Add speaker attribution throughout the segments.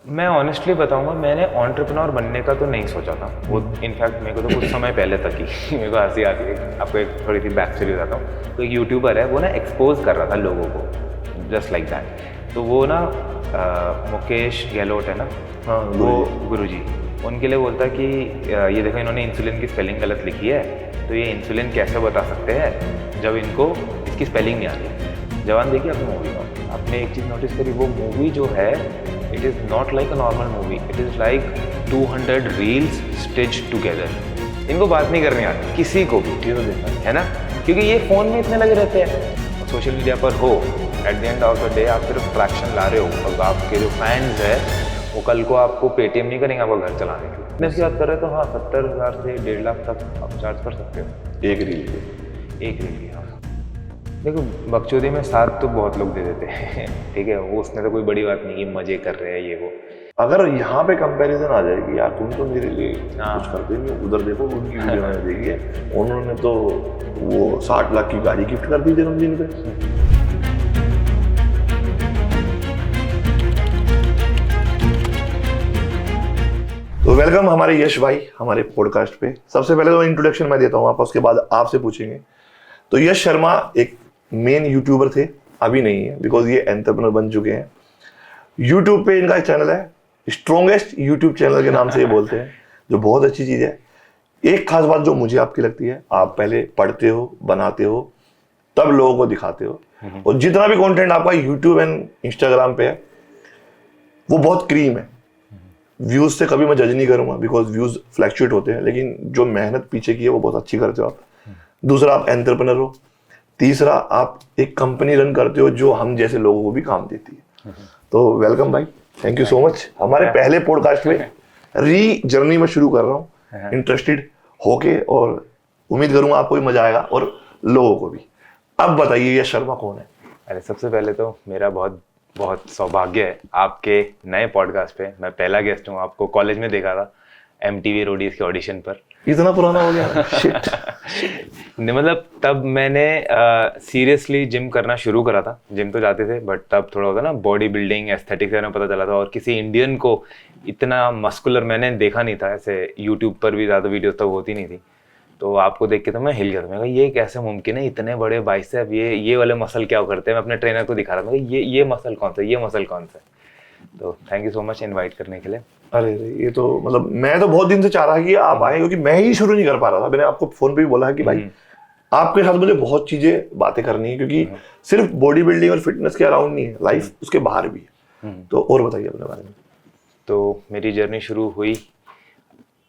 Speaker 1: मैं ऑनेस्टली बताऊंगा, मैंने एंटरप्रेन्योर बनने का तो नहीं सोचा था वो। इनफैक्ट मेरे को तो कुछ समय पहले तक ही मेरे को हंसी आती है। आपको एक थोड़ी सी बैक स्टोरी बताता हूँ। तो एक यूट्यूबर है, वो ना एक्सपोज कर रहा था लोगों को जस्ट लाइक दैट। तो वो ना मुकेश गहलोत है ना,
Speaker 2: हाँ,
Speaker 1: वो गुरुजी, उनके लिए बोलता है कि ये देखो इन्होंने इंसुलिन की स्पेलिंग गलत लिखी है, तो ये इंसुलिन कैसे बता सकते हैं जब इनको इसकी स्पेलिंग नहीं आती। जवान देखिए आपने मूवी में, आपने एक चीज़ नोटिस करी, वो मूवी जो है it is not like a normal movie, it is like 200 reels stitch together. इनको बात नहीं करनी आती किसी को भी, है ना, क्योंकि ये फ़ोन में इतने लगे रहते हैं। सोशल मीडिया पर हो, at the end of the day आप सिर्फ ट्रैक्शन ला रहे हो, और आपके जो फैंस है वो कल को आपको पेटीएम नहीं करेंगे आपको घर चलाने के लिए। मैं इसकी बात कर रहे तो हाँ, 70,000 से 1.5 लाख तक आप चार्ज कर सकते हो
Speaker 2: एक रील के।
Speaker 1: एक रील की। हाँ देखो, बकचोदी में साथ तो बहुत लोग दे देते हैं ठीक है, वो उसमें तो कोई बड़ी बात नहीं कि मजे कर रहे हैं ये वो।
Speaker 2: अगर यहाँ पे कंपैरिजन आ जाएगी, यार तुम तो मेरे लिए
Speaker 1: हाँ।
Speaker 2: कुछ करते नहीं हो, उधर देखो उनकी वीडियो मैंने देखी है, उन्होंने तो वो 60 लाख की गाड़ी गिफ्ट कर दी जन्मदिन पे। तो वेलकम हमारे यश भाई हमारे पॉडकास्ट पे। सबसे पहले तो इंट्रोडक्शन मैं देता हूँ आपको, उसके बाद आपसे पूछेंगे। तो यश शर्मा एक मेन यूट्यूबर थे, अभी नहीं है बिकॉज ये एंटरप्रेन्योर बन चुके हैं। यूट्यूब पे इनका चैनल है, स्ट्रॉन्गेस्ट यूट्यूब चैनल के नाम से ये बोलते हैं, जो बहुत अच्छी चीज़ है। एक खास बात जो मुझे आपकी लगती है, आप पहले पढ़ते हो, बनाते हो, तब लोगों को दिखाते हो, और जितना भी कंटेंट आपका यूट्यूब एंड इंस्टाग्राम पे है वो बहुत क्रीम है। व्यूज से कभी मैं जज नहीं करूंगा बिकॉज व्यूज फ्लैक्चुएट होते हैं, लेकिन जो मेहनत पीछे की है वो बहुत अच्छी करते हो आप। दूसरा, आप एंटरप्रेन्योर हो। तीसरा, आप एक कंपनी रन करते हो जो हम जैसे लोगों को भी काम देती है। तो वेलकम भाई, थैंक यू सो मच हमारे पहले पॉडकास्ट में। री जर्नी में शुरू कर रहा हूँ इंटरेस्टेड होके, और उम्मीद करूंगा आपको भी मजा आएगा और लोगों को भी। अब बताइए यश शर्मा कौन है?
Speaker 1: अरे सबसे पहले तो मेरा बहुत बहुत सौभाग्य है आपके नए पॉडकास्ट पे मैं पहला गेस्ट हूँ। आपको कॉलेज में देखा था MTV रोडीज के ऑडिशन पर।
Speaker 2: इतना पुराना हो गया? शिट।
Speaker 1: मतलब तब मैंने सीरियसली जिम करना शुरू करा था। जिम तो जाते थे बट तब थोड़ा होता ना बॉडी बिल्डिंग एस्थेटिक्स के बारे में पता चला था, और किसी इंडियन को इतना मस्कुलर मैंने देखा नहीं था। ऐसे यूट्यूब पर भी ज़्यादा वीडियोस तब होती नहीं थी, तो आपको देख के तो मैं हिल गया था। मैं कहा ये कैसे मुमकिन है, इतने बड़े बाइसेप, ये वाले मसल क्या करते हैं। मैं अपने ट्रेनर को दिखा रहा था, मैं ये मसल कौन सा, ये मसल कौन सा। तो thank you so much invite करने के लिए।
Speaker 2: अरे ये तो मतलब मैं तो बहुत दिन से चाह रहा कि आप आए, क्योंकि मैं ही शुरू नहीं कर पा रहा था। मैंने आपको फोन पे भी बोला है कि भाई आपके साथ मुझे बहुत चीजें बातें करनी है, क्योंकि सिर्फ बॉडी बिल्डिंग और फिटनेस के अराउंड नहीं है, लाइफ उसके बाहर भी है। तो और बताइए अपने बारे में।
Speaker 1: तो मेरी जर्नी शुरू हुई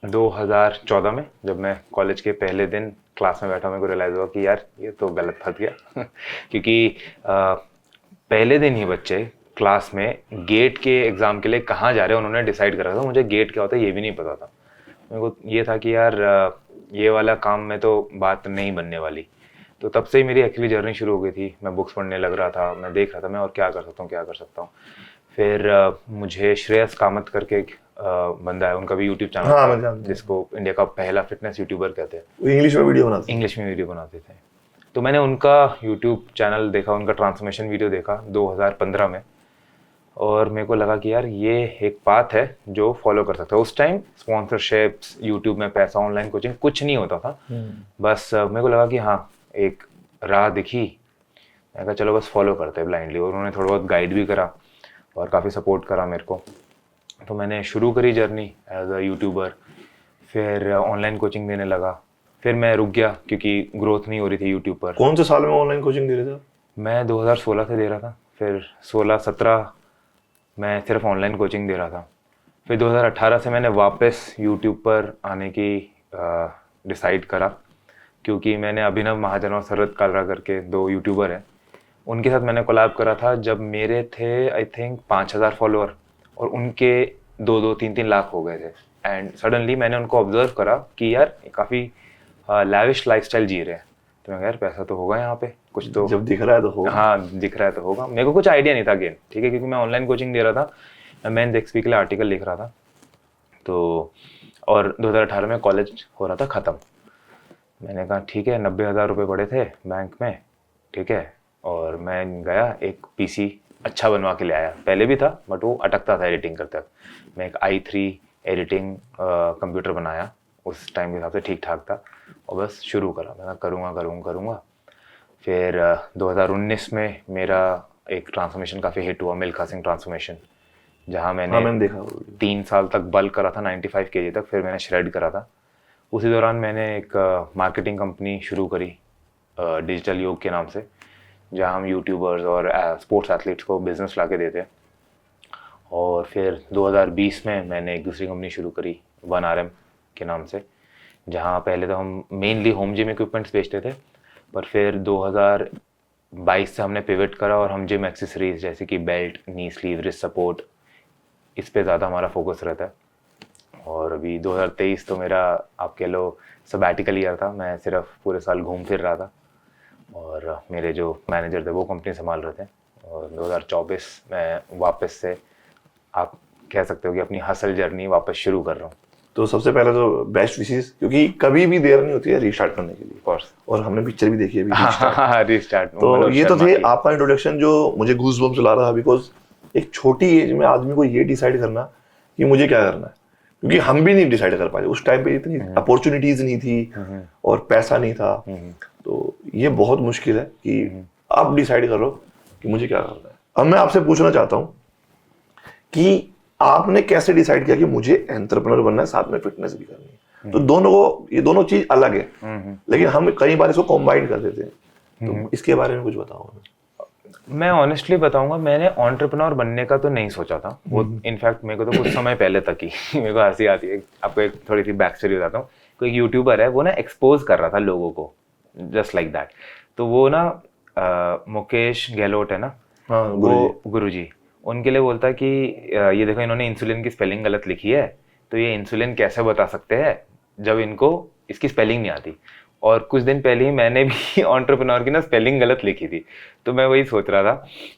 Speaker 1: 2014 में, जब मैं कॉलेज के पहले दिन क्लास में बैठा। मेरे को रियलाइज हुआ कि यार ये तो गलत फंस गया क्योंकि पहले दिन ही बच्चे क्लास में गेट के एग्ज़ाम के लिए कहाँ जा रहे हैं उन्होंने डिसाइड करा था। मुझे गेट क्या होता है ये भी नहीं पता था। मेरे को ये था कि यार ये वाला काम में तो बात नहीं बनने वाली। तो तब से ही मेरी एक्चुअली जर्नी शुरू हो गई थी। मैं बुक्स पढ़ने लग रहा था, मैं देख रहा था मैं और क्या कर सकता हूँ क्या कर सकता हूँ। फिर मुझे श्रेयस कामत करके एक बंदा है, उनका भी यूट्यूब चैनल
Speaker 2: हाँ,
Speaker 1: था, जिसको इंडिया का पहला फिटनेस यूट्यूबर कहते हैं।
Speaker 2: इंग्लिश में वीडियो बनाते
Speaker 1: इंग्लिश में वीडियो बनाते थे। तो मैंने उनका यूट्यूब चैनल देखा, उनका ट्रांसफॉर्मेशन वीडियो देखा 2015 में, और मेरे को लगा कि यार ये एक पाथ है जो फॉलो कर सकता है। उस टाइम स्पॉन्सरशिप्स, यूट्यूब में पैसा, ऑनलाइन कोचिंग कुछ नहीं होता था। बस मेरे को लगा कि हाँ एक राह दिखी। मैं कहा चलो बस फॉलो करते हैं ब्लाइंडली, और उन्होंने थोड़ा बहुत गाइड भी करा और काफ़ी सपोर्ट करा मेरे को। तो मैंने शुरू करी जर्नी एज अ यूट्यूबर। फिर ऑनलाइन कोचिंग देने लगा। फिर मैं रुक गया क्योंकि ग्रोथ नहीं हो रही थी यूट्यूब पर।
Speaker 2: कौन से साल में ऑनलाइन कोचिंग दे रहे थे?
Speaker 1: मैं 2016 से दे रहा था, फिर 16-17 मैं सिर्फ ऑनलाइन कोचिंग दे रहा था। फिर 2018 से मैंने वापस यूट्यूब पर आने की डिसाइड करा, क्योंकि मैंने अभिनव महाजन और शरद कालरा करके 2 यूट्यूबर हैं, उनके साथ मैंने कोलैब करा था जब मेरे थे आई थिंक 5000 फॉलोअर, और उनके 2-2, 3-3 लाख हो गए थे। एंड सडनली मैंने उनको ऑब्जर्व करा कि यार काफ़ी लैविश लाइफस्टाइल जी रहे हैं। तो मैं यार पैसा तो होगा यहाँ पे कुछ, तो
Speaker 2: जब दिख रहा है तो होगा।
Speaker 1: हाँ दिख रहा है तो होगा। मेरे को कुछ आइडिया नहीं था अगेन, ठीक है, क्योंकि मैं ऑनलाइन कोचिंग दे रहा था, मैं XP के लिए आर्टिकल लिख रहा था। तो और 2018 में कॉलेज हो रहा था ख़त्म। मैंने कहा ठीक है, 90,000 रुपये पड़े थे बैंक में, ठीक है, और मैं गया एक PC अच्छा बनवा के ले आया। पहले भी था बट वो अटकता था एडिटिंग करते वक्त। मैं एक i3 एडिटिंग कंप्यूटर बनाया, उस टाइम के हिसाब से ठीक ठाक था, और बस शुरू करा, मैं करूँगा। फिर 2019 में मेरा एक ट्रांसफॉर्मेशन काफ़ी हिट हुआ, मिल्खा सिंह ट्रांसफॉर्मेशन, जहाँ मैंने
Speaker 2: देखा
Speaker 1: 3 साल तक बल्क करा था 95 kg तक, फिर मैंने श्रेड करा था। उसी दौरान मैंने एक मार्केटिंग कंपनी शुरू करी डिजिटल योग के नाम से, जहाँ हम यूट्यूबर्स और स्पोर्ट्स एथलीट्स को बिजनेस ला के देते हैं। और फिर 2020 में मैंने एक दूसरी कंपनी शुरू करी 1RM के नाम से, जहाँ पहले तो हम मेनली होम जिम इक्विपमेंट्स बेचते थे, पर फिर 2022 से हमने पिवट करा और हम जिम एक्सेसरीज जैसे कि बेल्ट, नी स्लीव, रिस्ट सपोर्ट, इस पे ज़्यादा हमारा फोकस रहता है। और अभी 2023 तो मेरा आप कह लो सबैटिकल ईयर था, मैं सिर्फ पूरे साल घूम फिर रहा था, और मेरे जो मैनेजर थे वो कंपनी संभाल रहे थे। और 2024 में वापस से आप कह सकते हो कि अपनी हसल जर्नी वापस शुरू कर रहा हूँ।
Speaker 2: तो सबसे पहले तो बेस्ट विशेस, क्योंकि कभी भी देर नहीं होती है रीस्टार्ट करने के लिए,
Speaker 1: कोर्स,
Speaker 2: और हमने पिक्चर भी देखी है
Speaker 1: रीस्टार्ट।
Speaker 2: तो ये तो थे आपका इंट्रोडक्शन जो मुझे गूज बम्स ला रहा, बिकॉज एक छोटी एज में आदमी को ये डिसाइड करना कि मुझे क्या करना है, क्योंकि हम भी नहीं डिसाइड कर पाए उस टाइम पे, इतनी अपॉर्चुनिटीज नहीं थी और पैसा नहीं था। तो ये बहुत मुश्किल है कि आप डिसाइड करो कि मुझे क्या करना है। अब मैं आपसे पूछना चाहता हूँ कि आपने कैसे डिसाइड किया कि मुझे एंटरप्रेन्योर बनना है, साथ में फिटनेस भी करनी है? तो दोनों को, ये दोनों चीज अलग है, लेकिन हम कई बार इसको कॉम्बाइन कर देते हैं। तो इसके बारे में कुछ बताओ।
Speaker 1: मैं ऑनेस्टली बताऊंगा, मैंने एंटरप्रेन्योर बनने का तो नहीं सोचा था। वो इनफैक्ट मेरे को तो कुछ समय पहले तक ही मेरे को हंसी आती है। आपको एक थोड़ी सी बैक स्टोरी बताता हूँ। कोई यूट्यूबर है, वो ना एक्सपोज कर रहा था लोगों को, जस्ट लाइक दैट। तो वो ना मुकेश गहलोत है ना, वो गुरुजी, उनके लिए बोलता है कि ये देखो इन्होंने इंसुलिन की स्पेलिंग गलत लिखी है, तो ये इंसुलिन कैसे बता सकते हैं जब इनको इसकी स्पेलिंग नहीं आती। और कुछ दिन पहले ही मैंने भी एंटरप्रेन्योर की ना स्पेलिंग गलत लिखी थी। तो मैं वही सोच रहा था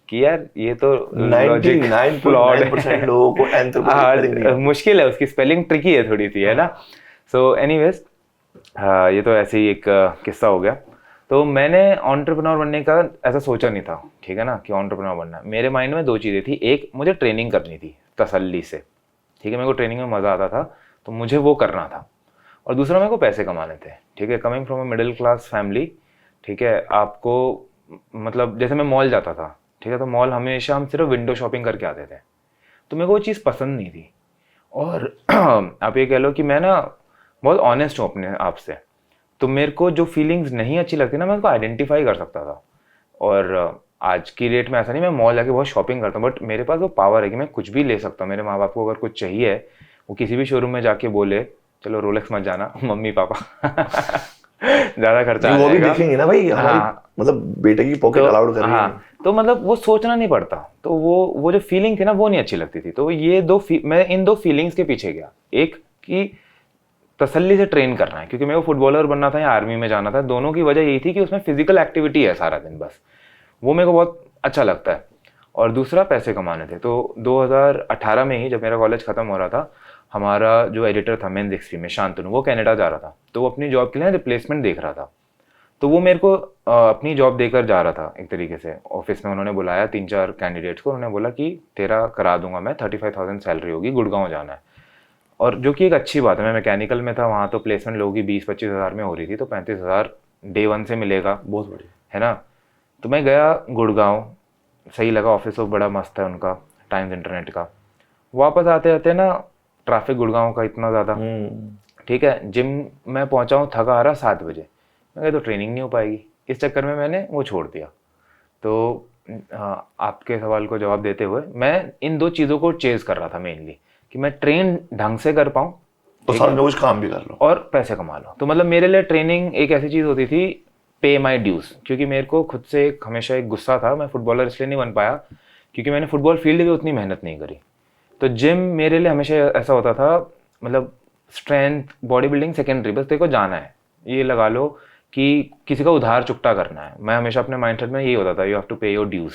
Speaker 1: कि यार ये तो
Speaker 2: 99% लोगों को एंटरप्रेन्योर
Speaker 1: मुश्किल है, उसकी स्पेलिंग ट्रिकी है थोड़ी सी, है ना। सो एनीवेज, ये तो ऐसे ही एक किस्सा हो गया। तो मैंने एंटरप्रेन्योर बनने का ऐसा सोचा नहीं था, ठीक है ना, कि एंटरप्रेन्योर बनना है। मेरे माइंड में दो चीज़ें थी। एक, मुझे ट्रेनिंग करनी थी तसल्ली से, ठीक है, मेरे को ट्रेनिंग में मज़ा आता था, तो मुझे वो करना था। और दूसरा, मेरे को पैसे कमाने थे, ठीक है। Coming from a middle class family, ठीक है, आपको मतलब जैसे मैं मॉल जाता था, ठीक है, तो मॉल हमेशा हम सिर्फ विंडो शॉपिंग करके आते थे, तो मेरे को वो चीज़ पसंद नहीं थी। और आप ये कह लो कि मैं ना बहुत ऑनेस्ट हूँ अपने आप से, तो मेरे को जो फीलिंग्स नहीं अच्छी लगती ना, मैं उसको आइडेंटिफाई कर सकता था। और आज की डेट में ऐसा नहीं मैं मॉल जाके बहुत शॉपिंग करता हूँ, बट मेरे पास वो पावर है कि मैं कुछ भी ले सकता हूँ। मेरे माँ बाप को अगर कुछ चाहिए, वो किसी भी शोरूम में जाके बोले चलो रोलेक्स मत जाना मम्मी पापा ज्यादा खर्चा
Speaker 2: वो भी देखेंगे ना भाई, मतलब बेटे की पॉकेट अलाउड कर रही है।
Speaker 1: तो मतलब वो सोचना नहीं पड़ता। तो वो जो फीलिंग थी ना, वो नहीं अच्छी लगती थी। तो ये मैं इन दो फीलिंग्स के पीछे गया। एक कि तसल्ली से ट्रेन करना है, क्योंकि मेरे को फुटबॉलर बनना था या आर्मी में जाना था। दोनों की वजह यही थी कि उसमें फिजिकल एक्टिविटी है सारा दिन, बस वो मेरे को बहुत अच्छा लगता है। और दूसरा, पैसे कमाने थे। तो 2018 में ही जब मेरा कॉलेज खत्म हो रहा था, हमारा जो एडिटर था मेंस एक्सट्रीम में, शांतनु, वो कनाडा जा रहा था, तो वो अपनी जॉब के लिए रिप्लेसमेंट देख रहा था। तो वो मेरे को अपनी जॉब देकर जा रहा था एक तरीके से। ऑफिस में उन्होंने बुलाया 3-4 कैंडिडेट्स को, उन्होंने बोला कि तेरा करा दूंगा मैं, 35,000 सैलरी होगी, गुड़गांव जाना है। और जो कि एक अच्छी बात है, मैं मैकेनिकल में था, वहाँ तो प्लेसमेंट लोगों की 20-25 हज़ार में हो रही थी, तो 35,000 डे 1 से मिलेगा, बहुत बढ़िया है ना। तो मैं गया गुड़गांव, सही लगा, ऑफिस तो बड़ा मस्त है उनका, टाइम्स इंटरनेट का। वापस आते आते ना ट्रैफिक गुड़गांव का इतना ज़्यादा, ठीक है। जिम मैं पहुंचा हूँ थका आ रहा 7 बजे, मैं कहा तो ट्रेनिंग नहीं हो पाएगी। इस चक्कर में मैंने वो छोड़ दिया। तो आपके सवाल को जवाब देते हुए, मैं इन दो चीज़ों को चेज कर रहा था मेनली, कि मैं ट्रेन ढंग से कर पाऊँ
Speaker 2: तो साथ में कुछ काम भी कर लो
Speaker 1: और पैसे कमा लो। तो मतलब मेरे लिए ट्रेनिंग एक ऐसी चीज़ होती थी, पे माई ड्यूज। क्योंकि मेरे को खुद से हमेशा एक गुस्सा था, मैं फुटबॉलर इसलिए नहीं बन पाया क्योंकि मैंने फुटबॉल फील्ड में उतनी मेहनत नहीं करी। तो जिम मेरे लिए हमेशा ऐसा होता था, मतलब स्ट्रेंथ, बॉडी बिल्डिंग सेकेंडरी, बस तेरे को जाना है, ये लगा लो कि किसी का उधार चुकता करना है। मैं हमेशा अपने माइंडसेट में यही होता था, यू हैव टू पे योर ड्यूज,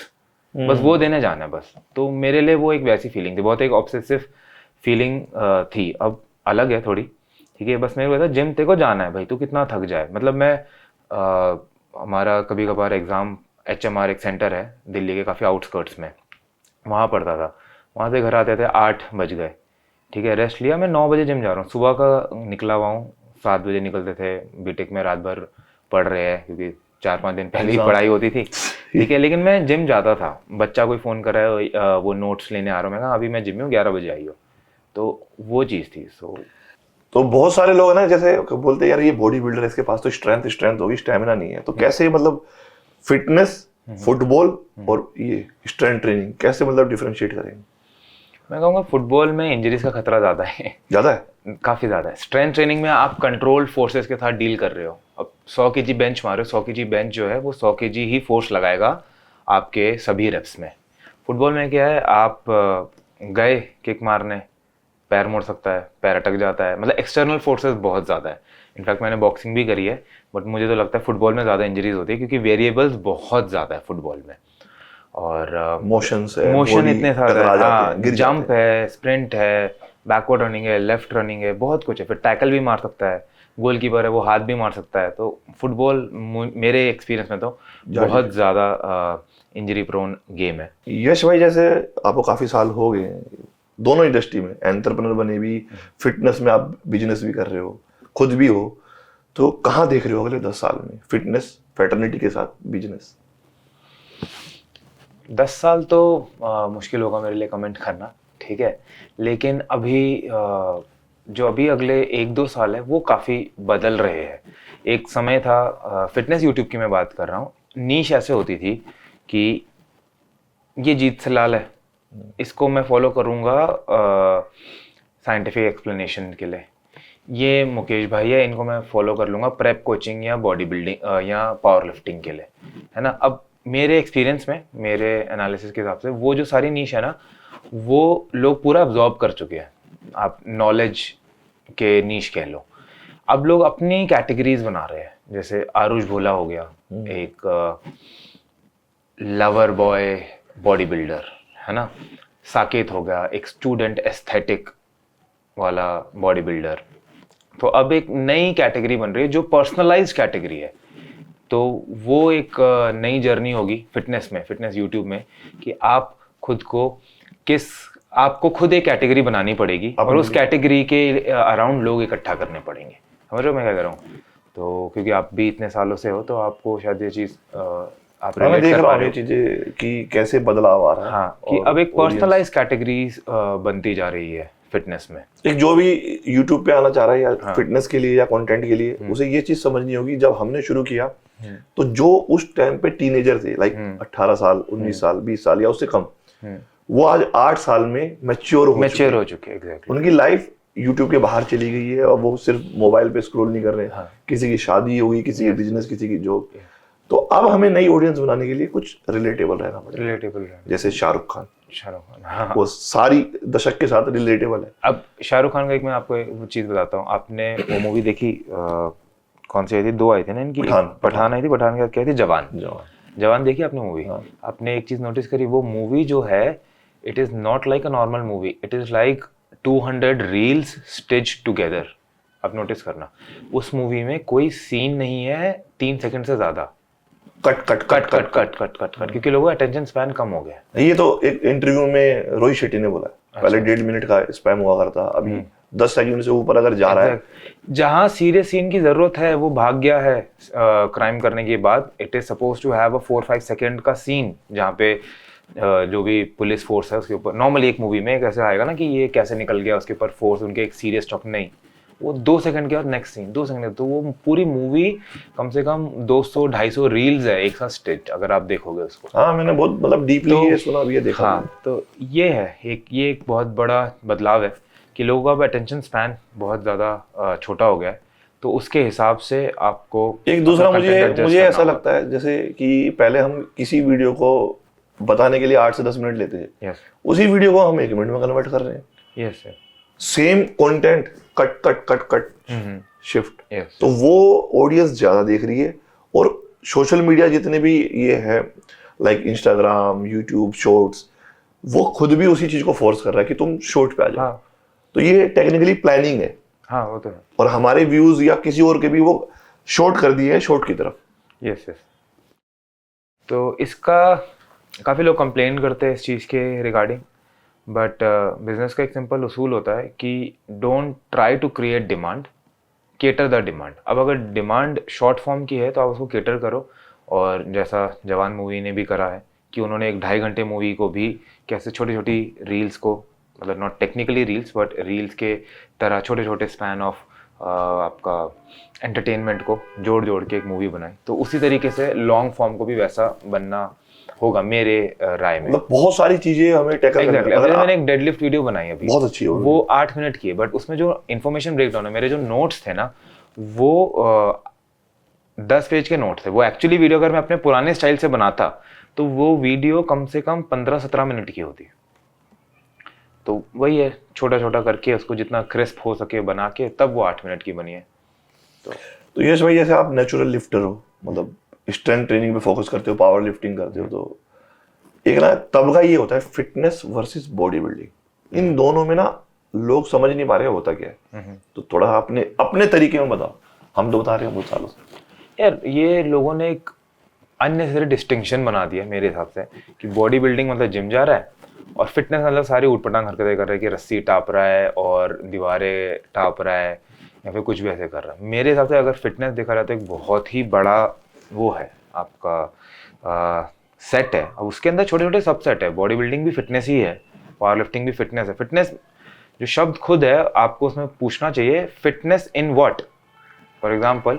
Speaker 1: बस वो देने जाना है बस। तो मेरे लिए वो एक वैसी फीलिंग थी, बहुत एक ऑब्सेसिव फीलिंग थी। अब अलग है थोड़ी, ठीक है, बस मेरे को था जिम तेरे को जाना है भाई, तू कितना थक जाए। मतलब मैं हमारा कभी कभार एग्जाम, HMR एक सेंटर है दिल्ली के काफ़ी आउटस्कर्ट्स में, वहाँ पढ़ता था। वहाँ से घर आते थे 8 बज गए, ठीक है, रेस्ट लिया, मैं 9 बजे जिम जा रहा हूँ, सुबह का निकला हुआ हूँ, 7 बजे निकलते थे। बीटेक में रात भर पढ़ रहे हैं क्योंकि 4-5 दिन पहले ही पढ़ाई होती थी, ठीक है, लेकिन मैं जिम जाता था। बच्चा कोई फ़ोन कर रहा है, वो नोट्स लेने आ रहा हूँ, मैं कहा अभी मैं जिम में हूँ, 11 बजे आई हो। तो वो चीज़ थी।
Speaker 2: तो बहुत सारे लोग हैं ना, जैसे बोलते हैं यार ये बॉडी बिल्डर है, इसके पास तो स्ट्रेंथ होगी, स्टेमिना नहीं है, तो कैसे मतलब फिटनेस, फुटबॉल और ये स्ट्रेंथ ट्रेनिंग कैसे मतलब डिफरेंशिएट करेंगे?
Speaker 1: मैं कहूँगा फुटबॉल में इंजरीज का खतरा ज़्यादा है।
Speaker 2: ज़्यादा है?
Speaker 1: काफ़ी ज़्यादा है। स्ट्रेंथ ट्रेनिंग में आप कंट्रोल्ड फोर्सेस के साथ डील कर रहे हो। अब 100 केजी बेंच मारो, 100 केजी बेंच जो है वो 100 केजी ही फोर्स लगाएगा आपके सभी रेप्स में। फुटबॉल में क्या है, आप गए किक मारने, पैर मुड़ सकता है, पैर अटक जाता है, मतलब एक्सटर्नल फोर्सेस बहुत ज़्यादा है। इनफैक्ट मैंने बॉक्सिंग भी करी है, बट मुझे तो लगता है फुटबॉल में ज़्यादा इंजरीज होती है क्योंकि वेरिएबल्स बहुत ज़्यादा है फुटबॉल में। और मोशन इतने सारे, हाँ, जंप है, स्प्रिंट है, बैकवर्ड रनिंग है, लेफ्ट रनिंग है, बहुत कुछ है। फिर टैकल भी मार सकता है, गोलकीपर है वो हाथ भी मार सकता है। तो फुटबॉल मेरे एक्सपीरियंस में तो बहुत ज़्यादा इंजरी प्रोन गेम है।
Speaker 2: यश भाई, जैसे आपको काफ़ी साल हो गए दोनों इंडस्ट्री में, एंटरप्रेन्योर बने भी, फिटनेस में आप बिजनेस भी कर रहे हो, खुद भी हो, तो कहाँ देख रहे हो अगले 10 साल में फिटनेस, फैटर्निटी के साथ बिजनेस?
Speaker 1: 10 साल तो मुश्किल होगा मेरे लिए कमेंट करना, ठीक है, लेकिन अभी जो अभी अगले 1-2 साल है वो काफ़ी बदल रहे हैं। एक समय था, फिटनेस यूट्यूब की मैं बात कर रहा हूँ, नीश ऐसे होती थी कि ये जीत सलाल है, इसको मैं फॉलो करूँगा साइंटिफिक एक्सप्लेनेशन के लिए। ये मुकेश भाई है, इनको मैं फॉलो कर लूँगा प्रेप कोचिंग या बॉडी बिल्डिंग या पावर लिफ्टिंग के लिए, है ना। अब मेरे एक्सपीरियंस में, मेरे एनालिसिस के हिसाब से वो जो सारी नीश है ना, वो लोग पूरा अब्जॉर्ब कर चुके हैं। आप नॉलेज के नीश कह लो। अब लोग अपनी कैटेगरीज बना रहे हैं, जैसे आरुष भोला हो गया, एक लवर बॉय बॉडी बिल्डर, है ना। साकेत हो गया, एक स्टूडेंट एस्थेटिक वाला बॉडी बिल्डर। तो अब एक नई कैटेगरी बन रही है जो पर्सनलाइज कैटेगरी है। तो वो एक नई जर्नी होगी फिटनेस में, फिटनेस यूट्यूब में, कि आप खुद को आपको खुद एक कैटेगरी बनानी पड़ेगी और उस कैटेगरी के अराउंड लोग इकट्ठा करने पड़ेंगे। समझ रहे हो मैं क्या कर रहा हूँ? तो क्योंकि आप भी इतने सालों से हो तो आपको शायद ये चीज़ आप
Speaker 2: रिलेट कर पा रहे हो चीजें कि कैसे बदलाव आ रहा है।
Speaker 1: हाँ, कि अब एक पर्सनलाइज कैटेगरीज बनती जा रही है फिटनेस में।
Speaker 2: एक जो भी यूट्यूब पे आना चाह रहा है या फिटनेस के लिए या कंटेंट के लिए, उसे ये चीज समझनी होगी, जब हमने शुरू किया तो जो उस टाइम पे टीनेजर थे, लाइक 18 साल, 19 साल, 20 साल या उससे कम, वो आज 8 साल में मैच्योर हो चुके हैं।
Speaker 1: एग्जैक्टली।
Speaker 2: उनकी लाइफ यूट्यूब के बाहर चली गई है और वो सिर्फ मोबाइल पे स्क्रॉल नहीं कर रहे। किसी की शादी होगी, किसी की बिजनेस, किसी की जॉब। तो अब हमें नई ऑडियंस बनाने के लिए कुछ रिलेटेबल रहना पड़ेगा। जैसे शाहरुख खान,
Speaker 1: हाँ,
Speaker 2: वो सारी दशक के साथ रिलेटेबल है।
Speaker 1: अब शाहरुख खान का एक मैं आपको एक चीज बताता हूँ। आपने वो मूवी देखी, कौन सी आई थी? 2 आई थी ना इनकी, पठान आई थी, पठान के क्या थी, जवान देखी आपने मूवी? आपने एक चीज नोटिस करी, वो मूवी जो है, it is not like a normal movie, it is like 200 reels stitch together. आप नोटिस करना, उस मूवी में कोई सीन नहीं है 3 सेकंड से ज्यादा, कट, क्योंकि लोगों का अटेंशन स्पैन कम हो गया।
Speaker 2: ये तो एक इंटरव्यू में रोहित शेट्टी ने बोला, पहले 1.5 मिनट का स्पैम हुआ करता, अभी 10 सेकंड से ऊपर अगर जा रहा है।
Speaker 1: जहां सीरियस सीन की जरूरत है वो भाग गया है क्राइम करने के बाद। It is suppose to have a 4-5 second का सीन, जहाँ पे जो भी पुलिस फोर्स है उसके ऊपर, नॉर्मली एक मूवी में कैसे आएगा ना कि ये कैसे निकल गया उसके ऊपर फोर्स, उनके एक सीरियस टॉक, नहीं, वो 2 सेकंड के बाद नेक्स्ट सीन, 2 सेकंड। तो वो पूरी मूवी कम से कम 200-250 रील्स है एक साथ स्टिच, अगर आप देखोगे उसको।
Speaker 2: हाँ, मैंने बहुत मतलब डीपली ये सुना भी है, देखा।
Speaker 1: हाँ, तो ये है एक बहुत बड़ा बदलाव है कि लोगों का अब अटेंशन स्पैन बहुत ज़्यादा छोटा हो गया है। तो उसके हिसाब से आपको
Speaker 2: एक दूसरा मुझे ऐसा लगता है, जैसे कि पहले हम किसी वीडियो को बताने के लिए 8 से 10 मिनट लेते थे, उसी वीडियो को हम 1 मिनट में कन्वर्ट कर रहे हैं। Same content, cut shift. तो वो ऑडियंस ज्यादा देख रही है, और सोशल मीडिया जितने भी ये है, लाइक इंस्टाग्राम, यूट्यूब शॉर्ट्स, वो खुद भी उसी चीज को फोर्स कर रहा है कि तुम शॉर्ट पे आ जाओ। तो ये टेक्निकली प्लानिंग है।
Speaker 1: हाँ, वो तो है।
Speaker 2: और हमारे व्यूज या किसी और के भी वो शॉर्ट कर दिए हैं शॉर्ट की तरफ।
Speaker 1: यस। तो इसका काफ़ी लोग कंप्लेन करते हैं इस चीज़ के रिगार्डिंग, बट बिजनेस का एक सिंपल उसूल होता है कि don't try to create demand, cater the demand. अब अगर डिमांड शॉर्ट फॉर्म की है तो आप उसको केटर करो, और जैसा जवान मूवी ने भी करा है कि उन्होंने एक 2.5 घंटे मूवी को भी कैसे छोटी छोटी रील्स को, मतलब not technically reels but reels के तरह छोटे छोटे स्पैन ऑफ आपका एंटरटेनमेंट को जोड़ जोड़ के एक मूवी बनाई। तो उसी तरीके से लॉन्ग फॉर्म को भी वैसा बनना होगा मेरे राय में।
Speaker 2: मतलब बहुत सारी चीजें हमें टैकल करनी है।
Speaker 1: अगर मैंने एक डेडलिफ्ट वीडियो बनाई अभी,
Speaker 2: बहुत अच्छी है
Speaker 1: वो 8 मिनट की है, बट उसमें जो इन्फॉर्मेशन ब्रेकडाउन है, मेरे जो नोट्स थे ना वो 10 पेज के नोट थे। वो एक्चुअली वीडियो अगर मैं अपने पुराने स्टाइल से बनाता तो वो वीडियो कम से कम 15-17 मिनट की होती। तो वही है, छोटा छोटा करके उसको जितना क्रिस्प हो सके बना के तब वो 8 मिनट की बनी है।
Speaker 2: तो यश भाई, जैसे आप नेचुरल लिफ्टर हो, मतलब स्ट्रेंथ ट्रेनिंग पे फोकस करते हो, पावर लिफ्टिंग करते हो, तो एक ना तबका ये होता है फिटनेस वर्सेस बॉडी बिल्डिंग। इन दोनों में ना लोग समझ नहीं पा रहे होता क्या है। तो थोड़ा अपने अपने तरीके में बताओ, हम तो बता रहे हैं बहुत सालों से।
Speaker 1: यार ये लोगों ने एक अननेसेसरी डिस्टिंक्शन बना दिया मेरे हिसाब से कि बॉडी बिल्डिंग मतलब जिम जा रहा है, और फिटनेस मतलब सारी ऊटपटांग हरकतें कर रहा है कि रस्सी टाप रहा है और दीवारें टाप रहा है या फिर कुछ भी ऐसे कर रहा है। मेरे हिसाब से अगर फिटनेस देखा जाए तो एक बहुत ही बड़ा वो है आपका सेट है। अब उसके अंदर छोटे छोटे सब सेट है। बॉडी बिल्डिंग भी फिटनेस ही है, पावर लिफ्टिंग भी फिटनेस है। फिटनेस जो शब्द खुद है आपको उसमें पूछना चाहिए fitness in what. For example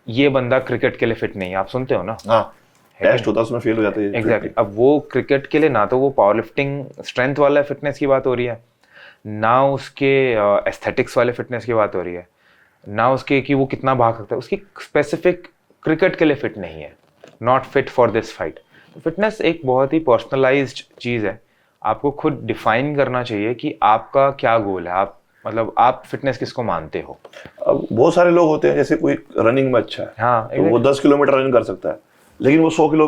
Speaker 1: ये बंदा क्रिकेट के लिए फिट नहीं है, आप सुनते हो ना,
Speaker 2: हाँ, टेस्ट होता है उसमें फेल हो जाते हैं।
Speaker 1: एग्जैक्टली। अब वो क्रिकेट के लिए ना तो वो पावर लिफ्टिंग स्ट्रेंथ वाला फिटनेस की बात हो रही है, ना उसके एस्थेटिक्स वाले फिटनेस की बात हो रही है, ना उसके कि वो कितना भाग सकता है। उसकी स्पेसिफिक क्रिकेट के लिए फिट नहीं है, not fit for this fight. Fitness एक बहुत ही पर्सनलाइज्ड चीज़ है। आपको खुद डिफाइन करना चाहिए कि आपका क्या गोल है, आप मतलब आप फिटनेस किसको मानते हो।
Speaker 2: अब बहुत सारे लोग होते हैं, जैसे कोई रनिंग में अच्छा है,
Speaker 1: हाँ,
Speaker 2: तो वो 10 किलोमीटर रन कर सकता है, लेकिन वो 100 किलो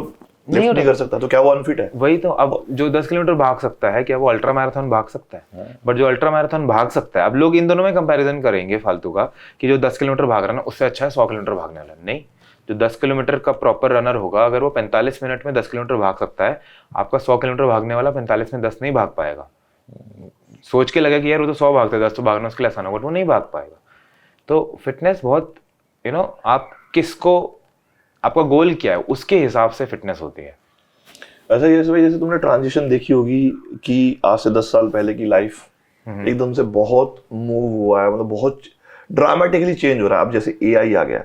Speaker 2: लिफ्ट नहीं कर सकता, तो क्या वो अनफिट है?
Speaker 1: वही तो। अब जो 10 किलोमीटर भाग सकता है, क्या वो अल्ट्रा मैराथन भाग सकता है? बट जो अल्ट्रा मैराथन भाग सकता है, अब लोग इन दोनों में कंपैरिजन करेंगे फालतू का कि जो 10 किलोमीटर भाग रहा है ना उससे अच्छा है 100 किलोमीटर भागने वाला। नहीं, जो 10 किलोमीटर का प्रॉपर रनर होगा, अगर वो 45 मिनट में 10 किलोमीटर भाग सकता है, आपका 100 किलोमीटर भागने वाला 45 में 10 नहीं भाग पाएगा। सोच के लगा कि यार वो तो 100 भागता है, 10 तो भागना उसके लिए आसान होगा, वो नहीं भाग पाएगा। तो फिटनेस बहुत आप किसको, आपका गोल क्या है उसके हिसाब से फिटनेस होती है।
Speaker 2: ऐसा जैसे तुमने ट्रांजिशन देखी होगी कि आज से 10 साल पहले की लाइफ एकदम से बहुत मूव हुआ है, मतलब बहुत ड्रामेटिकली चेंज हो रहा है। अब जैसे एआई आ गया,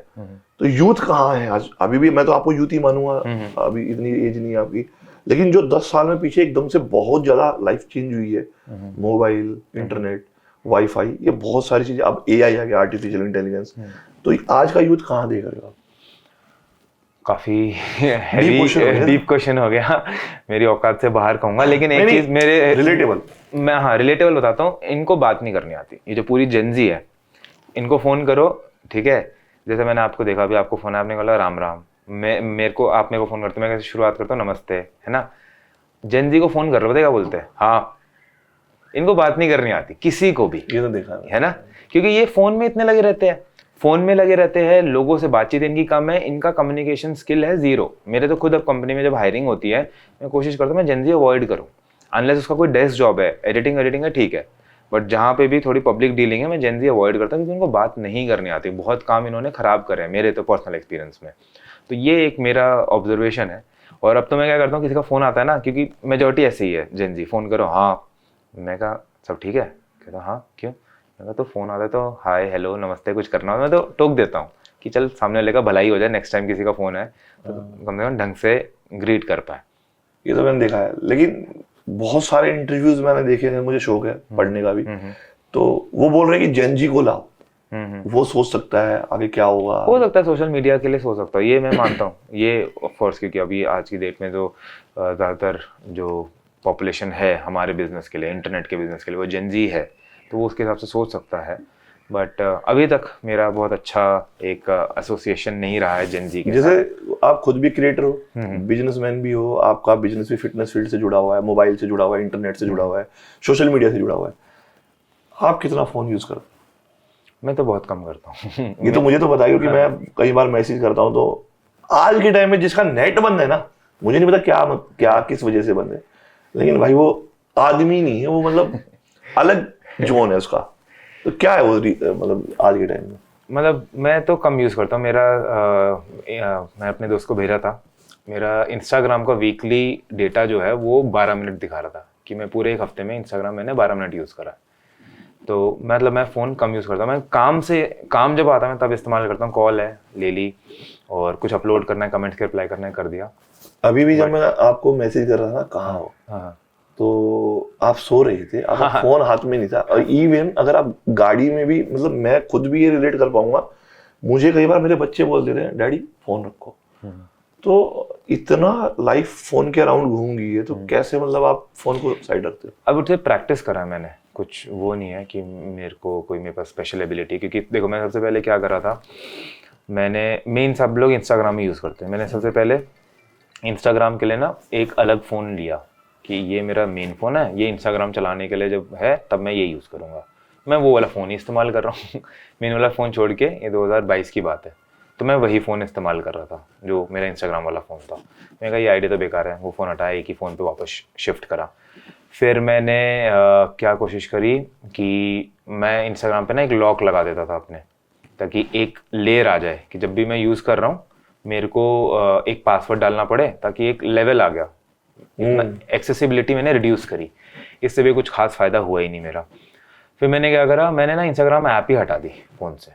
Speaker 2: तो यूथ कहाँ है आज? अभी भी मैं तो आपको यूथ ही मानूंगा, अभी इतनी एज नहीं है आपकी, लेकिन जो 10 साल में पीछे एकदम से बहुत ज्यादा लाइफ चेंज हुई है। मोबाइल, इंटरनेट, वाईफाई, ये बहुत सारी चीजें, अब एआई आ गया, आर्टिफिशियल इंटेलिजेंस। तो आज का यूथ कहाँ देख रहे हो?
Speaker 1: काफी डीप क्वेश्चन हो गया, मेरी औकात से बाहर कहूंगा, लेकिन एक चीज मेरे
Speaker 2: रिलेटेबल,
Speaker 1: मैं हाँ रिलेटेबल बताता हूँ। इनको बात नहीं करनी आती, ये जो पूरी जेनजी है, इनको फोन करो, ठीक है, जैसे मैंने आपको देखा अभी, आपको फोन, आपने बोला राम राम, मेरे को आप मेरे को फोन करते, मैं कैसे शुरुआत करता हूँ, नमस्ते, है ना। जेनजी को फोन कर रहे हो, क्या बोलते हैं? हाँ। इनको बात नहीं करनी आती किसी को भी,
Speaker 2: ये तो देखा
Speaker 1: है ना, क्योंकि ये फोन में इतने लगे रहते हैं, फोन में लगे रहते हैं, लोगों से बातचीत इनकी कम है, इनका कम्युनिकेशन स्किल है जीरो। मेरे तो खुद अब कंपनी में जब हायरिंग होती है, मैं कोशिश करता हूँ मैं जेनजी अवॉइड करूँ, अनलेस उसका कोई डेस्क जॉब है, एडिटिंग है, ठीक है, बट जहाँ पे भी थोड़ी पब्लिक डीलिंग है, मैं जेनजी अवॉइड करता हूँ, क्योंकि उनको बात नहीं करनी आती। बहुत काम इन्होंने खराब करे हैं मेरे तो पर्सनल एक्सपीरियंस में। तो ये एक मेरा ऑब्जर्वेशन है। और अब तो मैं क्या करता हूँ, किसी का फोन आता है ना, क्योंकि मेजॉरिटी ऐसे ही है, जेनजी फोन करो, हाँ, मैं कहा सब ठीक है, कहता हाँ क्यों, मैं तो फोन आता है तो हाय हेलो नमस्ते कुछ करना हो, मैं तो टोक देता हूँ कि चल सामने वाले का भलाई हो जाए, नेक्स्ट टाइम किसी का फोन है तो कम से कम ढंग से ग्रीट कर पाए।
Speaker 2: ये तो मैंने देखा है, लेकिन बहुत सारे इंटरव्यूज मैंने देखे हैं, मुझे शौक है पढ़ने का भी, तो वो बोल रहे हैं कि जेनजी को लाओ, वो सोच सकता है आगे क्या होगा,
Speaker 1: हो सकता है सोशल मीडिया के लिए सोच सकता है, ये मैं मानता हूँ, ये ऑफ कोर्स, क्योंकि अभी आज की डेट में जो ज़्यादातर जो पॉपुलेशन है हमारे बिजनेस के लिए, इंटरनेट के बिजनेस के लिए, वो जेनजी है, तो वो उसके हिसाब से सोच सकता है। बट अभी तक मेरा बहुत अच्छा एक एसोसिएशन नहीं रहा है जेनजी के साथ।
Speaker 2: जैसे आप खुद भी क्रिएटर हो, बिजनेसमैन भी हो, आपका बिजनेस भी फिटनेस फील्ड से जुड़ा हुआ है, मोबाइल से जुड़ा हुआ है, इंटरनेट से जुड़ा हुआ है, सोशल मीडिया से जुड़ा हुआ है, आप कितना फोन यूज करते?
Speaker 1: मैं तो बहुत कम करता हूँ।
Speaker 2: ये तो मुझे तो पता है, क्योंकि मैं कई बार मैसेज करता हूँ, तो आज के टाइम में जिसका नेट बंद है ना, मुझे नहीं पता क्या किस वजह से बंद है, लेकिन भाई वो आदमी नहीं है, वो मतलब अलग जोन है उसका। तो क्या है वो मतलब आज के टाइम में?
Speaker 1: मतलब मैं तो कम यूज़ करता हूँ। मैं अपने दोस्त को भेजा था, मेरा इंस्टाग्राम का वीकली डेटा जो है वो 12 मिनट दिखा रहा था कि मैं पूरे एक हफ्ते में इंस्टाग्राम मैंने 12 मिनट यूज़ करा। तो मतलब मैं फ़ोन कम यूज़ करता हूँ। मैं काम जब आता है मैं तब इस्तेमाल करता हूँ। कॉल है ले ली, और कुछ अपलोड करना है, कमेंट्स के रिप्लाई करना है, कर दिया।
Speaker 2: अभी भी जब मैं आपको मैसेज कर रहा था कहाँ हो,
Speaker 1: हाँ
Speaker 2: तो आप सो रहे थे, आपका फोन हाथ में नहीं था। और इवन अगर आप गाड़ी में भी, मतलब मैं खुद भी ये रिलेट कर पाऊंगा, मुझे कई बार मेरे बच्चे बोल देते हैं डैडी फोन रखो। तो इतना लाइफ फोन के अराउंड घूम गई है, तो कैसे मतलब आप फोन को साइड रखते हो?
Speaker 1: अब उससे प्रैक्टिस करा है मैंने, कुछ वो नहीं है कि मेरे पास स्पेशल एबिलिटी। क्योंकि देखो मैं सबसे पहले क्या करा था, मैंने सब लोग इंस्टाग्राम ही यूज़ करते हैं, मैंने सबसे पहले इंस्टाग्राम के लिए ना एक अलग फ़ोन लिया कि ये मेरा मेन फ़ोन है, ये इंस्टाग्राम चलाने के लिए जब है तब मैं ये यूज़ करूँगा। मैं वो वाला फ़ोन ही इस्तेमाल कर रहा हूँ मेन वाला फ़ोन छोड़ के। ये 2022 की बात है, तो मैं वही फ़ोन इस्तेमाल कर रहा था जो मेरा इंस्टाग्राम वाला फ़ोन था। मैंने कहा ये आइडिया तो बेकार है, वो फ़ोन हटाया, एक ही फ़ोन पे वापस शिफ्ट करा। फिर मैंने क्या कोशिश करी कि मैं इंस्टाग्राम पे ना एक लॉक लगा देता था अपने, ताकि एक लेयर आ जाए कि जब भी मैं यूज़ कर रहा हूँ मेरे को एक पासवर्ड डालना पड़े, ताकि एक लेवल आ गया। एक्सेसिबिलिटी मैंने रिड्यूस करी, इससे भी कुछ खास फ़ायदा हुआ ही नहीं मेरा। फिर मैंने क्या करा, मैंने ना इंस्टाग्राम ऐप ही हटा दी फ़ोन से।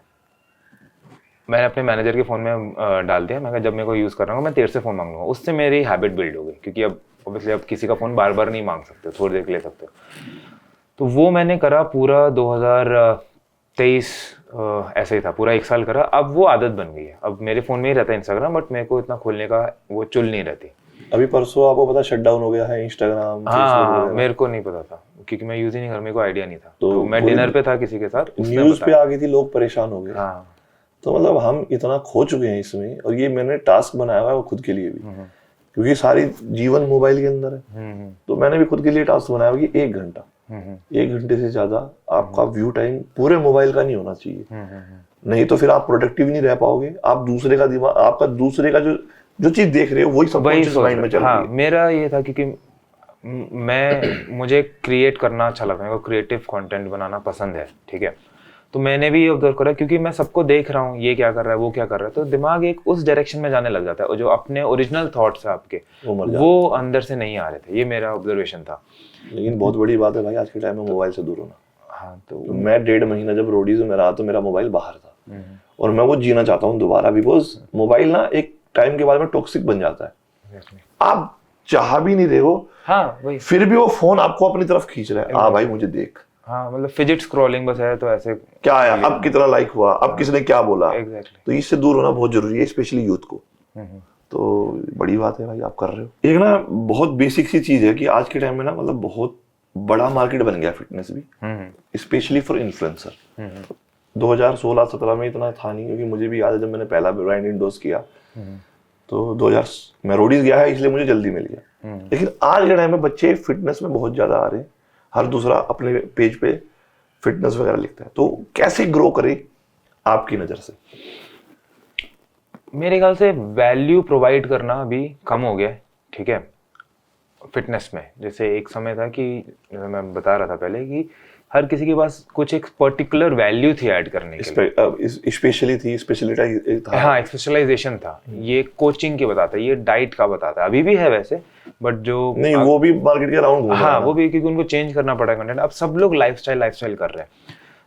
Speaker 1: मैंने अपने मैनेजर के फ़ोन में डाल दिया। मैं कहा जब मेरे को यूज़ कर रहा हूँ मैं तेरे से फ़ोन मांग लूँगा। उससे मेरी हैबिट बिल्ड हो गई, क्योंकि अब ऑब्वियसली अब किसी का फ़ोन बार बार नहीं मांग सकते, थोड़ी देर के ले सकते हो। तो वो मैंने करा पूरा 2023 ऐसे ही था, पूरा 1 साल करा। अब वो आदत बन गई है, अब मेरे फ़ोन में ही रहता है इंस्टाग्राम, बट मेरे को इतना खोलने का वो चुल नहीं रहती।
Speaker 2: अभी परसों आपको पता शट डाउन हो गया है इंस्टाग्राम?
Speaker 1: हाँ, मेरे को नहीं पता था, क्योंकि मैं यूज़ ही नहीं कर, मेरे को आइडिया नहीं था। तो मैं डिनर पे था किसी के साथ,
Speaker 2: न्यूज़ पे आ गई थी, लोग परेशान हो गए।
Speaker 1: हाँ,
Speaker 2: तो मतलब हम इतना खो चुके हैं इसमें, और ये मैंने टास्क बनाया हुआ है वो खुद के लिए भी, क्योंकि सारी जीवन मोबाइल के अंदर है। तो मैंने भी खुद के लिए टास्क बनाया हुआ कि 1 घंटा 1 घंटे से ज्यादा आपका व्यू टाइम पूरे मोबाइल का नहीं होना चाहिए। नहीं तो फिर आप प्रोडक्टिव नहीं रह पाओगे। आप दूसरे का दिमाग, आपका दूसरे का जो चीज देख रहे हो वही सबकॉन्शियस माइंड में चल रही है।
Speaker 1: मेरा ये था क्योंकि मुझे क्रिएट करना अच्छा लगता है, मेरे को क्रिएटिव कंटेंट बनाना पसंद है, ठीक है। तो मैंने भी ये ऑब्जर्व करा, क्योंकि मैं सबको देख रहा हूँ ये क्या कर रहा है वो क्या कर रहा है, तो दिमाग एक उस डायरेक्शन में जाने लग जाता है, और जो अपने ओरिजिनल थॉट्स है आपके वो अंदर से नहीं आ रहे थे। ये मेरा ऑब्जर्वेशन था।
Speaker 2: लेकिन बहुत बड़ी बात है भाई आज के टाइम में मोबाइल से दूर होना।
Speaker 1: हाँ, तो
Speaker 2: मैं 1.5 महीना जब रोडीज में रहा तो मेरा मोबाइल बाहर था, और मैं वो जीना चाहता हूँ दोबारा, बिकॉज मोबाइल ना एक टाइम के बाद में टॉक्सिक बन जाता है। आप चाह भी नहीं रहे हो,
Speaker 1: हाँ वही,
Speaker 2: फिर भी वो फोन आपको अपनी तरफ खींच रहा है। हाँ भाई मुझे देख।
Speaker 1: हाँ, मतलब फिजिट स्क्रॉलिंग बस है, तो ऐसे
Speaker 2: क्या आया, अब कितना लाइक हुआ, अब किसने क्या बोला।
Speaker 1: एग्जैक्टली।
Speaker 2: तो इससे दूर होना बहुत जरूरी है, स्पेशली यूथ को। तो बड़ी बात है भाई आप कर रहे हो। एक ना बहुत बेसिक सी चीज है कि आज के टाइम में ना मतलब बहुत बड़ा मार्केट बन गया फिटनेस भी, स्पेशली फॉर इन्फ्लुएंसर। 2016-17 में इतना था नहीं, क्योंकि मुझे भी याद है जब मैंने पहला ब्रांड इंडोर्स किया तो 2000 मैं रोडीज गया है इसलिए मुझे जल्दी मिल गया। लेकिन आज के टाइम में बच्चे फिटनेस में बहुत ज्यादा आ रहे हैं, हर दूसरा अपने पेज पे फिटनेस वगैरह लिखता है। तो कैसे ग्रो करे आपकी नजर से?
Speaker 1: मेरे ख्याल से वैल्यू प्रोवाइड करना अभी कम हो गया है, ठीक है, फिटनेस में। जैसे एक समय था कि मैं बता रहा था पहले कि हर किसी के पास कुछ एक पर्टिकुलर वैल्यू थी ऐड करने के लिए,
Speaker 2: स्पेशली थी, स्पेशलिटी था।
Speaker 1: हाँ, स्पेशलाइजेशन था। ये कोचिंग के बताता है, ये डाइट का बताता है, अभी भी है वैसे, बट जो
Speaker 2: नहीं वो भी मार्केट के अराउंड घूम रहा है।
Speaker 1: हाँ, वो भी, क्योंकि उनको चेंज करना पड़ा कंटेंट। अब सब लोग लाइफस्टाइल कर रहे हैं,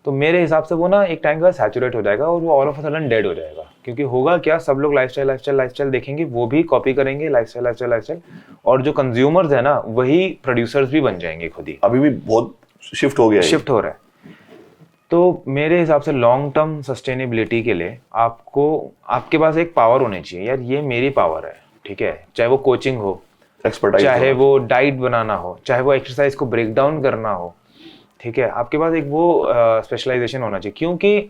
Speaker 1: तो मेरे हिसाब से वो ना एक टाइम के बाद सैचुरेट हो जाएगा, और वो all of a sudden dead हो जाएगा। क्योंकि होगा क्या, सब लोग लाइफस्टाइल देखेंगे, वो भी कॉपी करेंगे लाइफस्टाइल, और जो कंज्यूमर्स है ना वही प्रोड्यूसर्स भी बन जाएंगे खुद ही।
Speaker 2: अभी भी बहुत शिफ्ट हो रहा है।
Speaker 1: तो मेरे हिसाब से लॉन्ग टर्म सस्टेनेबिलिटी के लिए आपके पास एक पावर होनी चाहिए, यार ये मेरी पावर है, ठीक है। चाहे वो कोचिंग हो, चाहे वो डाइट बनाना हो, चाहे वो एक्सरसाइज को ब्रेक डाउन करना हो, ठीक है। आपके पास एक वो स्पेशलाइजेशन होना चाहिए, क्योंकि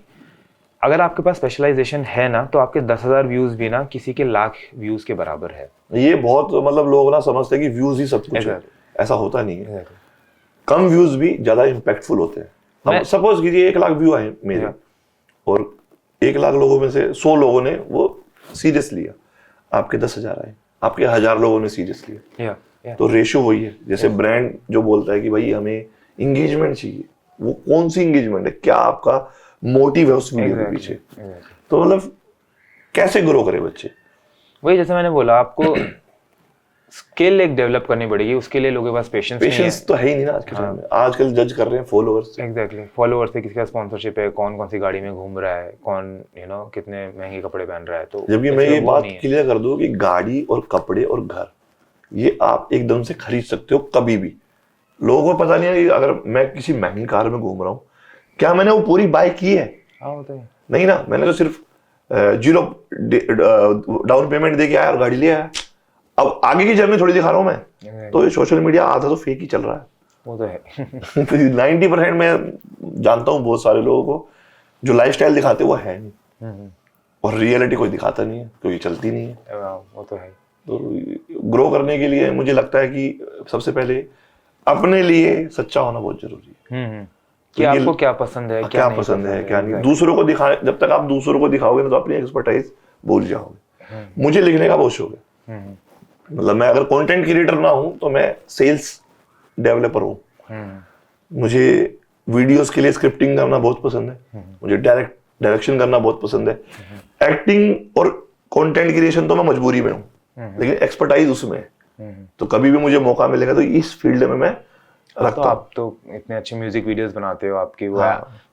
Speaker 1: अगर आपके पास स्पेशलाइजेशन है ना, तो आपके 10,000 व्यूज भी ना किसी के लाख व्यूज के बराबर है।
Speaker 2: ये बहुत मतलब लोग ना समझते हैं कि व्यूज ही सब कुछ है, ऐसा होता नहीं है। कम व्यूज भी ज्यादा इम्पैक्टफुल होते हैं। हम सपोज कीजिए 1 लाख व्यू आए मेरे, और 1 लाख लोगों में से 100 लोगों ने वो सीरियस लिया, आपके 10,000 आए, आपके 1000 लोगों ने सीरियस लिया।
Speaker 1: या
Speaker 2: तो रेशियो वही है, जैसे ब्रांड जो बोलता है कि भाई हमें इंगेजमेंट चाहिए, वो कौन सी इंगेजमेंट है, क्या आपका मोटिव है उस वीडियो के पीछे। तो मतलब कैसे ग्रो करे बच्चे,
Speaker 1: वही जैसे मैंने बोला, आपको स्किल एक डेवलप करनी पड़ेगी, उसके लिए लोगों के पास पेशेंस
Speaker 2: तो है ही नहीं ना आज के टाइम में। आजकल जज कर रहे हैं फॉलोअर्स से।
Speaker 1: एग्जैक्टली, फॉलोअर्स से, किसी का स्पॉन्सरशिप है, कौन कौन सी गाड़ी में घूम रहा है, कौन कितने महंगे कपड़े पहन रहा है। तो
Speaker 2: जबकि मैं ये बात क्लियर कर दूं कि गाड़ी और कपड़े और घर ये आप एकदम से खरीद सकते हो कभी भी। लोगों को पता नहीं है कि अगर मैं किसी महंगी कार में घूम रहा हूँ, क्या मैंने वो पूरी बाय की है? नहीं ना, मैंने तो सिर्फ 0 डाउन पेमेंट दे के आया और गाड़ी ले आया। अब आगे की जर्नी थोड़ी दिखा रहा हूँ मैं। तो ये सोशल मीडिया आधा तो फेक ही चल रहा है,
Speaker 1: वो तो है।
Speaker 2: तो 90% मैं जानता हूँ बहुत सारे लोगों को जो लाइफस्टाइल दिखाते वो है नहीं, और रियलिटी कोई दिखाता नहीं है क्योंकि चलती नहीं है।
Speaker 1: वो तो है।
Speaker 2: तो ग्रो करने के लिए मुझे लगता है कि सबसे पहले अपने लिए सच्चा होना बहुत जरूरी है।
Speaker 1: कि आपको क्या पसंद है,
Speaker 2: क्या पसंद है, क्या नहीं। दूसरों को दिखा, जब तक आप दूसरों को दिखाओगे ना तो अपनी एक्सपर्टाइज भूल जाओगे। मुझे लिखने का बहुत शौक है, मतलब मैं अगर कंटेंट क्रिएटर ना हूं तो मैं सेल्स डेवलपर हूं। मुझे वीडियोस के लिए स्क्रिप्टिंग करना बहुत पसंद है, मुझे डायरेक्शन करना बहुत पसंद है। एक्टिंग और कंटेंट क्रिएशन तो मैं मजबूरी में हूँ, लेकिन एक्सपर्टाइज उसमें है। तो कभी भी मुझे मौका मिलेगा तो इस फील्ड में मैं रखता हूं।
Speaker 1: आप तो इतने अच्छे म्यूजिक वीडियोस बनाते हो, आपकी वो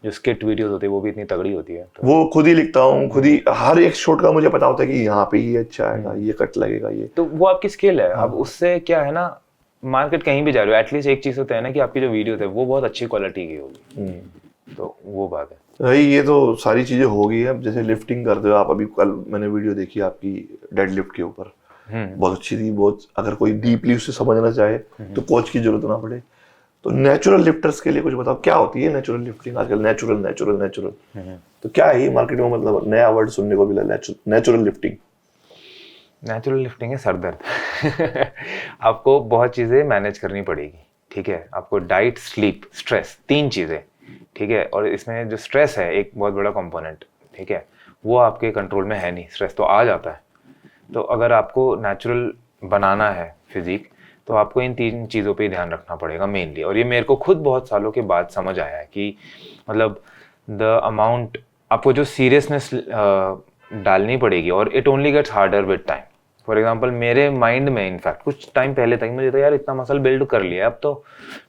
Speaker 1: जो स्किट वीडियोस होती है वो भी इतनी तगड़ी होती है। तो
Speaker 2: वो खुद ही लिखता हूँ, खुद ही हर एक शॉट का मुझे पता होता है कि यहाँ पे ये अच्छा आएगा, ये कट लगेगा, ये
Speaker 1: तो वो आपकी स्किल है। अब उससे क्या है ना, मार्केट कहीं भी जा रहे हो, एटलीस्ट एक चीज होता है ना कि आपकी जो वीडियो है वो बहुत अच्छी क्वालिटी की होगी। तो वो बात है
Speaker 2: भाई। ये तो सारी चीजें हो गई है। अब जैसे लिफ्टिंग करते हो आप, अभी कल मैंने वीडियो देखी आपकी डेड लिफ्ट के ऊपर, बहुत अच्छी थी। बहुत, अगर कोई डीपली उससे समझना चाहे तो कोच की जरूरत ना पड़े। तो नेचुरल लिफ्टर्स के लिए कुछ बताओ, क्या होती है नेचुरल लिफ्टिंग? आजकल नेचुरल तो क्या है ये? मार्केट में मतलब नया वर्ड सुनने को मिला, नेचुरल लिफ्टिंग।
Speaker 1: नेचुरल लिफ्टिंग है सरदर्द। आपको बहुत चीजें मैनेज करनी पड़ेगी, ठीक है। आपको डाइट, स्लीप, स्ट्रेस, 3 चीजें, ठीक है। और इसमें जो स्ट्रेस है एक बहुत बड़ा कंपोनेंट, ठीक है, वो आपके कंट्रोल में है नहीं। स्ट्रेस तो आ जाता है। तो अगर आपको नेचुरल बनाना है फिजिक, तो आपको इन 3 चीज़ों पे ध्यान रखना पड़ेगा मेनली। और ये मेरे को खुद बहुत सालों के बाद समझ आया है कि मतलब द अमाउंट, आपको जो सीरियसनेस डालनी पड़ेगी, और it only gets harder with time. For example मेरे माइंड में इनफैक्ट कुछ टाइम पहले तक मुझे तो यार इतना मसल बिल्ड कर लिया अब तो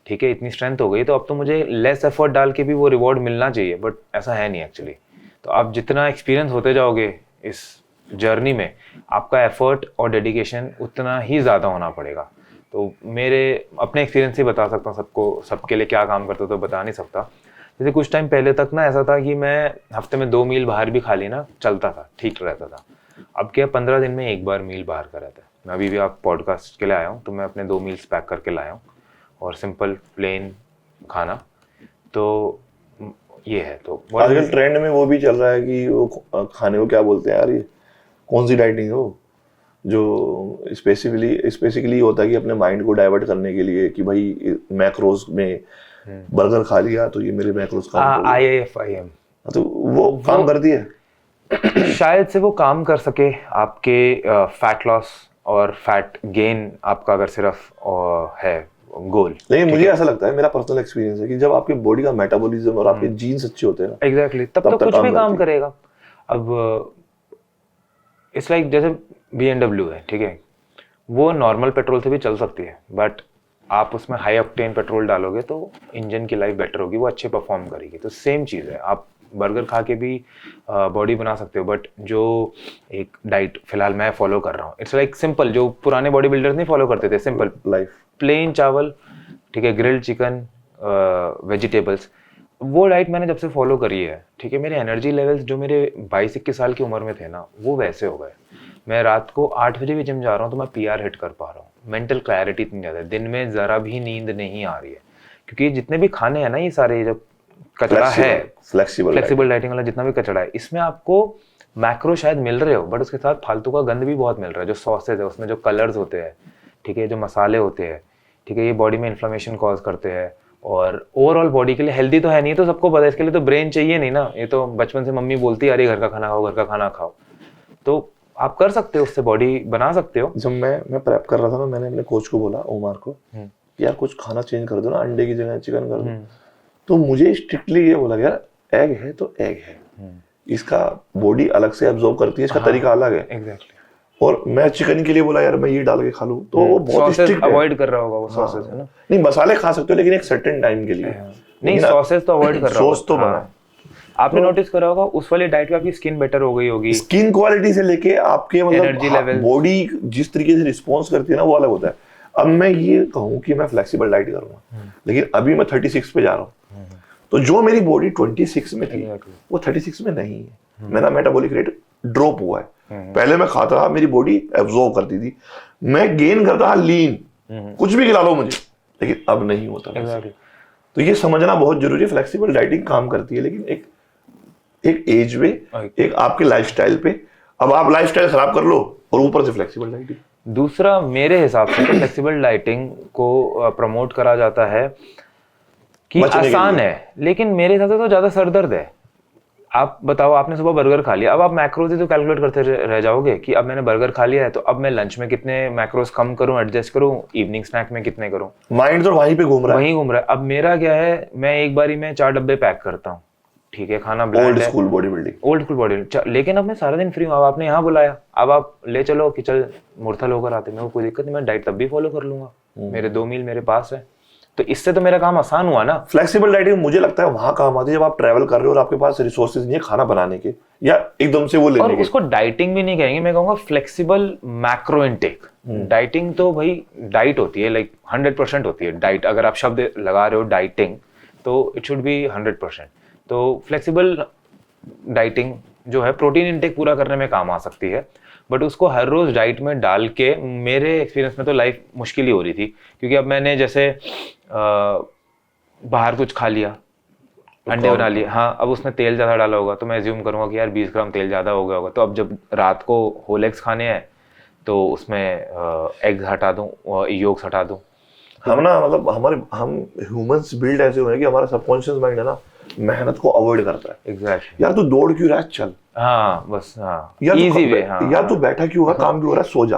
Speaker 1: ठीक है, इतनी स्ट्रेंथ हो गई, तो अब तो मुझे लेस एफर्ट डाल के भी वो रिवॉर्ड मिलना चाहिए। बट ऐसा है नहीं एक्चुअली। तो आप जितना एक्सपीरियंस होते जाओगे इस जर्नी में, आपका एफर्ट और डेडिकेशन उतना ही ज़्यादा होना पड़ेगा। तो मेरे अपने एक्सपीरियंस से बता सकता हूँ सबको, सबके लिए क्या काम करता तो बता नहीं सकता। जैसे कुछ टाइम पहले तक ना ऐसा था कि मैं हफ्ते में 2 मील बाहर भी खा ली ना, चलता था, ठीक रहता था। अब क्या 15 दिन में 1 बार मील बाहर का रहता है। मैं अभी भी आप पॉडकास्ट के लिए आया हूँ तो मैं अपने 2 मील्स पैक करके लाया हूँ, और सिंपल प्लेन खाना। तो ये है। तो
Speaker 2: आजकल ट्रेंड में वो भी चल रहा है कि वो खाने को क्या बोलते हैं यार, ये कौन सी डाइटिंग हो जो स्पेसिफिकली होता है कि अपने माइंड को डाइवर्ट करने के लिए कि भाई मैक्रोस में बर्गर खा लिया तो ये मेरे मैक्रोस काम
Speaker 1: IIFIM,
Speaker 2: तो वो काम करती है।
Speaker 1: शायद से वो काम कर सके आपके फैट लॉस और फैट गेन आपका अगर सिर्फ है गोल।
Speaker 2: लेकिन मुझे ऐसा लगता है, मेरा पर्सनल एक्सपीरियंस है कि जब आपके बॉडी का मेटाबॉलिज्म और आपके जीन्स अच्छे होते हैं ना,
Speaker 1: एग्जैक्टली, तब तो कुछ भी काम करेगा। अब इट्स लाइक जैसे BMW है, ठीक है, वो नॉर्मल पेट्रोल से भी चल सकती है, बट आप उसमें हाई ऑक्टेन पेट्रोल डालोगे तो इंजन की लाइफ बेटर होगी, वो अच्छे परफॉर्म करेगी। तो सेम चीज़ है, आप बर्गर खा के भी बॉडी बना सकते हो। बट जो एक डाइट फिलहाल मैं फॉलो कर रहा हूँ, इट्स लाइक सिंपल, जो पुराने बॉडी बिल्डर्स नहीं फॉलो करते थे, सिंपल
Speaker 2: लाइफ,
Speaker 1: प्लेन चावल, ठीक है, ग्रिल्ड चिकन, वेजिटेबल्स, वो डाइट मैंने जब से फॉलो करी है, ठीक है, मेरे एनर्जी लेवल्स जो मेरे 22-21 साल की उम्र में थे ना, वो वैसे हो गए। मैं रात को 8 बजे भी जिम जा रहा हूँ तो मैं PR हिट कर पा रहा हूँ। मेंटल क्लैरिटी इतनी ज़्यादा है, दिन में ज़रा भी नींद नहीं आ रही है, क्योंकि जितने भी खाने हैं ना, ये सारे जब कचरा है, फ्लेक्सिबल डाइटिंग वाला जितना भी कचरा है, इसमें आपको मैक्रो शायद मिल रहे हो, बट उसके साथ फालतू का गंद भी बहुत मिल रहा है। जो सॉसेज है उसमें जो कलर्स होते हैं, ठीक है, जो मसाले होते हैं, ठीक है, ये बॉडी में इन्फ्लेमेशन कॉज करते हैं, और ओवरऑल बॉडी के लिए हेल्दी तो है नहीं, तो सबको पता है। इसके लिए तो ब्रेन चाहिए नहीं ना, ये तो बचपन से मम्मी बोलती है अरे घर का खाना खाओ, घर का खाना खाओ। तो आप कर सकते हो, उससे बॉडी बना सकते हो।
Speaker 2: जब मैं प्रेप कर रहा था ना, मैंने अपने कोच को बोला, ओमार को, कि यार कुछ खाना चेंज कर दो ना, अंडे की जगह चिकन कर दो। तो मुझे स्ट्रिक्टली ये बोला यार एग है तो एग है, इसका बॉडी अलग से एब्जॉर्ब करती है, इसका तरीका अलग है।
Speaker 1: एग्जैक्टली।
Speaker 2: और मैं चिकन के लिए बोला यार मैं ये डाल के खा लूं, तो वो बहुत स्ट्रिक्ट है।
Speaker 1: अवॉइड कर रहा होगा वो सॉसेस, है ना?
Speaker 2: नहीं, मसाले खा सकते हो लेकिन एक सर्टेन टाइम के लिए।
Speaker 1: नहीं, सॉसेस तो अवॉइड कर रहा होगा।
Speaker 2: सॉस तो बना।
Speaker 1: आपने नोटिस करा होगा उस वाली डाइट पे आपकी स्किन बेटर हो गई होगी,
Speaker 2: स्किन क्वालिटी से लेके आपके
Speaker 1: एनर्जी लेवल,
Speaker 2: बॉडी जिस तरीके से रिस्पॉन्स करती है ना, वो अलग होता है। अब मैं ये कहूँ कि मैं फ्लेक्सिबल डाइट करूंगा, लेकिन अभी मैं 36 पे जा रहा हूँ, तो जो मेरी बॉडी 26 में थी वो 36 में नहीं है। मेरा मेटाबॉलिक रेट ड्रॉप हुआ है। पहले मैं खाता था, मेरी बॉडी एब्जॉर्ब करती थी, मैं गेन करता था लीन, कुछ भी खिला लो मुझे, लेकिन अब नहीं होता। तो ये समझना बहुत जरूरी है, फ्लेक्सिबल डाइटिंग काम करती है, लेकिन एक एज पे, एक आपके लाइफस्टाइल पे। अब आप लाइफस्टाइल खराब कर लो और ऊपर से फ्लेक्सिबल डाइटिंग।
Speaker 1: दूसरा मेरे हिसाब से फ्लेक्सिबल डाइटिंग को प्रमोट करा जाता है कि आसान है, लेकिन मेरे हिसाब से तो ज्यादा सरदर्द है। आप बताओ, आपने सुबह बर्गर खा लिया, अब आप मैक्रोज ही तो कैलकुलेट करते रह जाओगे कि अब मैंने बर्गर खा लिया है तो अब मैं लंच में कितने मैक्रोज कम करूं, एडजस्ट करूं, इवनिंग स्नैक में कितने करूं।
Speaker 2: माइंड तो वहीं पे घूम रहा
Speaker 1: है। अब मेरा क्या है, मैं एक बारी में 4 डब्बे पैक करता हूँ, ठीक है, खाना ब्लैंड है,
Speaker 2: ओल्ड स्कूल बॉडी बिल्डिंग,
Speaker 1: लेकिन अब मैं सारा दिन फ्री हूँ। अब आपने यहाँ बुलाया, अब आप ले चलो कि चल मुरथल होकर आते, मेरे को कोई दिक्कत नहीं, मैं डाइट तब भी फॉलो कर लूंगा, मेरे 2 मील मेरे पास है, तो इससे तो मेरा काम आसान हुआ ना।
Speaker 2: फ्लेक्सिबल डाइटिंग मुझे लगता है वहां काम आती है जब आप ट्रैवल कर रहे हो और आपके पास रिसोर्सेज नहीं है खाना बनाने के या एकदम से वो लेने के।
Speaker 1: उसको डाइटिंग भी नहीं कहेंगे, मैं कहूंगा फ्लेक्सिबल मैक्रो इनटेक। डाइटिंग तो भाई डाइट होती है, लाइक 100% होती है डाइट। अगर आप शब्द लगा रहे हो डाइटिंग तो इट शुड बी 100%। तो फ्लेक्सिबल डाइटिंग जो है प्रोटीन इनटेक पूरा करने में काम आ सकती है, बट उसको हर रोज डाइट में डाल के मेरे एक्सपीरियंस में तो लाइफ मुश्किल ही हो रही थी। क्योंकि अब मैंने जैसे बाहर कुछ खा लिया, अंडे बना लिए, हाँ, अब उसमें तेल ज़्यादा डाला होगा तो मैं एज्यूम करूंगा कि यार 20 ग्राम तेल ज़्यादा हो गया होगा, तो अब जब रात को होल एग्स खाने हैं तो उसमें एग्स हटा दूँ, योग्स हटा दूँ।
Speaker 2: हम ना मतलब हम ह्यूमंस बिल्ड ऐसे हुए हैं कि हमारा सबकॉन्शियस माइंड है ना, मेहनत को अवॉइड करता है।
Speaker 1: एग्जैक्टली।
Speaker 2: यार तू दौड़ क्यों रहा है, चल,
Speaker 1: हाँ बस, हाँ,
Speaker 2: इजी वे, हाँ, या तू बैठा क्यों है, काम क्यों हो रहा है, सो जा,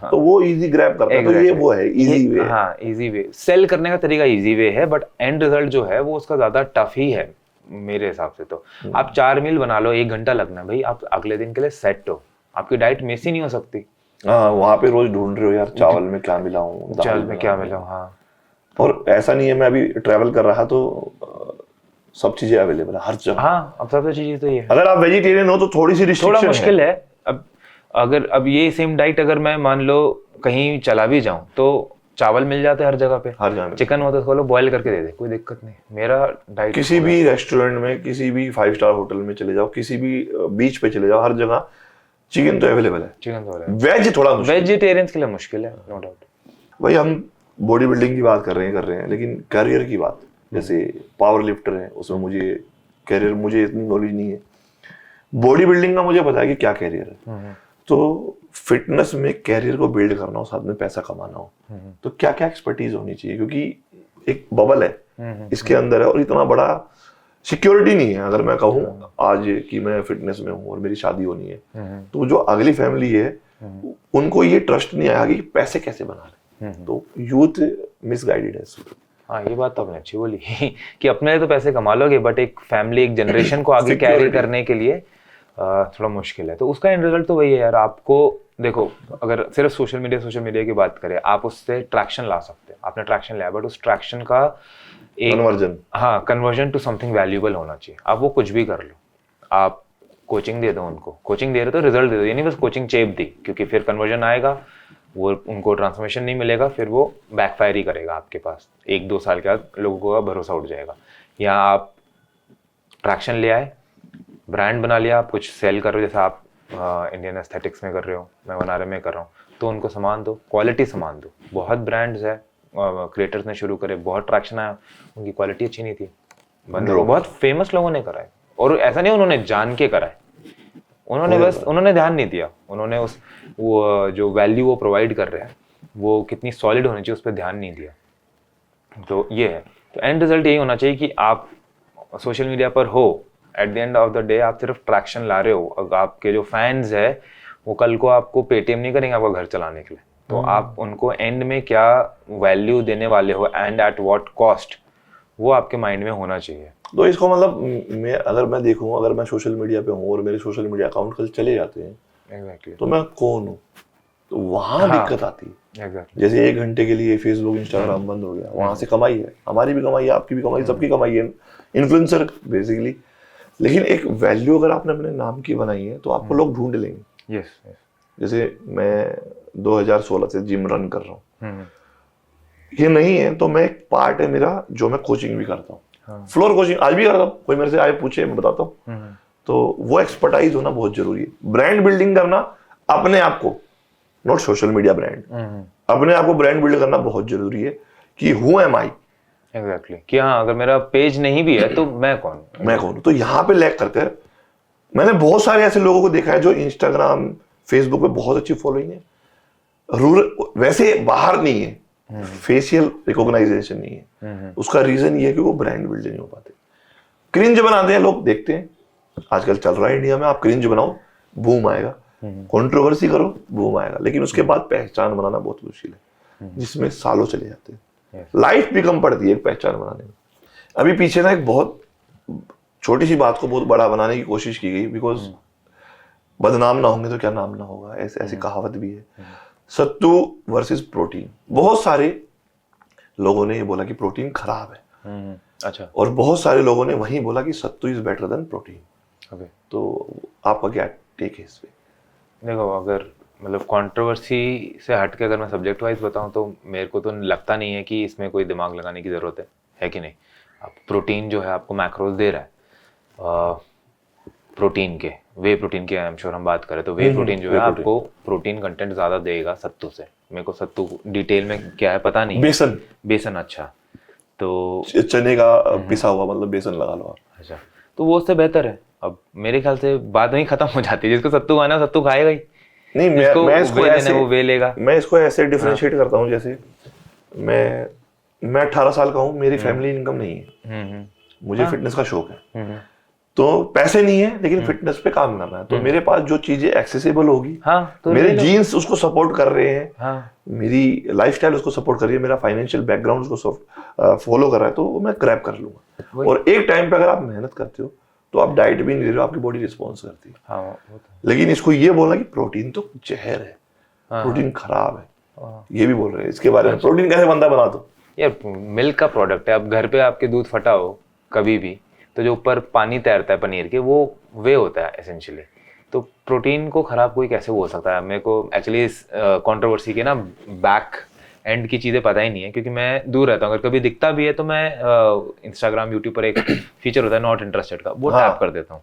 Speaker 2: तो वो इजी ग्रैब करता है। तो ये वो है इजी वे,
Speaker 1: हाँ, इजी वे, सेल करने का तरीका इजी वे है, बट एंड रिजल्ट जो है वो उसका ज्यादा टफ ही है मेरे हिसाब से। तो आप 4 मील बना लो, 1 घंटा लगना है भाई, आप अगले दिन के लिए सेट हो, आपकी डाइट मिस ही नहीं हो सकती।
Speaker 2: हाँ, वहाँ पे रोज ढूंढ रहे हो यार चावल में क्या मिलाऊं,
Speaker 1: चावल में क्या मिलाऊं, हाँ।
Speaker 2: और ऐसा नहीं है, मैं अभी ट्रैवल कर रहा तो सब चीजें अवेलेबल है हर जगह।
Speaker 1: हाँ, अब सबसे अच्छी चीज तो ये है।
Speaker 2: अगर आप वेजिटेरियन हो तो थोड़ी सी रिस्ट्रिक्शन
Speaker 1: थोड़ा मुश्किल है। अब ये सेम डाइट अगर मैं मान लो कहीं चला भी जाऊं तो चावल मिल जाते हैं हर जगह पे,
Speaker 2: हर जगह
Speaker 1: चिकन होता है तो बॉयल करके दे दे, कोई दिक्कत नहीं। मेरा डाइट
Speaker 2: किसी भी रेस्टोरेंट में, किसी भी 5 स्टार होटल में चले जाओ, किसी भी बीच पे चले जाओ, हर जगह चिकन तो अवेलेबल है।
Speaker 1: चिकन तो अवेलेबल,
Speaker 2: वेज थोड़ा
Speaker 1: वेजिटेरियंस के लिए मुश्किल है, नो डाउट।
Speaker 2: भाई हम बॉडी बिल्डिंग की बात कर रहे हैं, लेकिन करियर की बात, जैसे पावर लिफ्टर है, उसमें मुझे इतनी नॉलेज नहीं है। बॉडी बिल्डिंग का मुझे पता है कि क्या कैरियर है। तो फिटनेस में कैरियर को बिल्ड करना हो, साथ में पैसा कमाना हो, तो क्या क्या एक्सपर्टीज होनी चाहिए, क्योंकि एक बबल है इसके अंदर है और इतना बड़ा सिक्योरिटी नहीं है। अगर मैं कहूँ आज कि मैं फिटनेस में हूँ और मेरी शादी होनी है, तो जो अगली फैमिली है उनको ये ट्रस्ट नहीं आएगा कि पैसे कैसे बना ले। तो यूथ मिसगाइडेड है।
Speaker 1: हाँ, ये बात तो आपने अच्छी बोली कि अपने लिए तो पैसे कमा लोगे, बट एक फैमिली, एक जनरेशन को आगे कैरी करने के लिए थोड़ा मुश्किल है। तो उसका एंड रिजल्ट तो वही है यार। आपको देखो, अगर सिर्फ सोशल मीडिया की बात करें, आप उससे ट्रैक्शन ला सकते हैं, आपने ट्रैक्शन लिया, बट उस ट्रैक्शन का एक कन्वर्जन टू समथिंग वैल्यूएबल होना चाहिए। आप वो कुछ भी कर लो, आप कोचिंग दे दो उनको, कोचिंग दे रहे तो रिजल्ट दे दो, ये नहीं बस कोचिंग चेप दी, क्योंकि फिर कन्वर्जन आएगा, वो उनको ट्रांसफॉर्मेशन नहीं मिलेगा, फिर वो बैकफायर ही करेगा आपके पास। 1-2 साल के बाद लोगों का भरोसा उठ जाएगा। या आप ट्रैक्शन ले आए, ब्रांड बना लिया, आप कुछ सेल कर रहे हो, जैसे आप इंडियन एस्थेटिक्स में कर रहे हो, मैं बनारस में कर रहा हूँ, तो उनको सामान दो, क्वालिटी सामान दो। बहुत ब्रांड्स है, क्रिएटर्स ने शुरू करे, बहुत ट्रैक्शन आया, उनकी क्वालिटी अच्छी नहीं थी, बहुत फेमस लोगों ने करा है। और ऐसा नहीं उन्होंने जान के करा है, उन्होंने ध्यान नहीं दिया, उन्होंने वो जो वैल्यू वो प्रोवाइड कर रहे हैं वो कितनी सॉलिड होनी चाहिए उस पर ध्यान नहीं दिया। तो ये है। तो एंड रिजल्ट यही होना चाहिए कि आप सोशल मीडिया पर हो, at the end of the day आप सिर्फ ट्रैक्शन ला रहे हो, आपके जो फैंस है वो कल को आपको पेटीएम नहीं करेंगे आपका घर चलाने के लिए। तो आप उनको एंड में क्या वैल्यू देने वाले हो एंड एट व्हाट कॉस्ट, वो आपके माइंड में होना चाहिए।
Speaker 2: तो इसको मतलब मैं देखूं, अगर मैं सोशल मीडिया पे हूँ और मेरे सोशल मीडिया अकाउंट कल चले जाते हैं,
Speaker 1: एग्जैक्टली,
Speaker 2: तो मैं कौन हूँ? तो वहां दिक्कत आती है।
Speaker 1: एग्जैक्टली,
Speaker 2: जैसे 1 घंटे के लिए फेसबुक इंस्टाग्राम बंद हो गया, वहां से कमाई है, हमारी भी कमाई है, आपकी भी कमाई, सबकी कमाई है, इन्फ्लुएंसर बेसिकली। लेकिन एक वैल्यू अगर आपने अपने नाम की बनाई है तो आपको लोग ढूंढ लेंगे।
Speaker 1: यस।
Speaker 2: जैसे मैं 2016 से जिम रन कर रहा हूँ, ये नहीं है तो मैं एक पार्ट है मेरा जो मैं कोचिंग भी करता हूँ, फ्लोर कोचिंग आज भी करता हूँ। कोई मेरे से आए पूछे मैं बताता हूँ। तो वो एक्सपर्टाइज होना बहुत जरूरी है। ब्रांड बिल्डिंग करना अपने आप को, नॉट सोशल मीडिया ब्रांड, अपने आप को ब्रांड बिल्ड करना बहुत जरूरी है कि हु एम आई।
Speaker 1: एग्जैक्टली, कि हाँ अगर मेरा पेज नहीं भी है तो मैं कौन
Speaker 2: हूँ। तो यहाँ पे लैग करते हैं। मैंने बहुत सारे ऐसे लोगों को देखा है जो इंस्टाग्राम फेसबुक पे बहुत अच्छी फॉलोइंग है, रूरल वैसे बाहर नहीं है, फेशियल रिकॉग्नाइजेशन नहीं है। उसका रीजन ये है कि वो ब्रांड बिल्ड नहीं हो पाते, क्रिंज बनाते हैं लोग। देखते हैं आजकल चल रहा है इंडिया में, आप क्रिंज बनाओ बूम आएगा, कंट्रोवर्सी करो बूम आएगा, लेकिन उसके बाद पहचान बनाना बहुत मुश्किल है, जिसमें सालों चले जाते हैं। लाइफ भी कम पड़ती है एक पहचान बनाने में। अभी पीछे ना एक बहुत छोटी सी बात को बहुत बड़ा बनाने की कोशिश की गई, बिकॉज बदनाम ना होंगे तो क्या नाम ना होगा, ऐसी कहावत भी है। सत्तू वर्सेस प्रोटीन। बहुत सारे लोगों ने ये बोला कि प्रोटीन खराब है,
Speaker 1: अच्छा,
Speaker 2: और बहुत सारे लोगों ने वही बोला कि सत्तू इज बेटर देन प्रोटीन। तो आपका क्या टेक है इस पे?
Speaker 1: देखो, अगर मतलब कंट्रोवर्सी से हटके अगर मैं सब्जेक्ट वाइज बताऊं तो मेरे को तो लगता नहीं है कि इसमें कोई दिमाग लगाने की ज़रूरत है कि नहीं। आप प्रोटीन जो है आपको मैक्रोज दे रहा है, प्रोटीन के वे प्रोटीन की आई एम श्योर हम बात करें तो वे प्रोटीन जो है आपको प्रोटीन कंटेंट ज़्यादा देगा सत्तू से। मेरे को सत्तू डिटेल में क्या है पता नहीं। बेसन अच्छा, तो
Speaker 2: चने का पिसा हुआ मतलब बेसन लगा लो आप।
Speaker 1: अच्छा, तो वो उससे बेहतर है। अब मेरे ख्याल से बात वहीं खत्म हो जाती है, जिसको सत्तू खाना है सत्तू खाएगा ही
Speaker 2: नहीं। मैं इसको ऐसे
Speaker 1: वो वे लेगा।
Speaker 2: मैं इसको ऐसे डिफरेंशिएट करता हूँ। जैसे मैं 18 साल का हूँ, मेरी फैमिली इनकम नहीं है, मुझे फिटनेस का शौक है, तो पैसे नहीं है लेकिन फिटनेस पे काम करना है, तो मेरे पास जो चीजें एक्सेसिबल होगी,
Speaker 1: तो
Speaker 2: मेरे जीन्स उसको सपोर्ट कर रहे हैं, मेरी लाइफस्टाइल उसको सपोर्ट कर रही है, मेरा फाइनेंशियल बैकग्राउंड उसको फॉलो कर रहा है, तो वो मैं क्रैप कर लूंगा। और एक टाइम पे अगर आप मेहनत करते हो तो आप डाइट भी नहीं ले रहे हो, आपकी बॉडी रिस्पॉन्स करती है। लेकिन इसको ये बोलना कि प्रोटीन तो जहर है, प्रोटीन खराब है, ये भी बोल रहे हैं इसके बारे में। प्रोटीन कैसे बंदा बना दो
Speaker 1: यार, मिल्क का प्रोडक्ट है। अब घर पे आपके दूध फटा हो कभी भी, तो जो ऊपर पानी तैरता है पनीर के, वो वे होता है एसेंशियली। तो प्रोटीन को खराब कोई कैसे बोल सकता है? मेरे को एक्चुअली इस कंट्रोवर्सी के ना बैक एंड की चीज़ें पता ही नहीं है, क्योंकि मैं दूर रहता हूँ। अगर कभी दिखता भी है तो मैं इंस्टाग्राम यूट्यूब पर एक फीचर होता है नॉट इंटरेस्टेड का, वो टैप कर देता हूँ,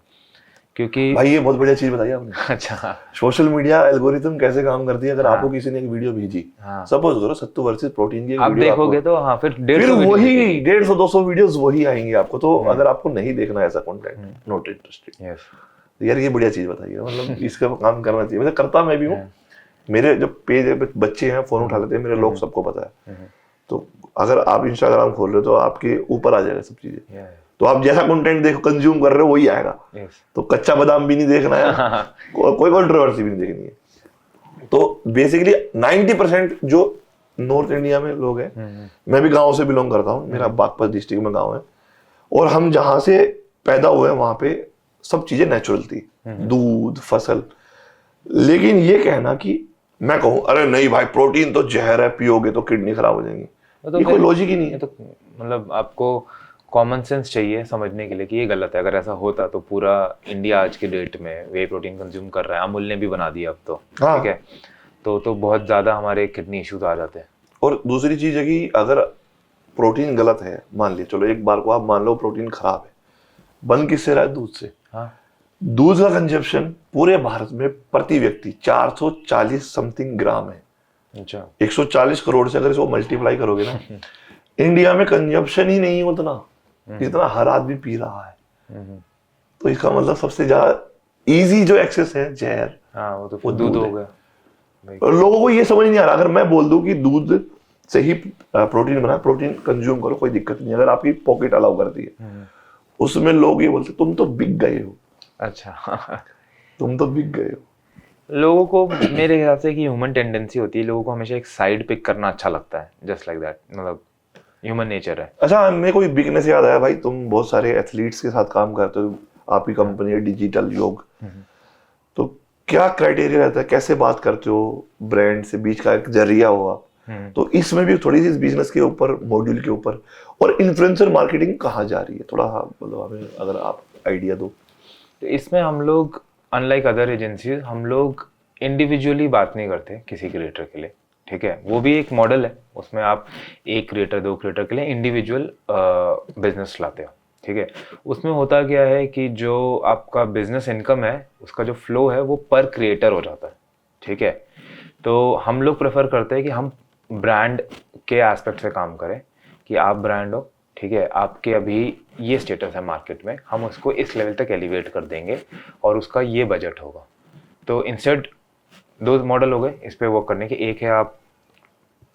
Speaker 1: क्योंकि
Speaker 2: भाई ये बहुत बढ़िया चीज बताई आपने।
Speaker 1: अच्छा,
Speaker 2: सोशल मीडिया एल्गोरिथम कैसे काम करती है। अगर आपको किसी ने एक वीडियो भेजी, सपोज करो सत्तू वर्सेस प्रोटीन की,
Speaker 1: आप देखोगे तो फिर
Speaker 2: वही 150-200 वीडियोस वही आएंगे आपको। तो अगर आपको नहीं देखना ऐसा कंटेंट, नॉट इंटरेस्टेड। यार ये बढ़िया चीज बताई है, मतलब इसका काम करना चाहिए। वैसे करता मैं भी हूँ, मेरे जो पेज बच्चे हैं फोन उठा लेते हैं मेरे, लोग सबको पता है। तो अगर आप इंस्टाग्राम खोल रहे हो तो आपके ऊपर आ जाएगा सब चीजें, तो आप जैसा कंटेंट देखो कंज्यूम कर रहे हो वही आएगा। तो कच्चा बादाम भी नहीं देखना है, कोई कंट्रोवर्सी भी नहीं देखनी है। तो बेसिकली 90% जो नॉर्थ इंडिया में लोग हैं, मैं भी गांव से बिलोंग करता हूँ, मेरा बागपत डिस्ट्रिक्ट में गांव है, और हम जहां से पैदा हुए वहां पे सब चीजें नेचुरल थी, दूध, फसल। लेकिन ये कहना कि मैं कहूँ अरे नहीं भाई प्रोटीन तो जहर है, पियोगे तो किडनी खराब हो जाएंगी, तो ये कोई लॉजिक ही नहीं है।
Speaker 1: तो मतलब आपको कॉमन सेंस चाहिए समझने के लिए कि ये गलत है। अगर ऐसा होता तो पूरा इंडिया आज के डेट में वे प्रोटीन कंज्यूम कर रहा है, अमूल ने भी बना दिया अब तो, ठीक है, तो बहुत ज्यादा हमारे किडनी इश्यूज आ जाते हैं।
Speaker 2: और दूसरी चीज है कि अगर प्रोटीन गलत है, मान लिया, चलो एक बार को आप मान लो प्रोटीन खराब है, बन किससे रहा है? दूध से। दूध का कंजप्शन पूरे भारत में प्रति व्यक्ति 440 समथिंग ग्राम है।
Speaker 1: अच्छा,
Speaker 2: 140 करोड़ से अगर इसको मल्टीप्लाई करोगे ना, इंडिया में कंजप्शन ही नहीं उतना जितना हर आदमी पी रहा है। तो इसका मतलब सबसे ज्यादा इजी जो एक्सेस है जहर,
Speaker 1: वो तो दूध हो गया।
Speaker 2: और लोगों को ये समझ नहीं आ रहा। अगर मैं बोल दूं कि दूध से ही प्रोटीन बना, प्रोटीन कंज्यूम करो, कोई दिक्कत नहीं, अगर आपकी पॉकेट अलाउ करती है, उसमें लोग ये बोलते तुम तो बिक गए हो।
Speaker 1: अच्छा
Speaker 2: तुम तो बिक गए हो।
Speaker 1: लोगों को मेरे हिसाब से कि ह्यूमन टेंडेंसी होती है, लोगों को हमेशा एक साइड पिक करना अच्छा लगता है, जस्ट लाइक दैट, मतलब ह्यूमन नेचर है।
Speaker 2: अच्छा, मेरे को एक वीकनेस याद आया भाई, तुम बहुत सारे एथलीट्स के साथ काम करते हो, आपकी कंपनी है डिजिटल योग, तो क्या क्राइटेरिया रहता है, कैसे बात करते हो ब्रांड से, बीच का एक जरिया हो आप, तो इसमें भी थोड़ी सी इस बिजनेस के ऊपर, मॉड्यूल के ऊपर, और इन्फ्लुएंसर मार्केटिंग कहाँ जा रही है, थोड़ा मतलब हमें अगर आप आइडिया दो।
Speaker 1: तो इसमें हम लोग अनलाइक अदर एजेंसीज, हम लोग इंडिविजुअली बात नहीं करते किसी क्रिएटर के लिए, ठीक है, वो भी एक मॉडल है, उसमें आप एक क्रिएटर, दो क्रिएटर के लिए इंडिविजुअल बिजनेस लाते हो, ठीक है। उसमें होता क्या है कि जो आपका बिजनेस इनकम है, उसका जो फ्लो है वो पर क्रिएटर हो जाता है, ठीक है। तो हम लोग प्रेफर करते हैं कि हम ब्रांड के एस्पेक्ट से काम करें, कि आप ब्रांड हो, ठीक है, आपके अभी ये स्टेटस है मार्केट में, हम उसको इस लेवल तक एलिवेट कर देंगे और उसका ये बजट होगा। तो इंस्टेड दो मॉडल हो गए इस पे वर्क करने के। एक है आप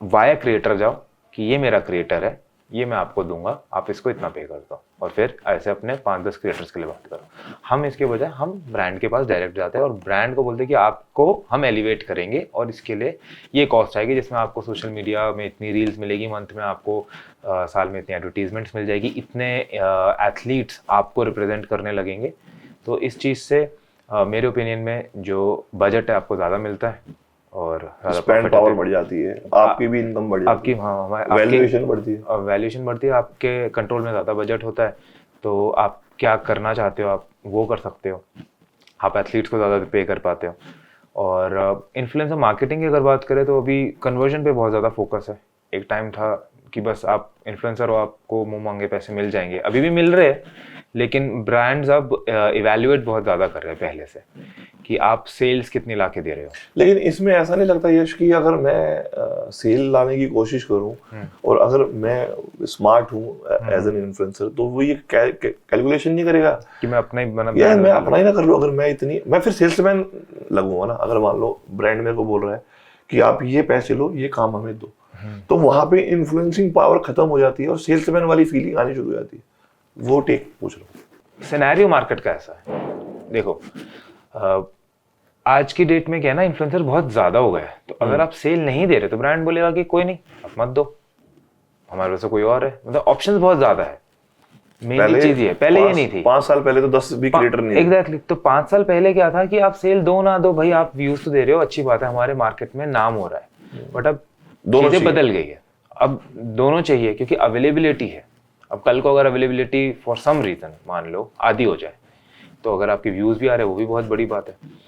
Speaker 1: वाया क्रिएटर जाओ कि ये मेरा क्रिएटर है, ये मैं आपको दूंगा, आप इसको इतना पे कर दो, और फिर ऐसे अपने 5-10 क्रिएटर्स के लिए बात करो। हम इसके बजाय हम ब्रांड के पास डायरेक्ट जाते हैं और ब्रांड को बोलते हैं कि आपको हम एलिवेट करेंगे और इसके लिए ये कॉस्ट आएगी, जिसमें आपको सोशल मीडिया में इतनी रील्स मिलेगी, मंथ में आपको साल में इतनी एडवर्टीजमेंट्स मिल जाएगी, इतने एथलीट्स आपको रिप्रेजेंट करने लगेंगे। तो इस चीज़ से मेरे ओपिनियन में जो बजट है आपको ज़्यादा मिलता है और
Speaker 2: स्पेंड पावर बढ़ जाती है, आपकी भी इनकम बढ़ जाती
Speaker 1: आपकी, हाँ, हमारे
Speaker 2: वैल्यूएशन बढ़ती है,
Speaker 1: वैल्यूएशन बढ़ती है, आपके कंट्रोल में ज़्यादा बजट होता है, तो आप क्या करना चाहते हो आप वो कर सकते हो, आप एथलीट्स को ज़्यादा पे कर पाते हो। और इन्फ्लुएंसर मार्केटिंग की अगर बात करें तो अभी कन्वर्जन पे बहुत ज़्यादा फोकस है। एक टाइम था कि बस आप इन्फ्लुएंसर हो, आपको मुंह मांगे पैसे मिल जाएंगे, अभी भी मिल रहे हैं, लेकिन ब्रांड्स अब इवैल्यूएट बहुत ज़्यादा कर रहे हैं पहले से, कि आप सेल्स कितनी ला के दे रहे हो।
Speaker 2: लेकिन इसमें ऐसा नहीं लगता यश कि अगर मैं सेल लाने की कोशिश करूं और अगर मैं स्मार्ट हूं एज एन इन्फ्लुएंसर, तो वो ये कैलकुलेशन नहीं करेगा
Speaker 1: कि मैं अपना ही बना,
Speaker 2: यार मैं अपना ही ना कर लूं, अगर मैं फिर सेल्समैन लगूंगा ना। अगर मान लो ब्रांड मेरे को बोल रहा है कि आप ये पैसे लो, ये काम हमें दो, तो वहां पे इन्फ्लुएंसिंग पावर खत्म हो जाती है और सेल्समैन वाली फीलिंग आनी शुरू हो जाती है। वो टेक पूछ रहा हूँ।
Speaker 1: सिनेरियो मार्केट का ऐसा है, देखो आज की डेट में क्या है ना, इन्फ्लुएंसर बहुत ज्यादा हो गया है, तो अगर आप सेल नहीं दे रहे तो ब्रांड बोलेगा कि कोई नहीं, आप मत दो, हमारे पास कोई और है, मतलब ऑप्शंस बहुत ज्यादा है। मेन चीज ये, पहले ये नहीं थी।
Speaker 2: 5 साल पहले तो 10 भी क्रिएटर नहीं।
Speaker 1: एग्जैक्टली, तो 5 साल पहले क्या था कि आप सेल दो ना दो भाई, आप व्यूज तो दे रहे हो, अच्छी बात है, हमारे मार्केट में नाम हो रहा है, बट अब चीजें बदल गई है, अब दोनों चाहिए, क्योंकि अवेलेबिलिटी है। अब कल को अगर अवेलेबिलिटी फॉर सम रीजन मान लो आधी हो जाए, तो अगर आपके व्यूज भी आ रहे हैं वो भी बहुत बड़ी बात है।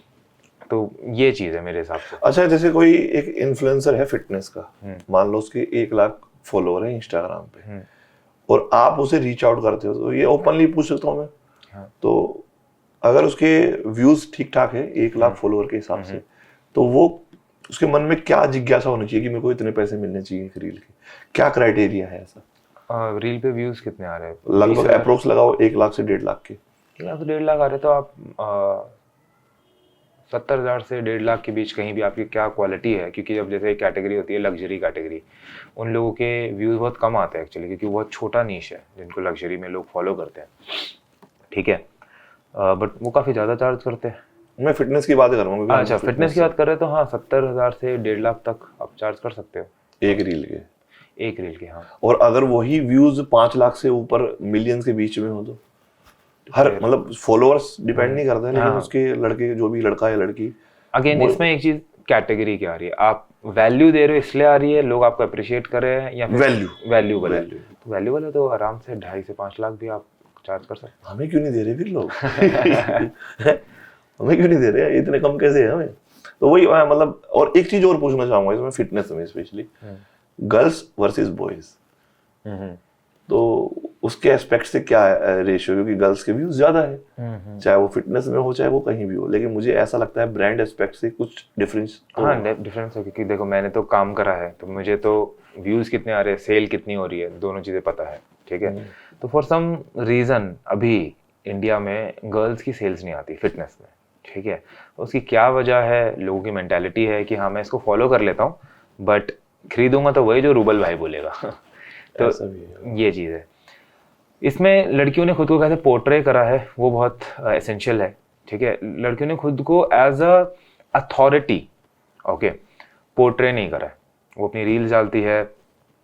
Speaker 1: तो ये चीज है मेरे हिसाब से।
Speaker 2: अच्छा, जैसे कोई एक इन्फ्लुएंसर है फिटनेस का, मान लो उसके 1 लाख फॉलोअर है इंस्टाग्राम पे, और आप उसे रीच आउट करते हो, तो ये ओपनली पूछ सकता हूँ मैं,
Speaker 1: हाँ।
Speaker 2: तो अगर उसके व्यूज ठीक ठाक है 1 लाख फॉलोअर के हिसाब से, तो वो उसके मन में क्या जिज्ञासा होनी चाहिए कि मेरे को इतने पैसे मिलने चाहिए एक रील के, क्या क्राइटेरिया है ऐसा?
Speaker 1: रील पे व्यूज कितने आ रहे हैं?
Speaker 2: लगभग अप्रोक्स लगाओ 1 लाख से 1.5 लाख के।
Speaker 1: 1 लाख से 1.5 लाख आ रहे, तो आप 70,000 से 1.5 लाख के बीच कहीं भी आपकी क्या क्वालिटी है, क्योंकि जब जैसे एक कैटेगरी होती है लग्जरी कैटेगरी, उन लोगों के व्यूज़ बहुत कम आते हैं एक्चुअली, क्योंकि बहुत छोटा नीश है जिनको लग्जरी में लोग फॉलो करते हैं, ठीक है, बट वो काफ़ी ज़्यादा चार्ज करते हैं।
Speaker 2: मैं फिटनेस की बात कर रहा हूँ।
Speaker 1: अच्छा, फिटनेस की बात कर रहे हो तो हाँ, 70,000 से 1.5 लाख तक आप चार्ज कर सकते हो
Speaker 2: एक रील के।
Speaker 1: हाँ।
Speaker 2: और अगर वही व्यूज 5 लाख से ऊपर मिलियंस के बीच में हो तो हर मतलब फॉलोअर्स डिपेंड नहीं करता है, लेकिन उसके लड़के, जो भी लड़का या लड़की,
Speaker 1: अगेन इसमें एक चीज कैटेगरी क्या आ रही है, आप वैल्यू दे रहे हो इसलिए आ रही है, लोग आपको अप्रिशिएट कर रहे हैं, या वैल्यूबल है, तो वैल्यूबल है तो आराम से 2.5 से 5 लाख भी आप चार्ज कर सकते हैं।
Speaker 2: हमें क्यों नहीं दे रहे फिर लोग? हमें क्यों नहीं दे रहे, इतने कम कैसे है हमें? तो वही मतलब, और एक चीज और पूछना चाहूंगा इसमें, फिटनेस में स्पेशली गर्ल्स वर्सेस बॉयज, तो उसके एस्पेक्ट से क्या रेशियो, क्योंकि गर्ल्स के व्यूज ज्यादा है, चाहे वो फिटनेस में हो चाहे वो कहीं भी हो, लेकिन मुझे ऐसा लगता है ब्रांड एस्पेक्ट से कुछ डिफरेंस।
Speaker 1: हाँ, डिफरेंस है, क्योंकि देखो मैंने तो काम करा है, तो मुझे तो व्यूज कितने आ रहे हैं, सेल कितनी हो रही है, दोनों चीजें पता है, ठीक है। तो फॉर सम रीजन अभी इंडिया में गर्ल्स की सेल्स नहीं आती फिटनेस में, ठीक है। उसकी क्या वजह है? लोगों की मेंटालिटी है कि हाँ मैं इसको फॉलो कर लेता हूँ, बट खरीदूंगा तो वही जो रूबल भाई बोलेगा। तो ये चीज़ है। इसमें लड़कियों ने खुद को कैसे पोर्ट्रे करा है वो बहुत एसेंशियल है, ठीक है। लड़कियों ने खुद को as a authority okay portray नहीं करा है। वो अपनी रील्स डालती है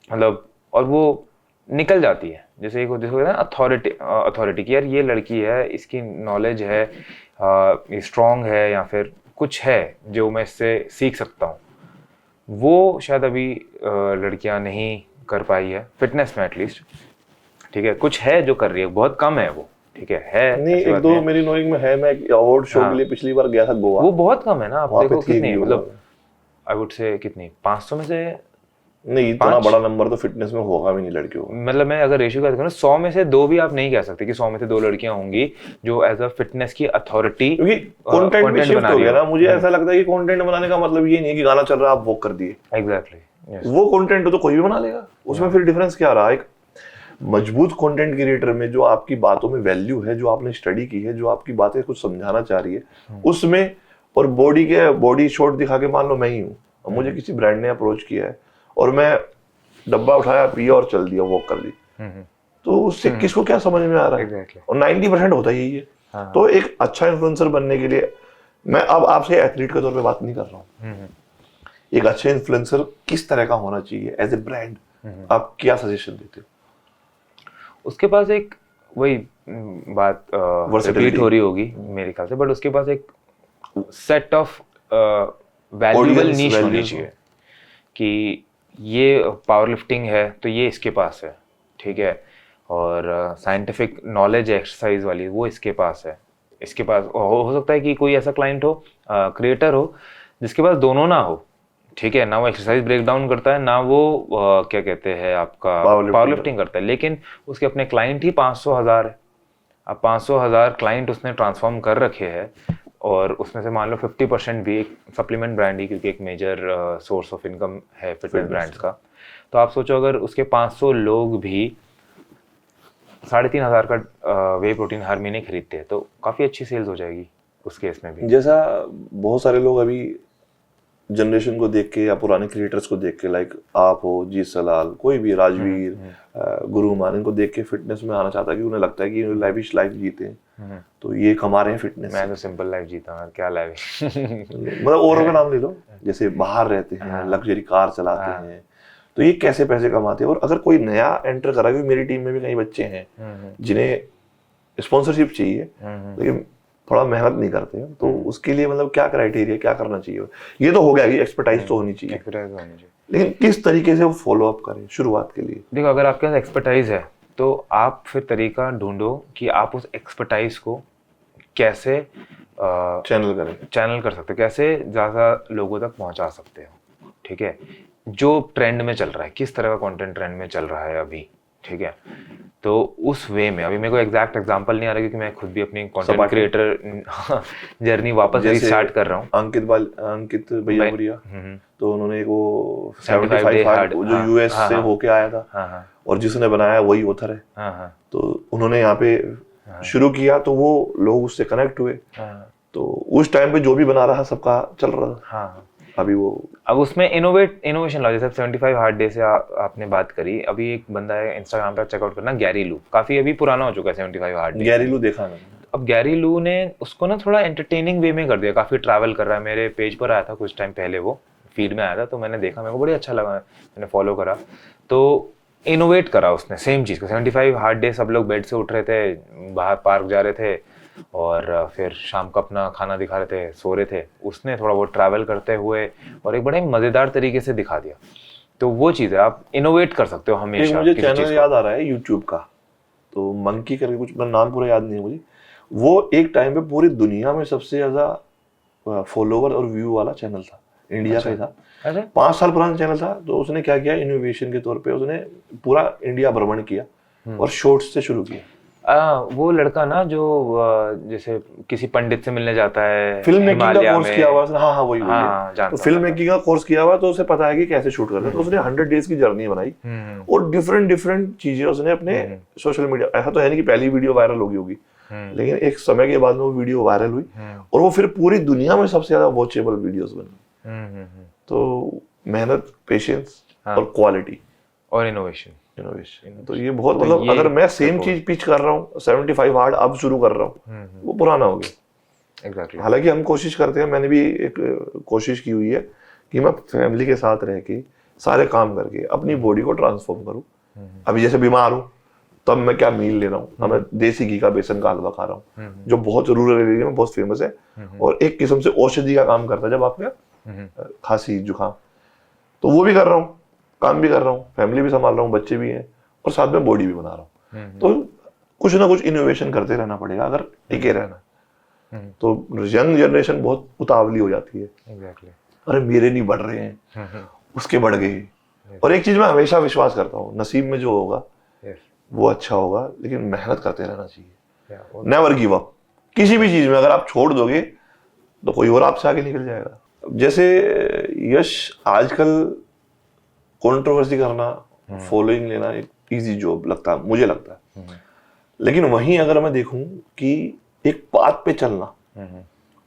Speaker 1: मतलब, और वो निकल जाती है जैसे एक देखो ना अथॉरिटी की, यार ये लड़की है, इसकी नॉलेज है, ये स्ट्रांग है या फिर कुछ है जो मैं इससे सीख सकता हूँ। वो शायद अभी लड़कियां नहीं कर पाई है फिटनेस में एटलीस्ट, ठीक है। कुछ है जो कर रही है, बहुत कम है वो, ठीक है
Speaker 2: नहीं एक दो मेरी नोइंग में है। मैं अवार्ड शो के लिए पिछली बार गया था गोवा,
Speaker 1: वो बहुत कम है ना। आप देखो कितनी मतलब आई वुड से कितनी 500 में से
Speaker 2: नहीं, इतना बड़ा नंबर तो फिटनेस में होगा भी नहीं लड़कियों। मतलब
Speaker 1: मैं अगर रेशियो का करूँ 100 में से 2 भी आप नहीं कह सकते कि 100 में से 2 लड़कियां होंगी जो एज अ फिटनेस की अथॉरिटी,
Speaker 2: क्योंकि कंटेंट में शिफ्ट हो गया ना। मुझे ऐसा लगता है कि कंटेंट बनाने का मतलब ये नहीं है कि गाना चल रहा है आप वॉक कर दिए।
Speaker 1: एग्जैक्टली
Speaker 2: वो कंटेंट तो कोई भी बना लेगा, उसमें फिर डिफरेंस क्या रहा। एक मजबूत कंटेंट क्रिएटर में जो आपकी बातों में वैल्यू है, जो आपने स्टडी की है, जो आपकी बातें कुछ समझाना चाह रही है उसमें, और बॉडी शॉट दिखा के मान लो मैं ही हूँ, मुझे किसी ब्रांड ने अप्रोच किया है और मैं डब्बा उठाया पिया और चल दिया, वॉक कर दी, तो उससे किसको क्या समझ में आ रहा है। और 90% होता ही है। तो एक अच्छा इन्फ्लुएंसर बनने के लिए मैं अब आपसे एथलीट के तौर पे बात नहीं कर रहा हूँ, एक अच्छा इन्फ्लुएंसर किस तरह का होना चाहिए एज ए ब्रांड, आप क्या सजेशन देते हो?
Speaker 1: उसके पास एक वही बात रिपीट हो रही होगी मेरे ख्याल से, बट उसके पास एक सेट ऑफ वैल्यूएबल नीश होनी चाहिए कि ये पावर लिफ्टिंग है तो ये इसके पास है, ठीक है, और साइंटिफिक नॉलेज एक्सरसाइज वाली वो इसके पास है। इसके पास हो सकता है कि कोई ऐसा क्लाइंट हो, क्रिएटर हो जिसके पास दोनों ना हो, ठीक है, ना वो एक्सरसाइज ब्रेक डाउन करता है, ना वो क्या कहते हैं आपका पावर लिफ्टिंग करता है, लेकिन उसके अपने क्लाइंट ही 500,000 है। अब 500,000 क्लाइंट उसने ट्रांसफॉर्म कर रखे हैं और उसमें से मान लो 50% भी एक सप्लीमेंट ब्रांड ही, क्योंकि एक मेजर सोर्स ऑफ इनकम है फिटनेस ब्रांड्स का। तो आप सोचो अगर उसके 500 लोग भी 3,500 का वे प्रोटीन हर महीने खरीदते हैं तो काफ़ी अच्छी सेल्स हो जाएगी उस केस में भी।
Speaker 2: जैसा बहुत सारे लोग अभी जनरेशन को देख के या पुराने क्रिएटर्स को देख के, लाइक आप हो, जीत सलाल, कोई भी, राजवीर, गुरुमान, इनको देख के फिटनेस में आना चाहता है कि उन्हें लगता है कि लाइविश लाइफ जीते हैं तो ये कमा रहे हैं फिटनेस।
Speaker 1: मैं तो सिंपल लाइफ जीता हूँ, क्या लाइविश
Speaker 2: मतलब औरों का नाम ले लो, जैसे बाहर रहते हैं, लग्जरी कार चलाते हैं, तो ये कैसे पैसे कमाते हैं। और अगर कोई नया एंटर करा, क्योंकि मेरी टीम में भी कई बच्चे हैं जिन्हें स्पॉन्सरशिप चाहिए लेकिन थोड़ा मेहनत नहीं करते हैं, तो उसके लिए मतलब क्या क्राइटेरिया, क्या करना चाहिए? ये तो हो गया कि एक्सपर्टाइज तो होनी चाहिए, लेकिन किस तरीके से वो फॉलो अप करें शुरुआत के लिए?
Speaker 1: देखो अगर आपके पास एक्सपर्टाइज है तो आप फिर तरीका ढूंढो कि आप उस एक्सपर्टाइज को कैसे चैनल कर सकते हो, कैसे ज़्यादा लोगों तक पहुंचा सकते हो, ठीक है। जो ट्रेंड में चल रहा है, किस तरह का कंटेंट ट्रेंड में चल रहा है अभी, ठीक है, तो उस वे में अभी मेरे को एग्जैक्ट एग्जांपल नहीं आ रहा क्योंकि मैं खुद भी अपनी कंटेंट क्रिएटर जर्नी वापस रीस्टार्ट कर रहा हूँ।
Speaker 2: अंकित भैया तो उन्होंने वो 75 हार्ड जो यूएस से होके आया था और जिसने बनाया वही ऑथर है, तो उन्होंने यहाँ पे शुरू किया तो वो लोग उससे कनेक्ट हुए, तो उस टाइम पे जो भी बना रहा सबका चल रहा था। अभी वो
Speaker 1: अब उसमें इनोवेशन लाओ, जैसे 75 हार्ड डे से आपने बात करी, अभी एक बंदा है इंस्टाग्राम पे चेकआउट करना, गैरी लू, काफी अभी पुराना हो चुका है 75 हार्ड डे।
Speaker 2: गैरी लू देखा मैंने।
Speaker 1: अब गैरी लू ने उसको ना थोड़ा एंटरटेनिंग वे में कर दिया, काफी ट्रैवल कर रहा है, मेरे पेज पर आया था कुछ टाइम पहले, वो फीड में आया था तो मैंने देखा, मेरे को बड़ी अच्छा लगा, मैंने फॉलो करा। तो इनोवेट करा उसने सेम चीज़ को। 75 हार्ड डे सब लोग बेड से उठ रहे थे, बाहर पार्क जा रहे थे और फिर शाम को अपना खाना दिखा रहे थे, सो रहे थे, उसने थोड़ा बहुत ट्रैवल करते हुए और एक बड़े मज़ेदार तरीके से दिखा दिया। तो वो चीज़ है, आप इनोवेट कर सकते हो हमेशा।
Speaker 2: मुझे चैनल याद आ रहा है यूट्यूब का, तो मंकी करके कुछ, नाम पूरा याद नहीं है मुझे, वो एक टाइम पे पूरी दुनिया में सबसे ज़्यादा फॉलोवर और व्यू वाला चैनल था, इंडिया का ही था। 5 साल पुराना चैनल था, तो उसने क्या किया, इनोवेशन के तौर पे उसने पूरा इंडिया भ्रमण किया और शॉर्ट्स से शुरू किया।
Speaker 1: वो लड़का ना जो जैसे किसी पंडित से मिलने जाता है,
Speaker 2: फिल्म मेकिंग का कोर्स किया हुआ उसने। हाँ वही तो फिल्म मेकिंग का कोर्स किया हुआ, तो उसे पता है कि कैसे शूट करते हैं, तो उसने 100 डेज की जर्नी बनाई और डिफरेंट चीजें उसने अपने सोशल मीडिया, ऐसा तो है नहीं कि पहली वीडियो वायरल होगी, लेकिन एक समय के बाद में वो वीडियो वायरल हुई और वो फिर पूरी दुनिया में सबसे ज्यादा वॉचेबल वीडियोस बनी। तो मेहनत, पेशेंस और क्वालिटी
Speaker 1: और इनोवेशन,
Speaker 2: तो ये बहुत, मतलब अगर मैं सेम चीज पिच कर रहा हूँ 75 हार्ड अब शुरू कर रहा हूँ, वो पुराना हो गया।
Speaker 1: एग्जैक्टली।
Speaker 2: हालांकि हम कोशिश करते हैं, मैंने भी एक कोशिश की हुई है कि मैं फैमिली के साथ रह के सारे काम करके अपनी बॉडी को ट्रांसफॉर्म करूँ। अभी जैसे बीमार हूँ तब मैं क्या मील ले रहा हूँ, अब मैं देसी घी का बेसन का हलवा खा रहा हूँ, जो बहुत रूरल एरिया में बहुत फेमस है और एक किस्म से औषधि का काम करता है जब आपका खांसी जुकाम। तो वो भी कर रहा हूँ, काम भी कर रहा हूँ, फैमिली भी संभाल रहा हूँ, बच्चे भी हैं और साथ में बॉडी भी बना रहा हूँ। तो कुछ ना कुछ इनोवेशन करते रहना पड़ेगा अगर टिके रहना। तो यंग जनरेशन बहुत उतावली हो जाती है।
Speaker 1: एग्जैक्टली।
Speaker 2: अरे मेरे नहीं बढ़ रहे हैं, उसके बढ़ गए। और एक चीज मैं हमेशा विश्वास करता हूँ, नसीब में जो होगा वो अच्छा होगा, लेकिन मेहनत करते रहना चाहिए। Never give up. किसी भी चीज में अगर आप छोड़ दोगे तो कोई और आपसे आगे निकल जाएगा। जैसे यश आजकल कंट्रोवर्सी करना, फॉलोइंग लेना एक इजी जॉब लगता है, मुझे लगता है। लेकिन वहीं अगर मैं देखूं कि एक पाथ पे चलना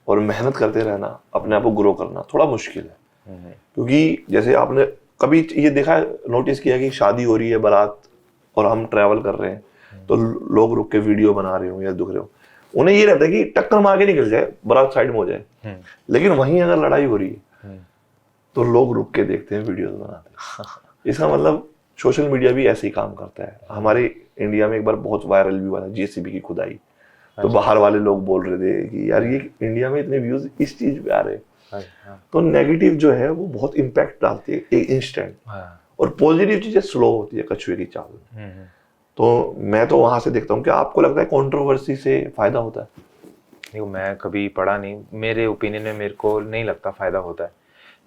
Speaker 2: और मेहनत करते रहना, अपने आप को ग्रो करना थोड़ा मुश्किल है। क्योंकि जैसे आपने कभी ये देखा है, नोटिस किया कि शादी हो रही है, बारात, और हम ट्रैवल कर रहे हैं तो लोग रुक के वीडियो बना रहे हो या दुख रहे हो, उन्हें ये रहता है कि टक्कर मार के निकल जाए, बारात साइड में हो जाए। लेकिन वहीं अगर लड़ाई हो रही है तो लोग रुक के देखते हैं, वीडियोस बनाते हैं। इसका मतलब सोशल मीडिया भी ऐसे ही काम करता है। हमारे इंडिया में एक बार बहुत वायरल भी हुआ था जेसीबी की खुदाई, तो बाहर वाले लोग बोल रहे थे कि यार ये इंडिया में इतने व्यूज इस चीज पे आ रहे हैं। तो नेगेटिव जो है वो बहुत इम्पैक्ट डालती है एक इंस्टेंट, और पॉजिटिव चीजें स्लो होती है, कछुए की चाल। तो मैं तो वहां से देखता हूँ कि आपको लगता है कंट्रोवर्सी से फायदा होता है?
Speaker 1: देखो, मैं कभी पढ़ा नहीं, मेरे ओपिनियन में मेरे को नहीं लगता फायदा होता है,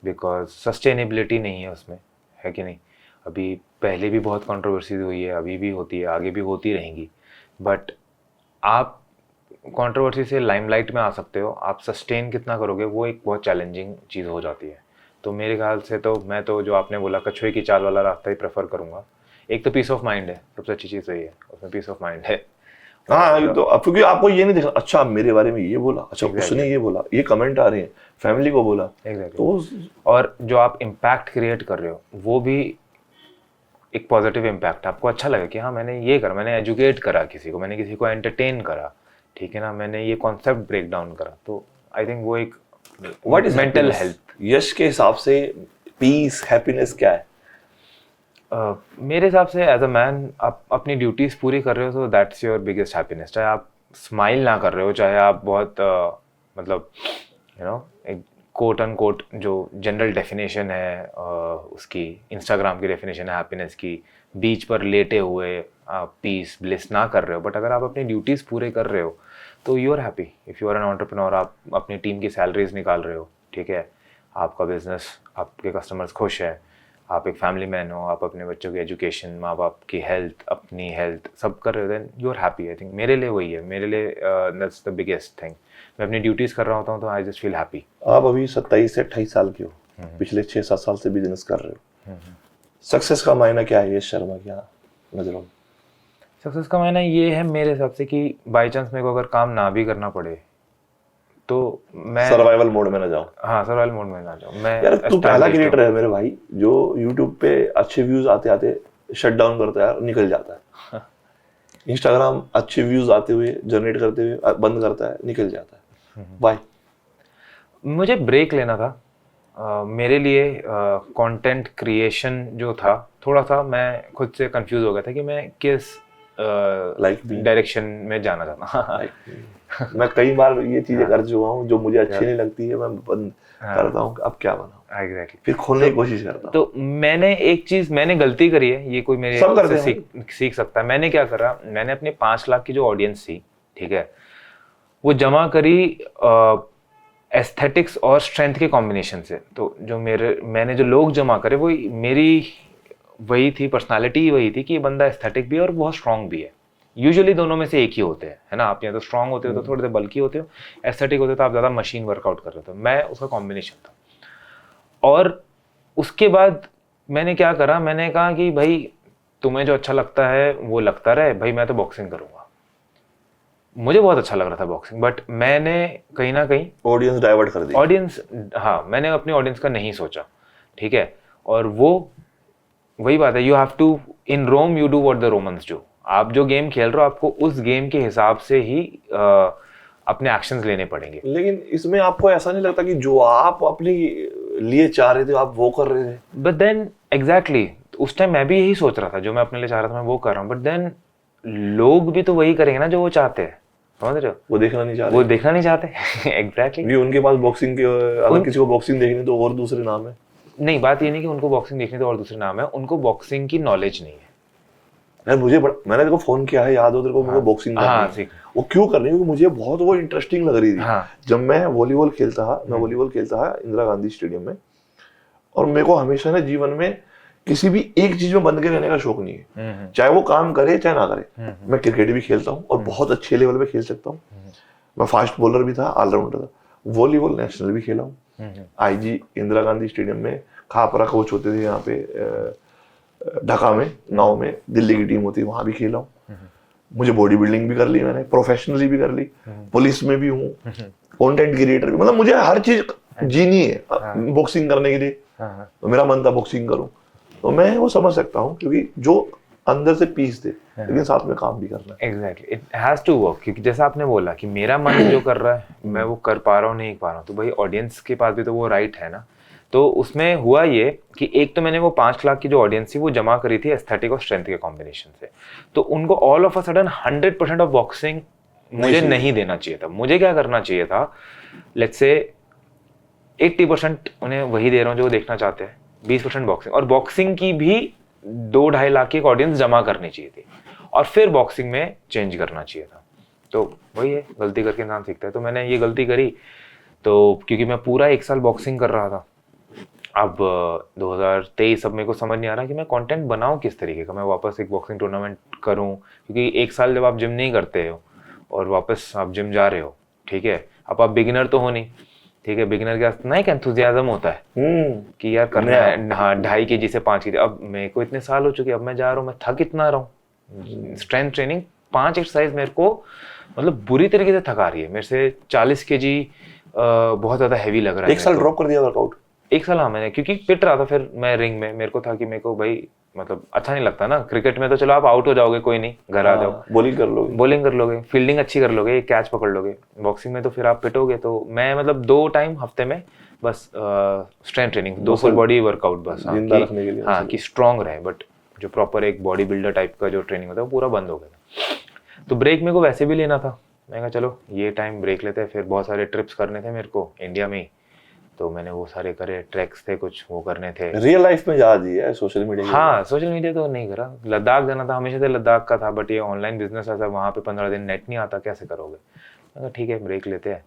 Speaker 1: बिकॉज सस्टेनेबिलिटी नहीं है उसमें, है कि नहीं। अभी पहले भी बहुत कंट्रोवर्सी हुई है, अभी भी होती है, आगे भी होती रहेंगी। बट आप कंट्रोवर्सी से लाइमलाइट में आ सकते हो, आप सस्टेन कितना करोगे वो एक बहुत चैलेंजिंग चीज़ हो जाती है। तो मेरे ख्याल से तो मैं तो जो आपने बोला कछुए की चाल वाला रास्ता ही प्रेफर करूँगा। एक तो पीस ऑफ माइंड है, सबसे अच्छी चीज़ वही है, उसमें पीस ऑफ माइंड है।
Speaker 2: हाँ, तो क्योंकि आपको ये नहीं देखना अच्छा मेरे बारे में ये बोला, अच्छा उसने ये बोला, ये कमेंट आ रहे हैं, फैमिली को बोला। तो
Speaker 1: और जो आप इम्पैक्ट क्रिएट कर रहे हो वो भी एक पॉजिटिव इम्पैक्ट, आपको अच्छा लगे कि हाँ मैंने ये करा, मैंने एजुकेट करा किसी को, मैंने किसी को एंटरटेन करा, ठीक है ना, मैंने ये कॉन्सेप्ट ब्रेक डाउन करा। तो आई थिंक वो एक
Speaker 2: व्हाट इज
Speaker 1: मेंटल हेल्थ।
Speaker 2: यश के हिसाब से पीस, हैप्पीनेस क्या है?
Speaker 1: मेरे हिसाब से एज अ मैन, आप अपनी ड्यूटीज पूरी कर रहे हो तो दैट्स योर बिगेस्ट हैप्पीनेस। चाहे आप स्माइल ना कर रहे हो, चाहे आप बहुत मतलब एक कोट अन कोट जो जनरल डेफिनेशन है उसकी, इंस्टाग्राम की डेफिनेशन है हैप्पीनेस की, बीच पर लेटे हुए आप पीस ब्लिस ना कर रहे हो, बट अगर आप अपनी ड्यूटीज़ पूरे कर रहे हो तो you are happy. If you are an entrepreneur, आप अपनी टीम की सैलरीज निकाल रहे हो, ठीक है, आपका बिजनेस, आपके कस्टमर्स खुश है, आप एक फैमिली मैन हो, आप अपने बच्चों की एजुकेशन, माँ बाप की हेल्थ, अपनी हेल्थ सब कर रहे हो, then you are happy. I think मेरे लिए वही है, मेरे लिए दैट्स द बिगेस्ट थिंग। मैं अपनी ड्यूटीज़ कर रहा होता हूँ तो आई जस्ट फील हैप्पी।
Speaker 2: आप अभी 27 से 28 साल के हो, पिछले 6-7 साल से बिजनेस कर रहे हो। सक्सेस का मायना क्या है यश शर्मा क्या नजरों में?
Speaker 1: सक्सेस का मायना ये है मेरे हिसाब से कि बाई चांस मेरे को अगर काम ना भी करना पड़े तो मैं
Speaker 2: सर्वाइवल मोड में ना जाऊं।
Speaker 1: हाँ, सर्वाइवल मोड में ना जाऊं मैं।
Speaker 2: यार तू पहला क्रिएटर है मेरे भाई जो यूट्यूब पे अच्छे व्यूज आते आते शट डाउन करता है, निकल जाता है। इंस्टाग्राम अच्छे व्यूज आते हुए जनरेट करते हुए बंद करता है, निकल जाता है। बाय।
Speaker 1: मुझे ब्रेक लेना था। मेरे लिए कंटेंट क्रिएशन जो था, थोड़ा सा मैं खुद से कंफ्यूज हो गया था कि मैं किस डायरेक्शन में जाना चाहता।
Speaker 2: मैं कई बार ये चीजें कर चुका हूँ जो मुझे अच्छी नहीं लगती है, मैं बंद करता हूँ, अब क्या बनाऊं।
Speaker 1: एग्जैक्टली।
Speaker 2: फिर खोलने की कोशिश करता हूँ।
Speaker 1: तो मैंने गलती करी है, ये कोई मेरे से सीख सकता है। मैंने क्या करा, मैंने अपने 5 लाख की जो ऑडियंस थी, ठीक है, वो जमा करी एस्थेटिक्स और स्ट्रेंथ के कॉम्बिनेशन से। तो जो मैंने जो लोग जमा करे वो मेरी वही थी, पर्सनालिटी वही थी कि ये बंदा एस्थेटिक भी है और बहुत स्ट्रांग भी है। यूजुअली दोनों में से एक ही होते हैं, है ना। आप या तो स्ट्रांग होते हो तो थोड़े से बल्की होते हो, एस्थेटिक होते हो तो आप ज़्यादा मशीन वर्कआउट कर रहे हो। मैं उसका कॉम्बिनेशन था। और उसके बाद मैंने क्या करा, मैंने कहा कि भाई तुम्हें जो अच्छा लगता है वो लगता रहे, भाई मैं तो बॉक्सिंग करूँगा। मुझे बहुत अच्छा लग रहा था बॉक्सिंग, बट मैंने कहीं ना कहीं
Speaker 2: ऑडियंस डाइवर्ट कर दी।
Speaker 1: ऑडियंस, हाँ, मैंने अपनी ऑडियंस का नहीं सोचा, ठीक है। और वो वही बात है, you have to in Rome you do what the Romans do. आप जो गेम खेल रहे हो आपको उस गेम के हिसाब से ही अपने एक्शंस लेने पड़ेंगे।
Speaker 2: लेकिन इसमें आपको ऐसा नहीं लगता कि जो आप अपने लिए चाह रहे थे आप वो कर रहे थे?
Speaker 1: बट देन एग्जैक्टली उस टाइम मैं भी यही सोच रहा था, जो मैं अपने लिए चाह रहा था मैं वो कर रहा हूँ, बट देन लोग भी तो वही करेंगे ना जो वो चाहते हैं, समझ रहे हो?
Speaker 2: वो देखना नहीं चाहते,
Speaker 1: वो देखना नहीं चाहते एग्जैक्टली।
Speaker 2: भी उनके पास बॉक्सिंग के, अगर किसी को बॉक्सिंग देखनी तो और दूसरे नाम है।
Speaker 1: नहीं, बात ये नहीं कि उनको बॉक्सिंग देखनी तो और दूसरे नाम है, उनको बॉक्सिंग की नॉलेज नहीं है।
Speaker 2: यार मैंने तेरे को फोन किया है, याद हो तेरे को, मुझे बॉक्सिंग करनी है। वो क्यों करनी है? क्योंकि मुझे बहुत वो इंटरेस्टिंग लग रही थी। जब मैं वॉलीबॉल खेलता था इंदिरा गांधी स्टेडियम में, और मेरे को हमेशा ना जीवन में किसी भी एक चीज में बंद के रहने का शौक नहीं है, चाहे वो काम करे चाहे ना करे। मैं क्रिकेट भी खेलता हूँ और बहुत अच्छे लेवल पे खेल सकता हूँ। मैं फास्ट बॉलर भी था, ऑलराउंडर था। वॉलीबॉल नेशनल भी खेला हूँ। आईजी इंदिरा गांधी स्टेडियम में खापरा कोच होते थे, यहाँ पे ढाका में 9 में दिल्ली की टीम होती है, वहां भी खेला हूँ। मुझे बॉडी बिल्डिंग भी कर ली मैंने, प्रोफेशनली भी कर ली, पुलिस में भी हूँ, कंटेंट क्रिएटर भी, मतलब मुझे हर चीज जीनी है बॉक्सिंग करने के लिए। तो मेरा मन था बॉक्सिंग करूँ, तो मैं वो समझ सकता हूँ, क्योंकि जो अंदर से पीस दे, लेकिन साथ में काम भी करना है।
Speaker 1: Exactly, it has to work. क्योंकि जैसा आपने बोला कि मेरा मन जो कर रहा है मैं वो कर पा रहा हूँ नहीं पा रहा हूँ, तो भाई ऑडियंस के पास भी तो वो राइट है ना। तो उसमें हुआ ये कि एक तो मैंने वो 5 लाख की जो ऑडियंस थी वो जमा करी थी एस्थेटिक और स्ट्रेंथ के कॉम्बिनेशन से, तो उनको all of a sudden 100% of boxing मुझे नहीं देना चाहिए था। मुझे क्या करना चाहिए था, लेट्स से 80% उन्हें वही दे रहा हूँ जो वो देखना चाहते हैं, 20% बॉक्सिंग, और बॉक्सिंग की भी 2-2.5 लाख की एक ऑडियंस जमा करनी चाहिए थी, और फिर बॉक्सिंग में चेंज करना चाहिए था। तो वही है, गलती करके इंसान सीखता है। तो मैंने ये गलती करी, तो क्योंकि मैं पूरा 1 साल बॉक्सिंग कर रहा था। अब 2023 अब मेरे को समझ नहीं आ रहा कि मैं कंटेंट बनाऊं किस तरीके का, मैं वापस एक बॉक्सिंग टूर्नामेंट करूं, क्योंकि 1 साल जब आप जिम नहीं करते हो और वापस आप जिम जा रहे हो, ठीक है, अब आप बिगिनर तो हो नहीं, ठीक है, बिगिनर के पास ना एक एंथुसियाज्म होता है कि यार करना है, हाँ 2.5 kg से 5 kg। अब मेरे को इतने साल हो चुके, अब मैं जा रहा हूँ, मैं थक इतना रहा हूँ। स्ट्रेंथ ट्रेनिंग 5 एक्सरसाइज मेरे को मतलब बुरी तरीके से थका रही है, मेरे से 40 kg बहुत ज्यादा हैवी लग रहा है।
Speaker 2: 1 साल ड्रॉप कर दिया वर्कआउट?
Speaker 1: 1 साल, हाँ, मैंने, क्योंकि फिट रहा था फिर मैं रिंग में, मेरे को था कि मेरे को भाई मतलब अच्छा नहीं लगता ना। क्रिकेट में तो चलो आप आउट हो जाओगे, कोई नहीं, घर आ जाओ,
Speaker 2: बॉलिंग कर लोगे,
Speaker 1: फील्डिंग अच्छी कर लोगे, कैच पकड़ लोगे। बॉक्सिंग में तो फिर आप पिटोगे। तो मैं मतलब 2 टाइम हफ्ते में बस strength training, 2 full body workout बस, हाँ कि स्ट्रांग रहे। बट जो प्रॉपर एक बॉडी बिल्डर टाइप का जो ट्रेनिंग होता है वो पूरा बंद हो गया था। तो ब्रेक मेरे को वैसे भी लेना था, मैं कहा चलो ये टाइम ब्रेक लेते हैं। फिर बहुत सारे ट्रिप्स करने थे मेरे को इंडिया में ही, तो मैंने वो सारे करे, ट्रैक्स थे कुछ वो करने थे।
Speaker 2: रियल लाइफ में जा दी है सोशल मीडिया?
Speaker 1: हाँ, सोशल मीडिया तो नहीं करा। लद्दाख जाना था, हमेशा से लद्दाख का था, बट ये ऑनलाइन बिजनेस है, वहाँ पे 15 दिन नेट नहीं आता, कैसे करोगे? मैं कहा ठीक है ब्रेक लेते हैं,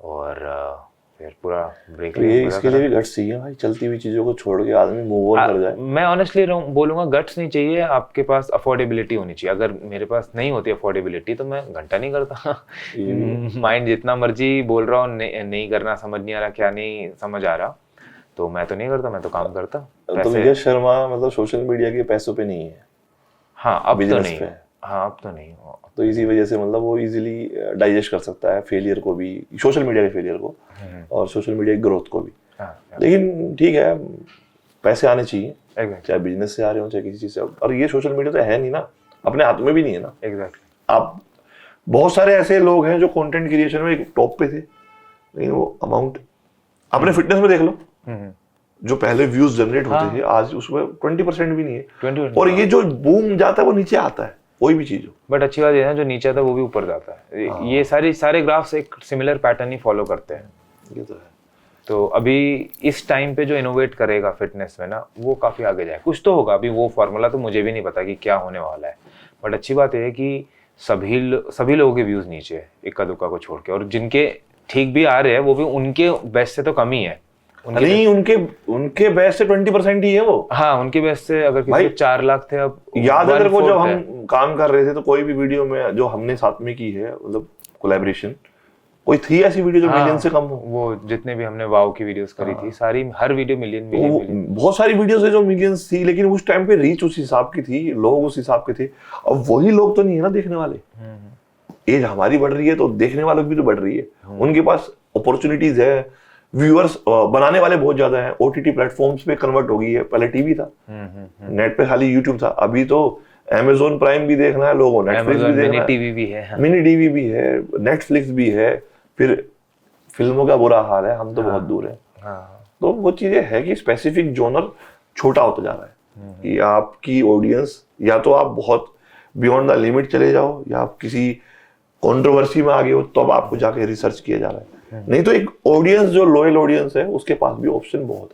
Speaker 1: और फिर पूरा ब्रेक
Speaker 2: ले। इसके लिए भी गट्स चाहिए भाई, चलती हुई चीजों को छोड़ के आदमी मूव ऑन कर जाए।
Speaker 1: मैं ऑनेस्टली बोलूंगा गट्स नहीं चाहिए, आपके पास अफोर्डेबिलिटी होनी चाहिए। अगर मेरे पास नहीं होती अफोर्डेबिलिटी तो मैं घंटा नहीं करता। माइंड जितना मर्जी बोल रहा हूँ नहीं करना, समझ नहीं आ रहा, क्या नहीं समझ आ रहा, तो मैं तो नहीं करता, मैं तो काम करता।
Speaker 2: तो यश शर्मा मतलब सोशल मीडिया के पैसों पे नहीं है?
Speaker 1: हाँ अब तो नहीं, हाँ अब तो नहीं।
Speaker 2: तो इसी वजह से मतलब वो इजीली डाइजेस्ट कर सकता है फेलियर को भी, सोशल मीडिया के फेलियर को और सोशल मीडिया की ग्रोथ को भी। लेकिन ठीक है, पैसे आने चाहिए, चाहे बिजनेस से आ रहे हो चाहे किसी चीज से। और ये सोशल मीडिया तो है नहीं ना, अपने हाथ में भी नहीं है ना।
Speaker 1: एग्जैक्टली।
Speaker 2: आप बहुत सारे ऐसे लोग हैं जो कंटेंट क्रिएशन में एक टॉप पे थे, लेकिन वो अमाउंट अपने फिटनेस में देख लो, जो पहले व्यूज जनरेट होते थे आज उसमें 20% भी नहीं है। और ये जो बूम जाता है वो नीचे आता है, कोई भी चीज हो।
Speaker 1: बट अच्छी बात ये है जो नीचे आता है वो भी ऊपर जाता है। ये सारे ग्राफ्स एक सिमिलर पैटर्न ही फॉलो करते हैं।
Speaker 2: ये तो है।
Speaker 1: तो अभी इस टाइम पे जो इनोवेट करेगा फिटनेस में ना, वो काफी आगे जाए। कुछ तो होगा, अभी वो फॉर्मूला तो मुझे भी नहीं पता कि क्या होने वाला है। बट अच्छी बात है कि सभी लोगों के व्यूज नीचे है, इक्का दुक्का को छोड़ के, और जिनके ठीक भी आ रहे हैं वो भी उनके बेस्ट से तो कम ही है।
Speaker 2: नहीं, उनके बेस्ट से 20% ही है वो।
Speaker 1: हाँ, उनके बेस्ट से अगर किसी 4 लाख थे, अब
Speaker 2: याद है को जब हम काम कर रहे थे तो कोई भी वीडियो में जो हमने साथ में की है, मतलब कोलैबोरेशन, कोई थी ऐसी वीडियो जो मिलियन से कम हो? वो
Speaker 1: जितने भी हमने वाव की वीडियोस करी थी सारी, हर वीडियो मिलियन।
Speaker 2: बहुत सारी वीडियोस है जो मिलियंस थी, लेकिन उस टाइम पे रीच उस हिसाब की थी, लोग उस हिसाब के थे। अब वही लोग तो नहीं है ना देखने वाले। एज हमारी बढ़ रही है तो देखने वालों की भी तो बढ़ रही है, उनके पास अपॉर्चुनिटीज है, व्यूअर्स बनाने वाले बहुत ज्यादा हैं। ओटीटी प्लेटफॉर्म्स पे कन्वर्ट हो गई है, पहले टीवी था, नेट पे खाली यूट्यूब था, अभी तो Amazon प्राइम भी देखना है लोगों, नेटफ्लिक्स भी देखना
Speaker 1: मिनी
Speaker 2: है,
Speaker 1: टीवी भी है,
Speaker 2: मिनी टीवी भी है, नेटफ्लिक्स भी है, फिर फिल्मों का बुरा हाल है, हम तो बहुत दूर है। तो वो चीजें है कि स्पेसिफिक जोनर छोटा होता जा रहा है कि आपकी ऑडियंस या तो आप बहुत बियॉन्ड द लिमिट चले जाओ या आप किसी कंट्रोवर्सी में आ गए हो तो अब आपको जाके रिसर्च किया जा रहा है। नहीं तो एक ऑडियंस जो लॉयल ऑडियंस है उसके पास भी ऑप्शन बहुत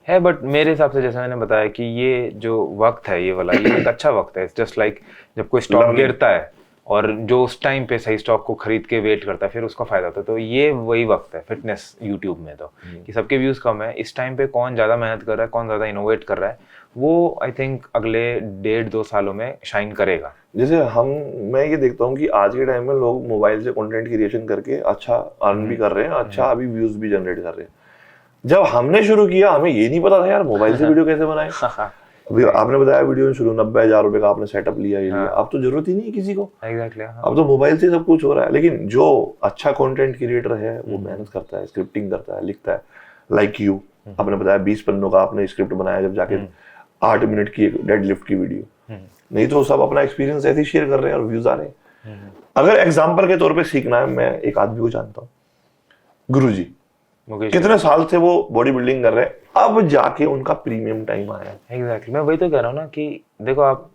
Speaker 1: है। बट मेरे हिसाब से जैसे मैंने बताया कि ये जो वक्त है ये वाला, ये एक अच्छा वक्त है। इट्स जस्ट लाइक जब कोई स्टॉक गिरता है और जो उस टाइम पे सही स्टॉक को खरीद के वेट करता है फिर उसका फायदा होता है। तो ये वही वक्त है फिटनेस यूट्यूब में तो कि सबके व्यूज कम है, इस टाइम पे कौन ज्यादा मेहनत कर रहा है, कौन ज्यादा इनोवेट कर रहा है, वो आई थिंक अगले 1.5-2 सालों में शाइन करेगा।
Speaker 2: जैसे मैं ये देखता हूँ कि आज के टाइम में लोग मोबाइल से कंटेंट क्रिएशन करके अच्छा अर्न भी कर रहे हैं, अच्छा अभी व्यूज भी जनरेट कर रहे हैं। जब हमने शुरू किया हमें ये नहीं पता था यार मोबाइल से वीडियो कैसे बनाए। अभी आपने बताया वीडियो शुरू 90,000 रुपए का आपने सेटअप लिया, ये लिया, अब तो जरूरत ही नहीं है किसी को।
Speaker 1: एग्जैक्टली
Speaker 2: अब तो मोबाइल से सब कुछ हो रहा है। लेकिन जो अच्छा कंटेंट क्रिएटर है वो मेहनत करता है, स्क्रिप्टिंग करता है, लिखता है। लाइक यू, आपने बताया 20 पन्नों का आपने स्क्रिप्ट बनाया, जब जाके 8 मिनट की एक डेड लिफ्ट की वीडियो, नहीं तो सब अपना एक्सपीरियंस ऐसे ही शेयर कर रहे हैं और व्यूज आ रहे हैं। अगर एग्जाम्पल के तौर पे सीखना है, मैं एक आदमी को जानता हूँ, गुरुजी, कितने साल से वो बॉडी बिल्डिंग कर रहे हैं, अब जाके उनका प्रीमियम टाइम आया है।
Speaker 1: एग्जैक्टली मैं वही तो कह रहा हूँ ना कि देखो आप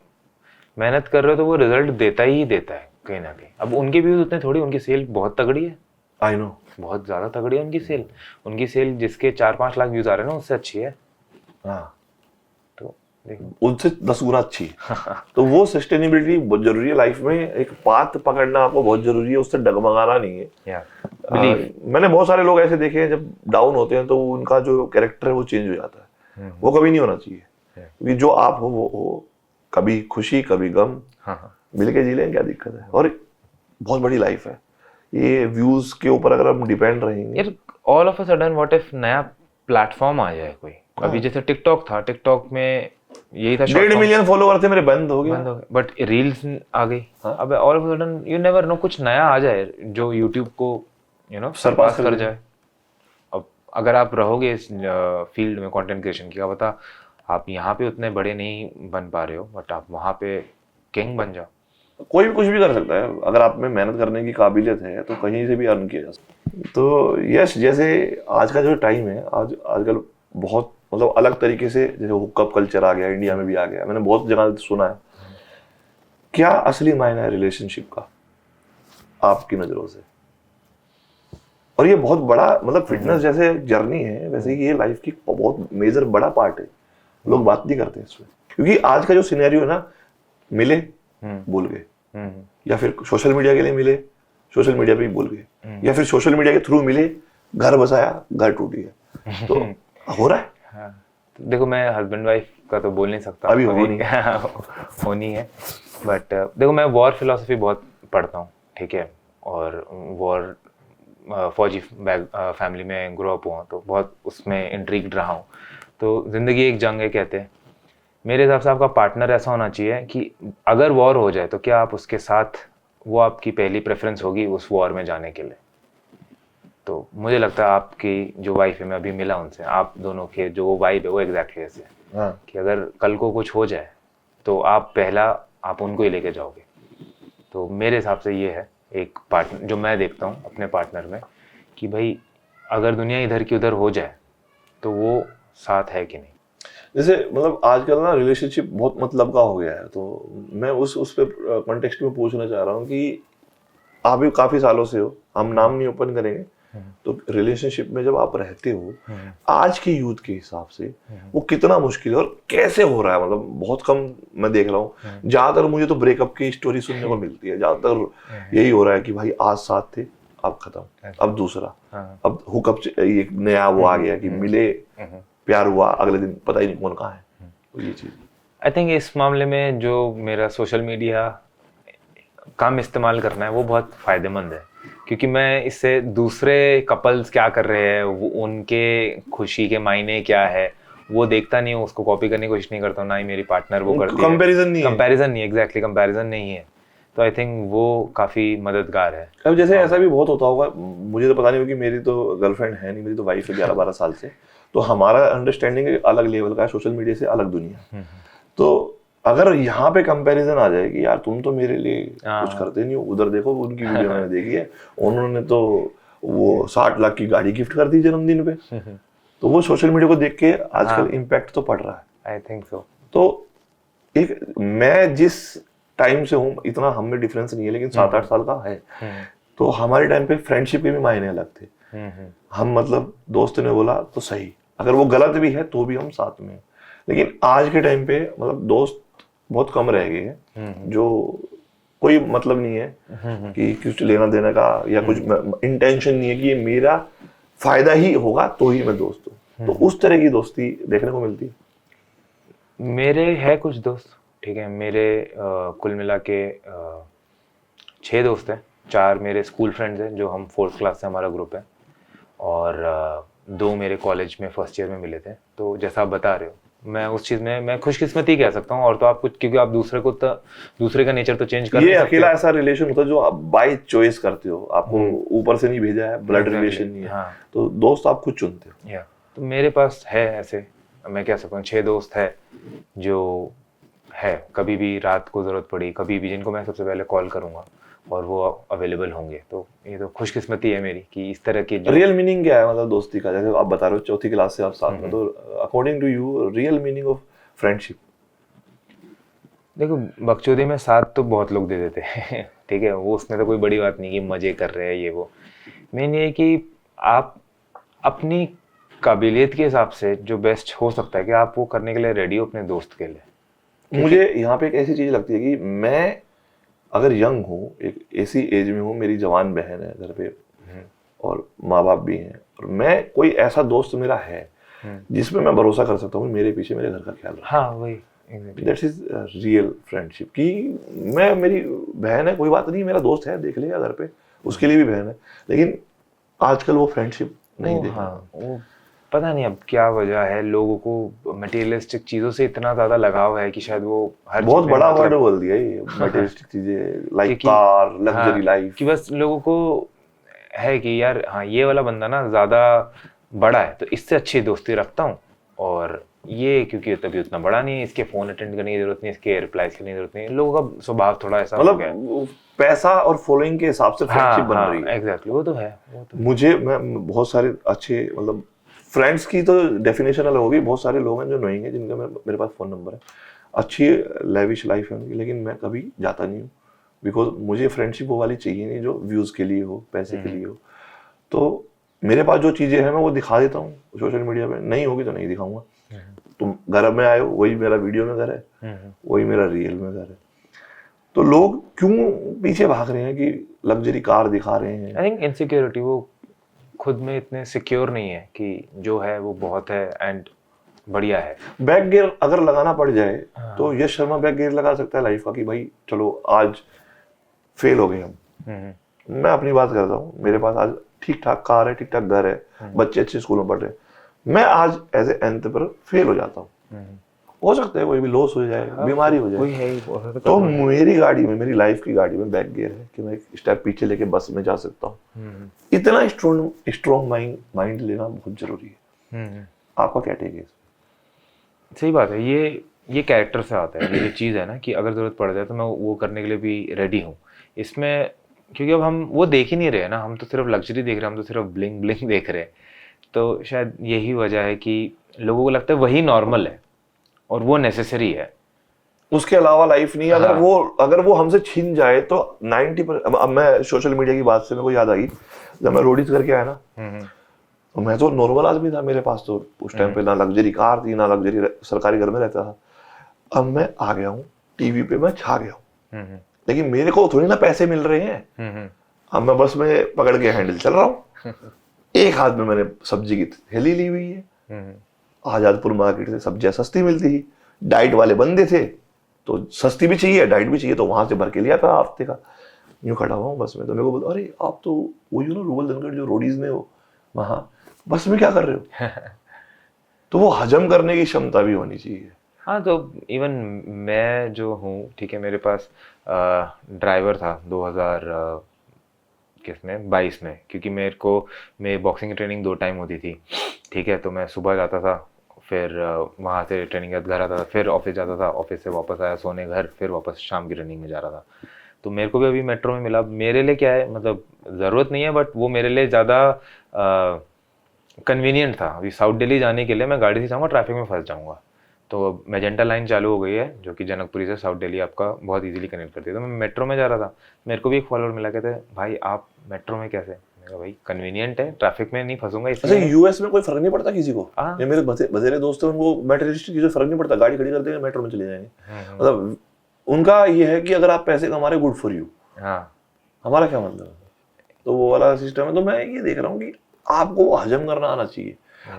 Speaker 1: मेहनत कर रहे हो तो वो रिजल्ट देता ही देता है कहीं ना कहीं। अब उनके व्यूज उतने थोड़ी, उनकी सेल बहुत तगड़ी है।
Speaker 2: आई नो,
Speaker 1: बहुत ज्यादा तगड़ी है उनकी सेल जिसके 4-5 लाख व्यूज आ रहे हैं ना उससे अच्छी है।
Speaker 2: हाँ,
Speaker 1: तो
Speaker 2: उनसे 10 गुना अच्छी है। तो वो सस्टेनेबिलिटी बहुत जरूरी है लाइफ में, एक पाथ पकड़ना आपको बहुत जरूरी है, उससे डगमगाना नहीं है। मैंने बहुत सारे लोग ऐसे देखे हैं जब डाउन होते हैं तो उनका जो कैरेक्टर है वो चेंज हो जाता है। वो कभी नहीं होना चाहिए, क्योंकि जो आप हो वो हो, कभी खुशी कभी गम, मिलके जी लें, क्या दिक्कत है। और बहुत बड़ी लाइफ है, ये व्यूज के ऊपर अगर हम डिपेंड रहेंगे।
Speaker 1: All of a sudden what if नया प्लेटफॉर्म आ जाए कोई, अभी जैसे टिकटॉक था, टिकटॉक में यही था
Speaker 2: 1.5 मिलियन फॉलोवर थे मेरे, बंद हो गया,
Speaker 1: बट रील्स आ गई। अब all of a sudden you never know, कुछ नया आ जाए जो यूट्यूब को सरपास कर जाए। अब अगर आप रहोगे इस फील्ड में कंटेंट क्रिएशन की, क्या पता आप यहाँ पे उतने बड़े नहीं बन पा रहे हो बट आप वहाँ पे किंग बन जाओ।
Speaker 2: कोई भी कुछ भी कर सकता है, अगर आप में मेहनत करने की काबिलियत है तो कहीं से भी अर्न किया जा सकता है। तो यस, जैसे आज का जो टाइम है, आजकल बहुत मतलब अलग तरीके से जैसे हुकअप कल्चर आ गया, इंडिया में भी आ गया, मैंने बहुत जगह सुना है। क्या असली मायना है रिलेशनशिप का आपकी नजरों से? और ये बहुत बड़ा मतलब फिटनेस जैसे जर्नी है, वैसे ही ये लाइफ की बहुत मेजर बड़ा पार्ट है। लोग बात नहीं करते इसमें, क्योंकि आज का जो सिनेरियो है ना, मिले भूल गए, या फिर सोशल मीडिया के लिए मिले, सोशल मीडिया पे ही भूल गए, या फिर सोशल मीडिया के थ्रू मिले, घर बसाया, घर टूट गया। तो हो रहा है।
Speaker 1: हाँ, तो देखो मैं हस्बैंड वाइफ का तो बोल नहीं सकता,
Speaker 2: अभी होनी
Speaker 1: है। बट देखो मैं वॉर फिलोसफी बहुत पढ़ता हूँ, ठीक है, और वॉर फौजी फैमिली में ग्रो अप हुआ तो बहुत उसमें इंट्रिग्ड रहा हूँ। तो ज़िंदगी एक जंग है कहते हैं। मेरे हिसाब से आपका पार्टनर ऐसा होना चाहिए कि अगर वॉर हो जाए तो क्या आप उसके साथ, वो आपकी पहली प्रेफरेंस होगी उस वॉर में जाने के लिए। तो मुझे लगता है आपकी जो वाइफ है, मैं अभी मिला उनसे, आप दोनों के जो वाइब है वो एग्जैक्टली ऐसे है कि अगर कल को कुछ हो जाए तो आप उनको ही लेके जाओगे। तो मेरे हिसाब से ये है एक पार्टनर जो मैं देखता हूँ अपने पार्टनर में, कि भाई अगर दुनिया इधर की उधर हो जाए तो वो साथ है कि नहीं।
Speaker 2: जैसे मतलब आजकल ना रिलेशनशिप बहुत मतलब का हो गया है, तो मैं उस पे कॉन्टेक्स्ट में पूछना चाह रहा हूँ कि आप भी काफी सालों से हो, हम नाम नहीं ओपन करेंगे, तो रिलेशनशिप में जब आप रहते हो आज के यूथ के हिसाब से वो कितना मुश्किल है और कैसे हो रहा है? मतलब बहुत कम मैं देख रहा हूँ, ज्यादातर मुझे तो ब्रेकअप की स्टोरी सुनने को मिलती है। ज्यादातर यही हो रहा है कि भाई आज साथ थे, अब खत्म, अब दूसरा, अब हुकअप एक नया वो आ गया कि मिले, प्यार हुआ, अगले दिन पता ही नहीं कौन कहाँ है। तो ये चीज
Speaker 1: आई थिंक इस मामले में जो मेरा सोशल मीडिया कम इस्तेमाल करना है वो बहुत फायदेमंद है, क्योंकि मैं इससे दूसरे कपल्स क्या कर रहे हैं, वो उनके खुशी के मायने क्या है वो देखता नहीं हूँ, उसको कॉपी करने की कोशिश नहीं करता हूँ, ना ही मेरी पार्टनर वो करती है। कंपैरिजन नहीं, एग्जैक्टली कंपैरिजन नहीं है। तो आई थिंक वो काफी मददगार है।
Speaker 2: अब जैसे ऐसा भी बहुत होता होगा, मुझे तो पता नहीं, क्योंकि मेरी तो गर्लफ्रेंड है नहीं, मेरी तो वाइफ है 11-12 साल से, तो हमारा अंडरस्टैंडिंग अलग लेवल का है, सोशल मीडिया से अलग दुनिया। तो अगर यहाँ पे कंपैरिजन आ जाए कि यार तुम तो मेरे लिए
Speaker 1: हाँ।
Speaker 2: कुछ करते नहीं हो, उधर देखो उनकी वीडियो मैंने देखी है, उन्होंने तो वो 60 लाख की गाड़ी गिफ्ट कर दी जन्मदिन पे। तो वो सोशल मीडिया को देख के आजकल इम्पैक्ट तो पड़ रहा है।
Speaker 1: I think so.
Speaker 2: तो एक मैं जिस टाइम से हूँ इतना हम में डिफरेंस नहीं है, लेकिन 7-8 साल का है। तो हमारे टाइम पे फ्रेंडशिप के भी मायने अलग थे। हम मतलब दोस्त ने बोला तो सही, अगर वो गलत भी है तो भी हम साथ में हैं। लेकिन आज के टाइम पे मतलब दोस्त बहुत कम रह गए हैं, जो कोई मतलब नहीं है कि कुछ लेना देने का या कुछ इंटेंशन नहीं है कि ये मेरा फायदा ही होगा तो ही मैं दोस्त हूँ। तो उस तरह की दोस्ती देखने को मिलती है।
Speaker 1: मेरे है कुछ दोस्त, ठीक है, मेरे कुल मिला के 6 दोस्त हैं। 4 मेरे स्कूल फ्रेंड्स हैं जो हम 4th क्लास से हमारा ग्रुप है, और 2 मेरे कॉलेज में फर्स्ट ईयर में मिले थे। तो जैसा आप बता रहे हो, मैं उस चीज़ में मैं खुशकिस्मती कह सकता हूँ। और तो आप कुछ, क्योंकि आप दूसरे का नेचर तो चेंज कर
Speaker 2: ये
Speaker 1: नहीं सकते।
Speaker 2: अकेला ऐसा रिलेशन होता है जो आप बाय चॉइस करते हो, आपको ऊपर से नहीं भेजा है, ब्लड रिलेशन नहीं है।
Speaker 1: हाँ।
Speaker 2: तो दोस्त आप खुद चुनते हो।
Speaker 1: या तो मेरे पास है ऐसे, मैं कह सकता हूँ 6 दोस्त है जो है, कभी भी रात को ज़रूरत पड़ी, कभी भी, जिनको मैं सबसे पहले कॉल करूँगा और वो अवेलेबल होंगे। तो ये तो खुशकिस्मती है मेरी कि इस तरह की
Speaker 2: रियल मीनिंग क्या है मतलब दोस्ती का? जैसे आप बता रहे हो 4th क्लास से आप साथ में, तो according to you real meaning of friendship?
Speaker 1: देखो, बकचोदी में साथ तो बहुत लोग दे देते हैं ठीक है, वो उसमें तो कोई बड़ी बात नहीं कि मजे कर रहे हैं ये वो। मेन ये है कि आप अपनी काबिलियत के हिसाब से जो बेस्ट हो सकता है कि आप वो करने के लिए रेडी हो अपने दोस्त के लिए।
Speaker 2: मुझे यहाँ पे एक ऐसी चीज लगती है कि मैं अगर यंग हूँ, एक ऐसी एज में हूँ, मेरी जवान बहन है घर पे और माँ बाप भी हैं, और मैं कोई ऐसा दोस्त मेरा है जिसमें मैं भरोसा कर सकता हूँ मेरे पीछे मेरे घर का ख्याल रखा।
Speaker 1: हाँ, वही
Speaker 2: दैट इज रियल फ्रेंडशिप। कि मैं, मेरी बहन है, कोई बात नहीं, मेरा दोस्त है, देख लिया घर पे, उसके लिए भी बहन है, लेकिन आजकल वो फ्रेंडशिप नहीं देखा।
Speaker 1: हाँ, वो पता नहीं अब क्या वजह है, लोगों को मटेरियलिस्टिक चीज़ों से इतना ज़्यादा लगाव है कि शायद वो हर
Speaker 2: बहुत
Speaker 1: चीज़ में
Speaker 2: बड़ा
Speaker 1: मतलब
Speaker 2: वर्ड बोल दिया ये, मटेरियलिस्टिक चीजें, लाइक
Speaker 1: कि-
Speaker 2: कार, लग्जरी
Speaker 1: हाँ,
Speaker 2: लाइफ।
Speaker 1: कि बस लोगों को है कि यार हाँ, ये वाला बंदा ना ज़्यादा बड़ा है तो इससे अच्छी दोस्ती रखता हूँ, और ये क्योंकि तभी उतना बड़ा नहीं है, इसके फ़ोन अटेंड करने की जरूरत नहीं, इसके रिप्लाईज करने की जरूरत नहीं। लोगों का स्वभाव थोड़ा ऐसा हो गया है।
Speaker 2: मतलब पैसा और फॉलोइंग के हिसाब से फ्रेंडशिप बन रही है।
Speaker 1: एग्जैक्टली, वो तो है, वो तो
Speaker 2: मैं बहुत सारे अच्छे मतलब फ्रेंड्स की तो डेफिनेशन अलग होगी, बहुत सारे लोग हैं जो नोइंग है, जिनका मेरे पास फ़ोन नंबर है, अच्छी लेविश लाइफ है उनकी, लेकिन मैं कभी जाता नहीं हूँ, बिकॉज मुझे फ्रेंडशिप वो वाली चाहिए नहीं जो व्यूज़ के लिए हो, पैसे के लिए हो। तो मेरे पास जो चीज़ें हैं मैं वो दिखा देता हूँ सोशल मीडिया पे, नहीं होगी तो नहीं दिखाऊंगा। तुम घर में आए हो, वही मेरा वीडियो में घर है, वही मेरा रियल में घर है। तो लोग क्यों पीछे भाग रहे हैं कि लग्जरी कार दिखा रहे हैं?
Speaker 1: आई थिंक इनसिक्योरिटी, वो खुद में इतने सिक्योर नहीं है कि जो है वो बहुत है एंड बढ़िया है।
Speaker 2: बैक गियर अगर लगाना पड़ जाए तो यश शर्मा बैक गियर लगा सकता है लाइफ का कि भाई चलो आज फेल हो गए हम। मैं अपनी बात करता हूँ, मेरे पास आज ठीक ठाक कार है, ठीक ठाक घर है, बच्चे अच्छे स्कूल में पढ़ रहे हैं, मैं आज एज ए एंटरप्रेन्योर फेल हो जाता हूँ, हो सकता है कोई भी लॉस हो जाए, बीमारी हो
Speaker 1: कोई
Speaker 2: जाए,
Speaker 1: है ही,
Speaker 2: तो मेरी गाड़ी में, मेरी लाइफ की गाड़ी में बैक गियर है कि मैं एक स्टेप पीछे लेके बस में जा सकता हूँ। इतना स्ट्रॉन्ग माइंड लेना बहुत जरूरी है। आपका क्या टेक है?
Speaker 1: सही बात है, ये कैरेक्टर से आता है, ये जो चीज़ है ना कि अगर ज़रूरत पड़ जाए तो मैं वो करने के लिए भी रेडी हूँ इसमें। क्योंकि अब हम वो देख ही नहीं रहे ना, हम तो सिर्फ लग्जरी देख रहे हैं, हम तो सिर्फ ब्लिंग ब्लिंग देख रहे हैं। तो शायद यही वजह है कि लोगों को लगता है वही नॉर्मल है और वो नेसेसरी है,
Speaker 2: उसके अलावा लाइफ नहीं। अगर वो हमसे छीन जाए तो 90%। अब मैं सोशल मीडिया की बात से मेरे को याद आई, जब मैं रोडीज करके आया ना, तो मैं तो नॉर्मल आदमी था, मेरे पास तो उस टाइम पे ना लग्जरी कार थी, ना लग्जरी सरकारी घर में रहता था। अब मैं आ गया हूँ टीवी पे, मैं छा गया हूँ, लेकिन मेरे को थोड़ी ना पैसे मिल रहे हैं। अब मैं बस में पकड़ के हैंडल चल रहा हूँ, एक हाथ में मैंने सब्जी की थैली ली हुई है। आजादपुर मार्केट से सब्जियां सस्ती मिलती थी, डाइट वाले बंदे थे तो सस्ती भी चाहिए, डाइट भी चाहिए, तो वहां से भर के लिया था हफ्ते का। यूँ खड़ा हुआ हूँ बस में, तो मेरे को बोला, अरे आप तो वही हो ना रूबल धनखड़ जो रोडीज में हो, वहाँ बस में क्या कर रहे हो? तो वो हजम करने की क्षमता भी होनी चाहिए।
Speaker 1: हाँ, तो इवन मैं जो हूँ, ठीक है, मेरे पास ड्राइवर था 2022 में, क्योंकि मेरी बॉक्सिंग की ट्रेनिंग 2 टाइम होती थी, ठीक है, तो मैं सुबह जाता था फिर वहाँ से ट्रेनिंग के बाद घर आता था, फिर ऑफिस जाता था, ऑफिस से वापस आया सोने घर, फिर वापस शाम की रनिंग में जा रहा था। तो मेरे को भी अभी मेट्रो में मिला। मेरे लिए क्या है, मतलब ज़रूरत नहीं है, बट वो मेरे लिए ज़्यादा कन्वीनियंट था। अभी साउथ दिल्ली जाने के लिए मैं गाड़ी से जाऊँगा, ट्रैफिक में फंस जाऊँगा। तो अब मेजेंटा लाइन चालू हो गई है, जो कि जनकपुरी से साउथ दिल्ली आपका बहुत इजीली कनेक्ट करती है। तो मैं मेट्रो में जा रहा था, मेरे को भी एक फॉलोअर मिला, कहते भाई आप मेट्रो में कैसे? मैंने कहा भाई कन्वीनियंट है, ट्रैफिक में नहीं फंसूंगा इसलिए।
Speaker 2: अच्छा, यूएस में कोई फर्क नहीं पड़ता किसी को?
Speaker 1: हाँ।
Speaker 2: ये मेरे बतेरे दोस्त हैं, उनको मेट्रोलिस्टिक की फर्क नहीं पड़ता, गाड़ी खड़ी कर देंगे, मेट्रो में चले जाएंगे। मतलब उनका ये है कि अगर आप पैसे कमा रहे, गुड फॉर यू।
Speaker 1: हाँ,
Speaker 2: हमारा क्या मतलब है? तो वो वाला सिस्टम है। तो मैं ये देख रहा हूँ कि आपको हजम करना आना चाहिए।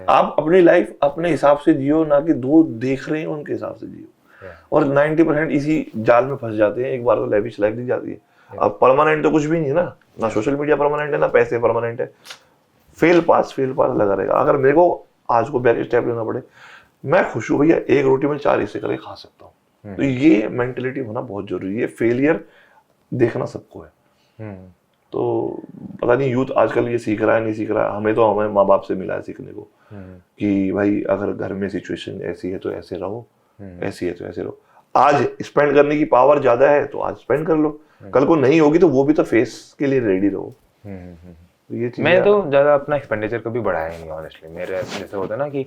Speaker 2: आप अपनी लाइफ अपने हिसाब से जियो, ना कि दो देख रहे हैं उनके हिसाब से जियो। और 90% इसी जाल में फंस जाते हैं। एक बार तो लेविश लाइफ दी जाती है। अब परमानेंट तो कुछ भी नहीं है ना सोशल मीडिया परमानेंट है, ना पैसे परमानेंट है। फेल पास लगा रहेगा। अगर मेरे को आज को बैक स्टेप लेना पड़े, मैं खुश हूँ भैया, एक रोटी में 4 हिस्से करके खा सकता हूँ। तो ये मेंटेलिटी होना बहुत जरूरी है। फेलियर देखना सबको है। तो पता नहीं यूथ आजकल ये सीख रहा है नहीं सीख रहा है। हमें तो हमारे माँ बाप से मिला है सीखने को कि भाई अगर घर में सिचुएशन ऐसी है तो ऐसे रहो, ऐसी है तो ऐसे रहो। आज स्पेंड करने की पावर ज्यादा है तो आज स्पेंड कर लो, कल को नहीं होगी तो वो भी तो फेस के लिए रेडी रहो। ये
Speaker 1: मैं तो ज्यादा अपना एक्सपेंडिचर कभी बढ़ाया नहीं ऑनेस्टली। मेरे जैसे होता है ना कि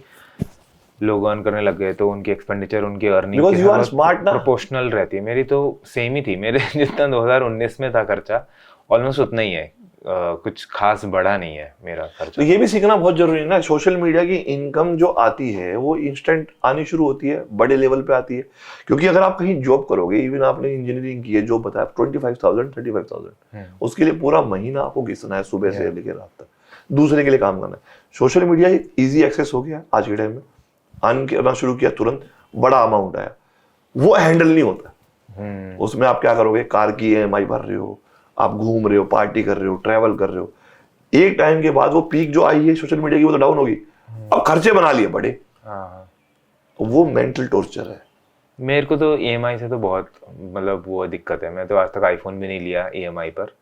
Speaker 1: लोग अर्न करने लग गए तो उनकी एक्सपेंडिचर उनकी अर्निंग
Speaker 2: के साथ
Speaker 1: प्रोपोर्शनल रहती है। मेरी तो सेम ही थी। मेरे जितना 2019 में था खर्चा, ऑलमोस्ट उतना ही है। कुछ खास बढ़ा नहीं है मेरा खर्चा।
Speaker 2: तो ये भी सीखना बहुत जरूरी है ना। सोशल मीडिया की इनकम जो आती है वो इंस्टेंट आनी शुरू होती है, बड़े लेवल पे आती है। क्योंकि अगर आप कहीं जॉब करोगे, इवन आपने इंजीनियरिंग की है, जॉब बताया 25,000 35,000, उसके लिए पूरा महीना आपको घिसना है, सुबह से लेकर रात तक, दूसरे के लिए काम करना है। सोशल मीडिया इजी एक्सेस हो गया आज के टाइम में। अर्न करना शुरू किया, तुरंत बड़ा अमाउंट आया, वो हैंडल नहीं होता। उसमें आप क्या करोगे? कार की EMI भर रहे हो, आप घूम रहे हो, पार्टी कर रहे हो, ट्रैवल कर रहे हो। एक टाइम के बाद वो पीक जो आई है सोशल मीडिया की वो तो डाउन होगी। अब खर्चे बना लिए बड़े। वो मेंटल टॉर्चर है।
Speaker 1: मेरे को तो EMI से तो बहुत मतलब वो दिक्कत है। मैं तो आज तक आईफोन भी नहीं लिया EMI पर।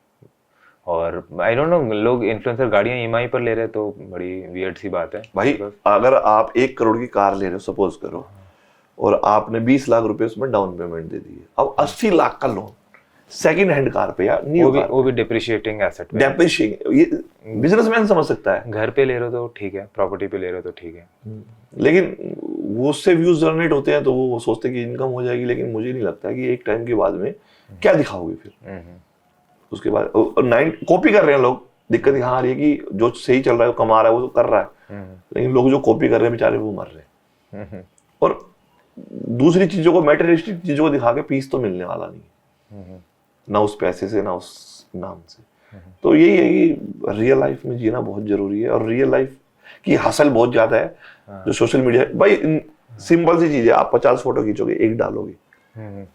Speaker 1: और आई डोंट नो, लोग इन्फ्लुएंसर गाड़ियां EMI पर ले रहे तो बड़ी वियर्ड सी बात है
Speaker 2: भाई। अगर आप 1 करोड़ की कार ले रहे हो सपोज करो, और आपने 20 लाख रुपए उसमें डाउन पेमेंट दे दी, अब 80 लाख का लोन सेकंड हैंड कार पे या न्यू कार,
Speaker 1: वो भी डिप्रिशिएटिंग एसेट पे।
Speaker 2: डेप्रिशिएटिंग, ये बिजनेसमैन समझ सकता है।
Speaker 1: घर पे ले रहे हो तो ठीक है, प्रॉपर्टी पे ले रहे हो तो ठीक है,
Speaker 2: लेकिन वो उससे व्यूज जनरेट होते हैं तो वो सोचते हैं कि इनकम हो जाएगी। लेकिन मुझे नहीं लगता कि एक टाइम के बाद में क्या दिखाओगे फिर। उसके बाद कॉपी कर रहे हैं लोग। दिक्कत यहाँ आ रही है कि जो सही चल रहा है, वो कमा रहा है, वो तो कर रहा है, लेकिन लोग जो कॉपी कर रहे हैं बेचारे वो मर रहे हैं। और दूसरी चीजों को, मैटेरियलिस्टिक चीजों को दिखा के पीस तो मिलने वाला नहीं, ना उस पैसे से ना उस नाम से। तो यही है कि रियल लाइफ में जीना बहुत जरूरी है। और रियल लाइफ की हसल बहुत ज्यादा है। जो सोशल मीडिया, भाई सिंपल सी चीज है, आप 50 फोटो खींचोगे, एक डालोगे,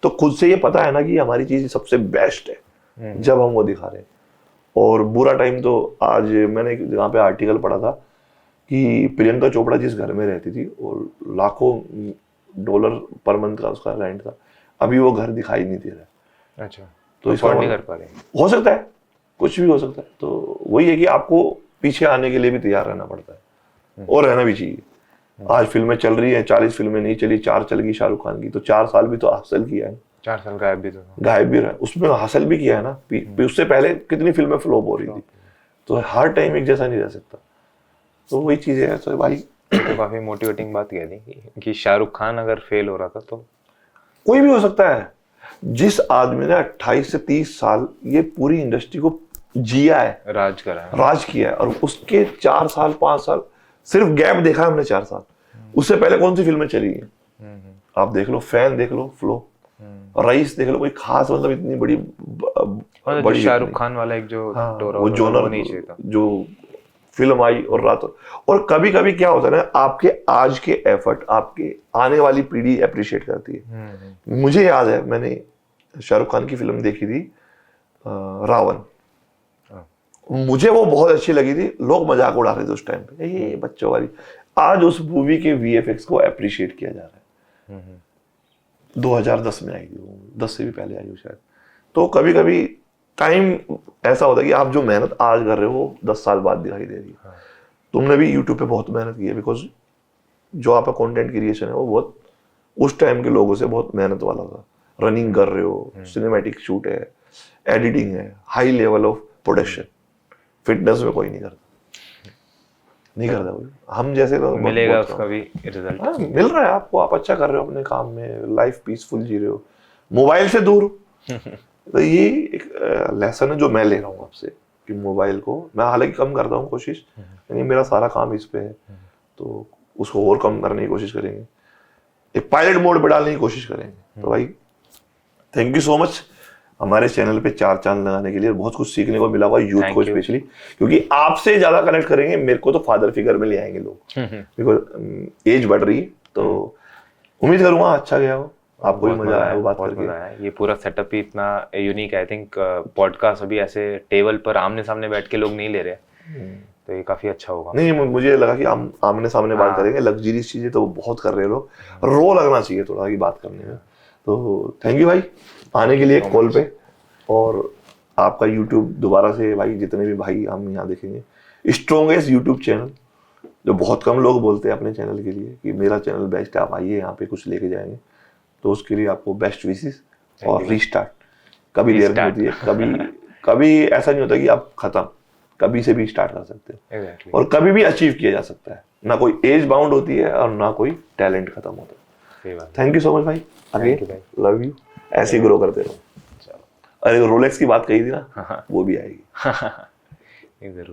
Speaker 2: तो खुद से ये पता है ना कि हमारी चीज सबसे बेस्ट है जब हम वो दिखा रहे हैं। और बुरा टाइम तो आज मैंने एक जगह पे आर्टिकल पढ़ा था कि प्रियंका चोपड़ा जिस घर में रहती थी और लाखों $, पर मंथ का उसका रेंट था, अभी वो घर दिखाई नहीं दे रहा।
Speaker 1: अच्छा,
Speaker 2: तो इसका
Speaker 1: नहीं कर पा रहे।
Speaker 2: हो सकता है, कुछ भी हो सकता है। तो वही है कि आपको पीछे आने के लिए भी तैयार रहना पड़ता है, और रहना भी चाहिए। आज फिल्में चल रही है, 40 फिल्में नहीं चली, 4 चल गई शाहरुख खान की, तो 4 साल भी तो हासिल किया है।
Speaker 1: 4 साल गायब भी
Speaker 2: रहा है, उसमें हासिल भी किया है ना। उससे पहले कितनी फिल्में फ्लॉप हो रही थी। तो हर टाइम एक जैसा नहीं रह सकता। तो वही चीजें है। तो भाई
Speaker 1: तो काफी मोटिवेटिंग बात कह दी कि शाहरुख खान अगर फेल हो रहा था तो
Speaker 2: कोई भी हो सकता है। जिस आदमी ने 28 से 30 साल ये पूरी इंडस्ट्री को जिया है, राज किया है, और उसके 4 साल 5 साल सिर्फ गैप देखा है हमने 4 साल। उससे पहले कौन सी फिल्में चली हैं? आप देख लो, फैन देख लो, फ्लो, रईस देख लो, कोई खास मतलब इतनी बड़ी
Speaker 1: शाहरुख खान वाला एक जो
Speaker 2: वो जोनर जो फिल्म आई और रात। और कभी कभी क्या होता है ना, आपके आज के एफर्ट आपके आने वाली पीढ़ी अप्रिशिएट करती है। मुझे याद है, मैंने शाहरुख खान की फिल्म देखी थी रावण। मुझे वो बहुत अच्छी लगी थी। लोग मजाक उड़ा रहे थे उस टाइम पे, ये बच्चों वाली। आज उस मूवी के VFX को अप्रिशिएट किया जा रहा है। 2010 में आई थी, 10 से भी पहले आई हो शायद। तो कभी कभी टाइम ऐसा होता है कि आप जो मेहनत आज कर रहे हो वो 10 साल बाद दिखाई दे रही है। तुमने भी YouTube पे बहुत मेहनत की है, बिकॉज जो आपका कंटेंट क्रिएशन है वो बहुत उस टाइम के लोगों से बहुत मेहनत वाला था। रनिंग कर रहे हो, सिनेमैटिक शूट है, एडिटिंग है, high level of production. Fitness में कोई नहीं करता कोई। हम जैसे लोग
Speaker 1: मिलेगा उसका भी रिजल्ट।
Speaker 2: हाँ, मिल रहा है आपको, आप अच्छा कर रहे हो अपने काम में, लाइफ पीसफुल जी रहे हो, मोबाइल से दूर हो। तो ये एक लेसन है जो मैं ले रहा हूँ आपसे कि मोबाइल को मैं हालांकि कम करता हूँ कोशिश, लेकिन मेरा सारा काम इस पे है, तो उसको और कम करने की कोशिश करेंगे, एक पायलट मोड पे डालने की कोशिश करेंगे। तो भाई थैंक यू सो मच हमारे चैनल पे 4 चांद लगाने के लिए। बहुत कुछ सीखने को मिला हुआ यूथ को स्पेशली, क्योंकि आपसे ज्यादा कनेक्ट करेंगे। मेरे को तो फादर फिगर में ले आएंगे लोग, बिकॉज एज बढ़ रही है। तो उम्मीद करूंगा अच्छा गया हो, आपको भी मजा आया वो बात करके।
Speaker 1: ये पूरा सेटअप ही इतना यूनिक है। आई थिंक पॉडकास्ट अभी ऐसे टेबल पर आमने सामने बैठ के लोग नहीं ले रहे, तो ये काफी अच्छा होगा।
Speaker 2: नहीं, मुझे लगा कि हम आमने सामने बात करेंगे, लग्जरियस चीजें तो बहुत कर रहे हैं लोग, रो लगना चाहिए थोड़ा की बात करने में। तो थैंक यू भाई आने के लिए कॉल पे, और आपका यूट्यूब दोबारा से भाई, जितने भी भाई हम यहाँ देखेंगे, स्ट्रॉन्गेस्ट यूट्यूब चैनल, जो बहुत कम लोग बोलते हैं अपने चैनल के लिए कि मेरा चैनल बेस्ट है, आप आइए यहाँ पे कुछ लेके जाएंगे, तो उसके लिए आपको बेस्ट विशेस। और रीस्टार्ट कभी देर नहीं होती है, कभी ऐसा नहीं होता कि आप खत्म, कभी से भी स्टार्ट कर सकते हो, और कभी भी अचीव किया जा सकता है। ना कोई एज बाउंड होती है और ना कोई टैलेंट खत्म होता है। थैंक यू सो मच भाई, अगेन लव यू, ऐसे ग्रो करते रहो। अरे रोलेक्स की बात कही थी ना, वो भी आएगी।
Speaker 1: जरूर।